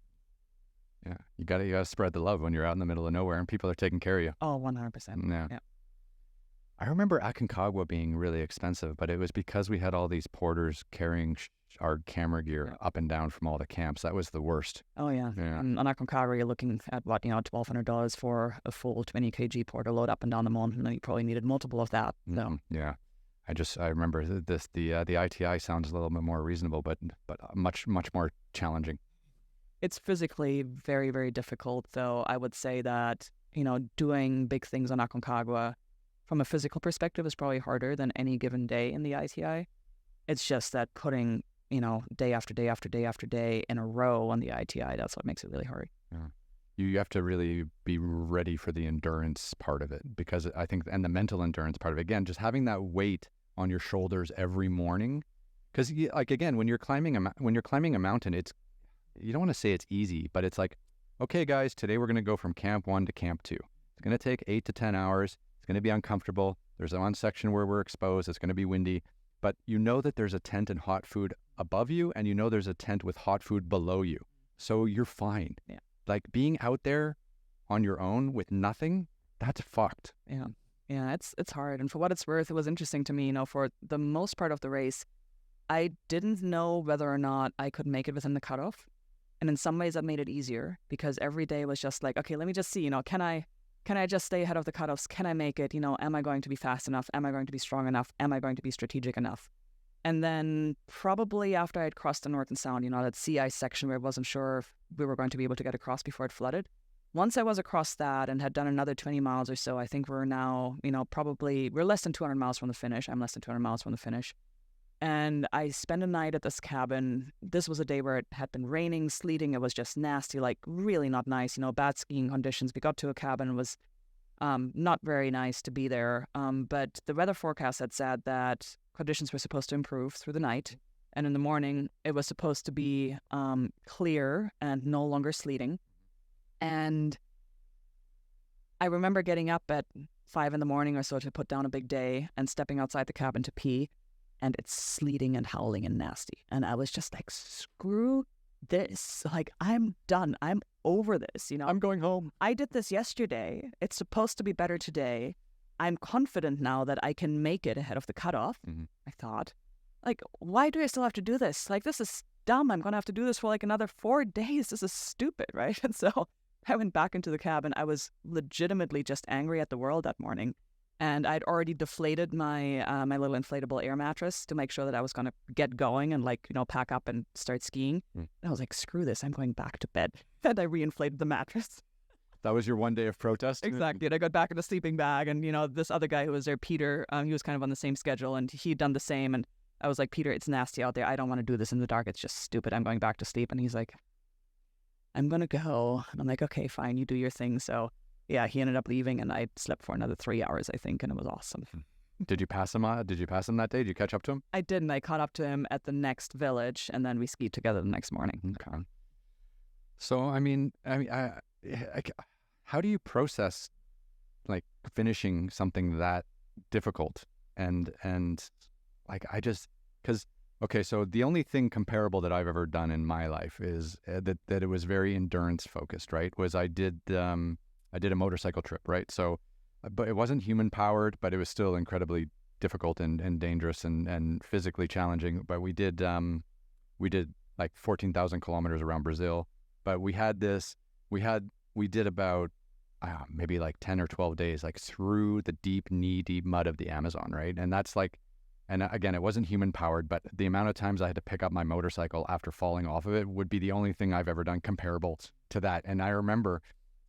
S1: you gotta spread the love when you're out in the middle of nowhere and people are taking care of you.
S2: Oh, 100%.
S1: Yeah. I remember Aconcagua being really expensive, but it was because we had all these porters carrying our camera gear up and down from all the camps. That was the worst.
S2: Oh, yeah. On Aconcagua, you're looking at $1,200 for a full 20 kg porter load up and down the mountain, and you probably needed multiple of that. So.
S1: Yeah. I remember this. The ITI sounds a little bit more reasonable, but much more challenging.
S2: It's physically very, very difficult, though. I would say that doing big things on Aconcagua from a physical perspective is probably harder than any given day in the ITI. It's just that putting day after day after day after day in a row on the ITI, that's what makes it really hard.
S1: Yeah. You have to really be ready for the endurance part of it, because I think, and the mental endurance part of it, again, just having that weight on your shoulders every morning. Because again, when you're climbing a mountain, you don't want to say it's easy, but it's like, okay, guys, today we're going to go from camp 1 to camp 2. It's going to take 8 to 10 hours. It's going to be uncomfortable. There's one section where we're exposed. It's going to be windy, but that there's a tent and hot food above you, and there's a tent with hot food below you. So you're fine.
S2: Yeah.
S1: Like being out there on your own with nothing, that's fucked.
S2: Yeah. Yeah, it's hard. And for what it's worth, it was interesting to me, for the most part of the race, I didn't know whether or not I could make it within the cutoff. And in some ways that made it easier, because every day was just like, okay, let me just see, can I just stay ahead of the cutoffs? Can I make it? Am I going to be fast enough? Am I going to be strong enough? Am I going to be strategic enough? And then probably after I had crossed the Northern Sound, that sea ice section where I wasn't sure if we were going to be able to get across before it flooded. Once I was across that and had done another 20 miles or so, I think we're now, we're less than 200 miles from the finish. I'm less than 200 miles from the finish. And I spent a night at this cabin. This was a day where it had been raining, sleeting. It was just nasty, like really not nice, bad skiing conditions. We got to a cabin. It was not very nice to be there. But the weather forecast had said that conditions were supposed to improve through the night. And in the morning, it was supposed to be clear and no longer sleeting. And I remember getting up at 5 a.m. or so to put down a big day and stepping outside the cabin to pee. And it's sleeting and howling and nasty. And I was just like, screw this. Like, I'm done. I'm over this.
S1: I'm going home.
S2: I did this yesterday. It's supposed to be better today. I'm confident now that I can make it ahead of the cutoff.
S1: Mm-hmm.
S2: I thought, like, why do I still have to do this? Like, this is dumb. I'm going to have to do this for like another 4 days. This is stupid, right? And so I went back into the cabin. I was legitimately just angry at the world that morning. And I'd already deflated my my little inflatable air mattress to make sure that I was going to get going and pack up and start skiing. And I was like, screw this, I'm going back to bed. And I reinflated the mattress.
S1: That was your one day of protest?
S2: Exactly. And I got back in the sleeping bag. And, this other guy who was there, Peter, he was kind of on the same schedule and he'd done the same. And I was like, Peter, it's nasty out there. I don't want to do this in the dark. It's just stupid. I'm going back to sleep. And he's like, I'm going to go. And I'm like, okay, fine. You do your thing. So yeah, he ended up leaving, and I slept for another 3 hours, I think, and it was awesome.
S1: Did you pass him? Did you pass him that day? Did you catch up to him?
S2: I didn't. I caught up to him at the next village, and then we skied together the next morning.
S1: Okay. So, how do you process like finishing something that difficult? And like, because, okay, so the only thing comparable that I've ever done in my life is that it was very endurance focused, right? Was I did a motorcycle trip, right? So, but it wasn't human powered, but it was still incredibly difficult and dangerous and physically challenging. But we did like 14,000 kilometers around Brazil. But we did about maybe like 10 or 12 days, like through the deep, knee-deep mud of the Amazon, right? And that's like, and again, it wasn't human powered, but the amount of times I had to pick up my motorcycle after falling off of it would be the only thing I've ever done comparable to that. And I remember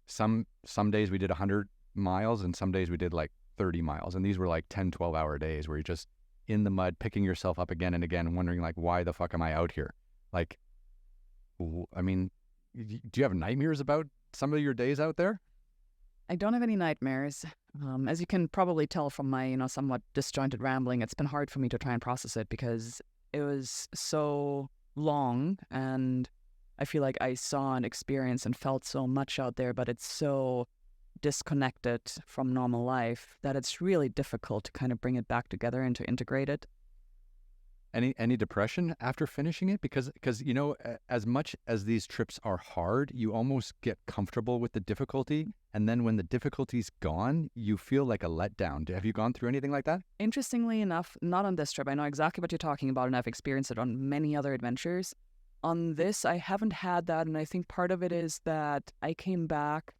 S1: some days we did 100 miles and some days we did like 30 miles. And these were like 10, 12-hour days where you're just in the mud, picking yourself up again and again, wondering like, why the fuck am I out here? Like, I mean, do you have nightmares about some of your days out there?
S2: I don't have any nightmares. As you can probably tell from my, somewhat disjointed rambling, it's been hard for me to try and process it because it was so long and I feel like I saw and experienced and felt so much out there, but it's so disconnected from normal life that it's really difficult to kind of bring it back together and to integrate it.
S1: Any depression after finishing it? Because as much as these trips are hard, you almost get comfortable with the difficulty. And then when the difficulty's gone, you feel like a letdown. Have you gone through anything like that?
S2: Interestingly enough, not on this trip. I know exactly what you're talking about, and I've experienced it on many other adventures. On this, I haven't had that, and I think part of it is that I came back,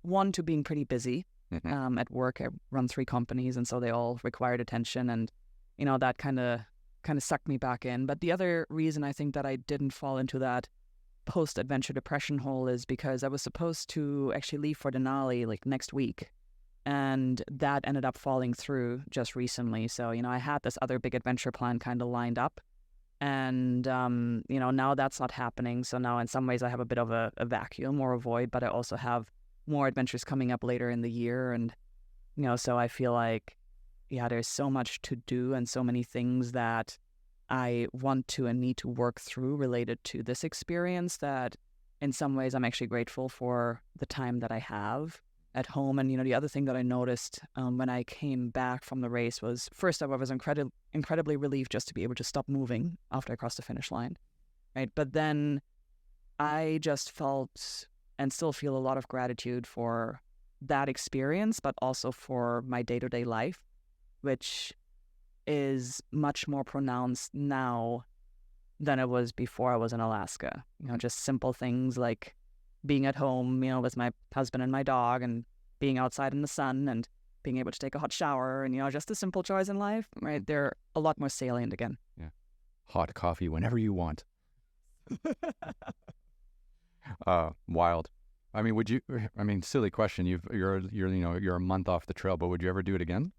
S2: one, to being pretty busy at work. I run 3 companies, and so they all required attention, and that kind of sucked me back in. But the other reason I think that I didn't fall into that post-adventure depression hole is because I was supposed to actually leave for Denali like next week, and that ended up falling through just recently. So, I had this other big adventure plan kind of lined up, and, now that's not happening. So now in some ways I have a bit of a vacuum or a void, but I also have more adventures coming up later in the year. And, so I feel like, yeah, there's so much to do and so many things that I want to and need to work through related to this experience that in some ways I'm actually grateful for the time that I have at home. And, the other thing that I noticed when I came back from the race was, first I was incredibly relieved just to be able to stop moving after I crossed the finish line, right? But then I just felt and still feel a lot of gratitude for that experience, but also for my day-to-day life, which is much more pronounced now than it was before I was in Alaska. Just simple things like being at home, with my husband and my dog, and being outside in the sun and being able to take a hot shower, and, just the simple joys in life, right? They're a lot more salient again.
S1: Yeah. Hot coffee whenever you want. Wild. I mean, silly question. You're a month off the trail, but would you ever do it again?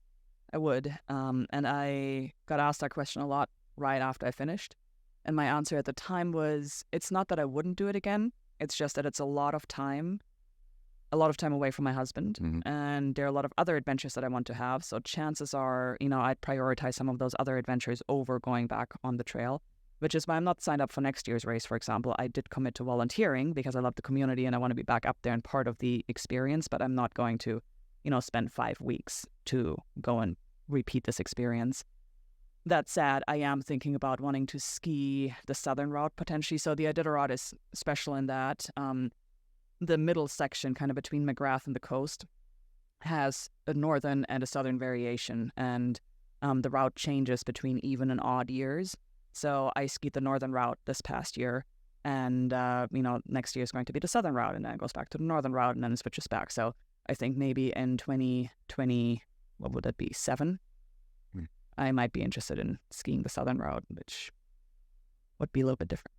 S2: I would. And I got asked that question a lot right after I finished. And my answer at the time was, it's not that I wouldn't do it again. It's just that it's a lot of time away from my husband. Mm-hmm. And there are a lot of other adventures that I want to have. So chances are, I'd prioritize some of those other adventures over going back on the trail, which is why I'm not signed up for next year's race, for example. I did commit to volunteering because I love the community and I want to be back up there and part of the experience, but I'm not going to spend 5 weeks to go and repeat this experience. That said, I am thinking about wanting to ski the southern route potentially. So the Iditarod is special in that the middle section, kind of between McGrath and the coast, has a northern and a southern variation, and the route changes between even and odd years. So I skied the northern route this past year, and next year is going to be the southern route, and then it goes back to the northern route, and then it switches back. So I think maybe in 2020, what would that be, 7? I might be interested in skiing the southern route, which would be a little bit different.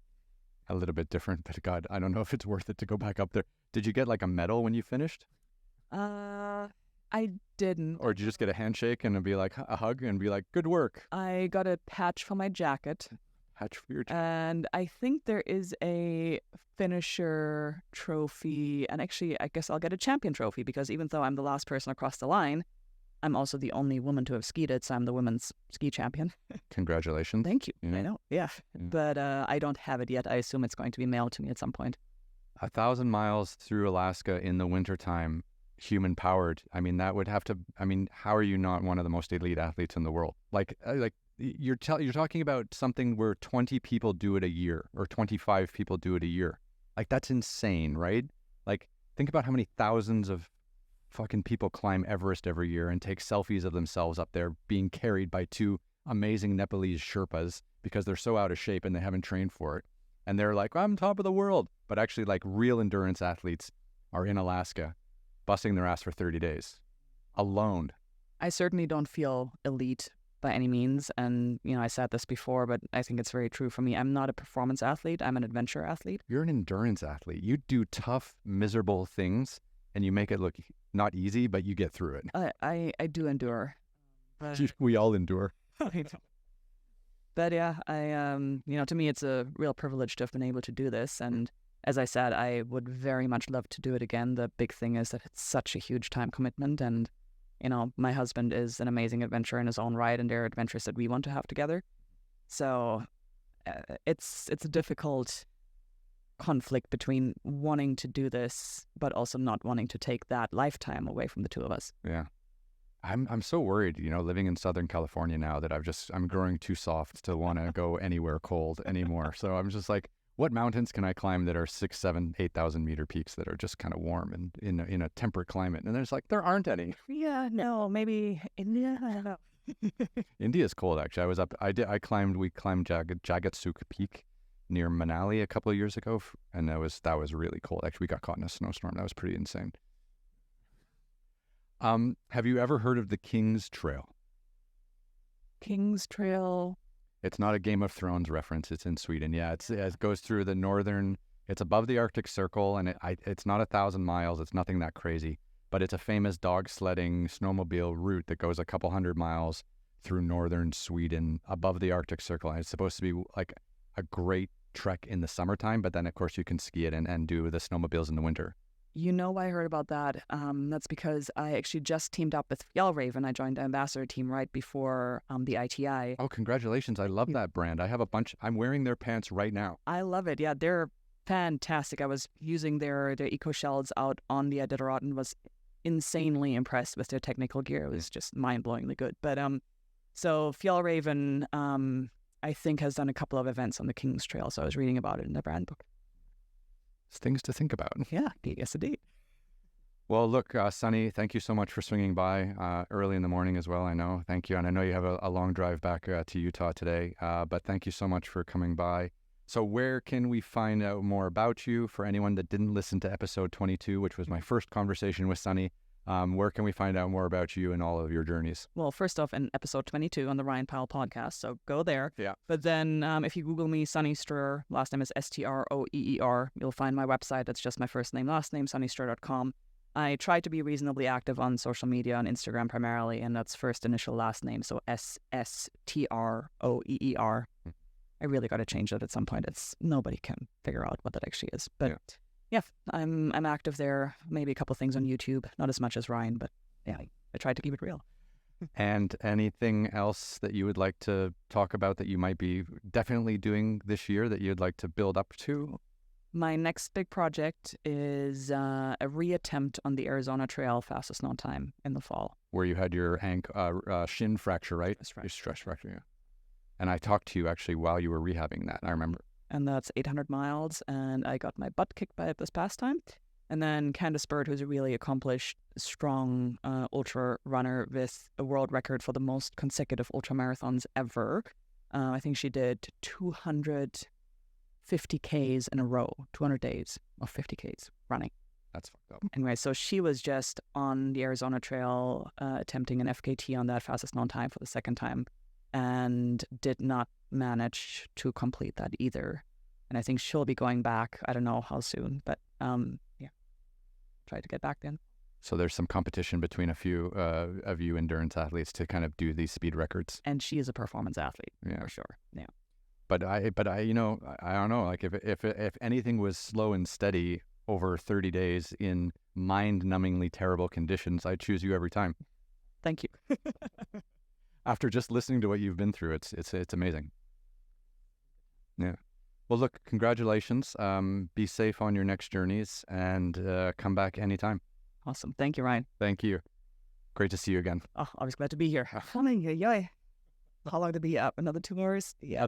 S1: A little bit different, but God, I don't know if it's worth it to go back up there. Did you get like a medal when you finished?
S2: I didn't.
S1: Or did you just get a handshake and be like a hug and be like, good work?
S2: I got a patch for my jacket.
S1: Patch for your jacket.
S2: And I think there is a finisher trophy, and actually I guess I'll get a champion trophy because even though I'm the last person across the line, I'm also the only woman to have skied it, so I'm the women's ski champion.
S1: Congratulations.
S2: Thank you. Yeah. I know, yeah. But I don't have it yet. I assume it's going to be mailed to me at some point.
S1: 1,000 miles through Alaska in the wintertime, human powered. I mean, that would have to, I mean, how are you not one of the most elite athletes in the world? Like you're talking about something where 20 people do it a year or 25 people do it a year. Like, that's insane, right? Like, think about how many thousands of fucking people climb Everest every year and take selfies of themselves up there being carried by two amazing Nepalese Sherpas because they're so out of shape and they haven't trained for it. And they're like, I'm top of the world. But actually, like, real endurance athletes are in Alaska busting their ass for 30 days alone.
S2: I certainly don't feel elite by any means. And, I said this before, but I think it's very true for me. I'm not a performance athlete. I'm an adventure athlete.
S1: You're an endurance athlete. You do tough, miserable things and you make it look not easy, but you get through it.
S2: I do endure.
S1: We all endure.
S2: But yeah, to me, it's a real privilege to have been able to do this. And as I said, I would very much love to do it again. The big thing is that it's such a huge time commitment. And, my husband is an amazing adventurer in his own right, and there are adventures that we want to have together. So it's a difficult conflict between wanting to do this, but also not wanting to take that lifetime away from the two of us.
S1: Yeah. I'm so worried, living in Southern California now that I'm growing too soft to want to go anywhere cold anymore. So I'm just like, what mountains can I climb that are 6,000, 7,000, 8,000 meter peaks that are just kind of warm and in a temperate climate? And there's there aren't any.
S2: Yeah, no, maybe India. I don't know.
S1: India's cold, actually. We climbed Jagatsuk Peak near Manali a couple of years ago, and that was really cold. Actually, we got caught in a snowstorm. That was pretty insane. Have you ever heard of the King's Trail?
S2: King's Trail?
S1: It's not a Game of Thrones reference. It's in Sweden. Yeah, it goes through the northern. It's above the Arctic Circle, and it's not 1,000 miles. It's nothing that crazy, but it's a famous dog sledding snowmobile route that goes a couple hundred miles through northern Sweden above the Arctic Circle. And it's supposed to be like a great trek in the summertime, but then of course you can ski it and do the snowmobiles in the winter.
S2: I heard about that. That's because I actually just teamed up with Fjellraven. I joined the ambassador team right before the ITI.
S1: Oh, congratulations. I love that brand. I have a bunch. I'm wearing their pants right now.
S2: I love it. Yeah, they're fantastic. I was using their eco shells out on the Iditarod and was insanely impressed with their technical gear. It was just mind-blowingly good. But so Fjellraven, I think, has done a couple of events on the King's Trail. So I was reading about it in the brand book.
S1: It's things to think about.
S2: Yeah, yes, indeed.
S1: Well, look, Sunny, thank you so much for swinging by early in the morning as well, I know. Thank you. And I know you have a long drive back to Utah today, but thank you so much for coming by. So where can we find out more about you? For anyone that didn't listen to episode 22, which was my first conversation with Sunny, where can we find out more about you and all of your journeys?
S2: Well, first off, in episode 22 on the Ryan Pyle podcast, so go there.
S1: Yeah.
S2: But then if you Google me, Sunny Stroeer, last name is Stroeer, you'll find my website. That's just my first name, last name, sunnystroeer.com. I try to be reasonably active on social media, on Instagram primarily, and that's first initial last name, so Stroeer. I really got to change that at some point. Nobody can figure out what that actually is. But yeah, I'm active there. Maybe a couple things on YouTube, not as much as Ryan, but yeah, I try to keep it real.
S1: And anything else that you would like to talk about that you might be definitely doing this year that you'd like to build up to?
S2: My next big project is a reattempt on the Arizona Trail fastest known time in the fall.
S1: Where you had your shin fracture, right?
S2: That's right.
S1: Your stress fracture, yeah. And I talked to you actually while you were rehabbing that, I remember.
S2: And that's 800 miles, and I got my butt kicked by it this past time. And then Candace Bird, who's a really accomplished, strong ultra runner with a world record for the most consecutive ultra marathons ever. I think she did 250 Ks in a row, 200 days of 50 Ks running.
S1: That's fucked up.
S2: Anyway, so she was just on the Arizona Trail attempting an FKT on that fastest known time for the second time and did not manage to complete that either. And I think she'll be going back. I don't know how soon, but yeah, try to get back then.
S1: So there's some competition between a few of you endurance athletes to kind of do these speed records.
S2: And she is a performance athlete, for sure. Yeah.
S1: But I I don't know. Like if anything was slow and steady over 30 days in mind-numbingly terrible conditions, I'd choose you every time.
S2: Thank you.
S1: After just listening to what you've been through, it's amazing. Yeah. Well, look, congratulations. Be safe on your next journeys and come back anytime.
S2: Awesome. Thank you, Ryan.
S1: Thank you. Great to see you again.
S2: Oh, I was glad to be here. How long to be up? Another 2 hours? Yeah.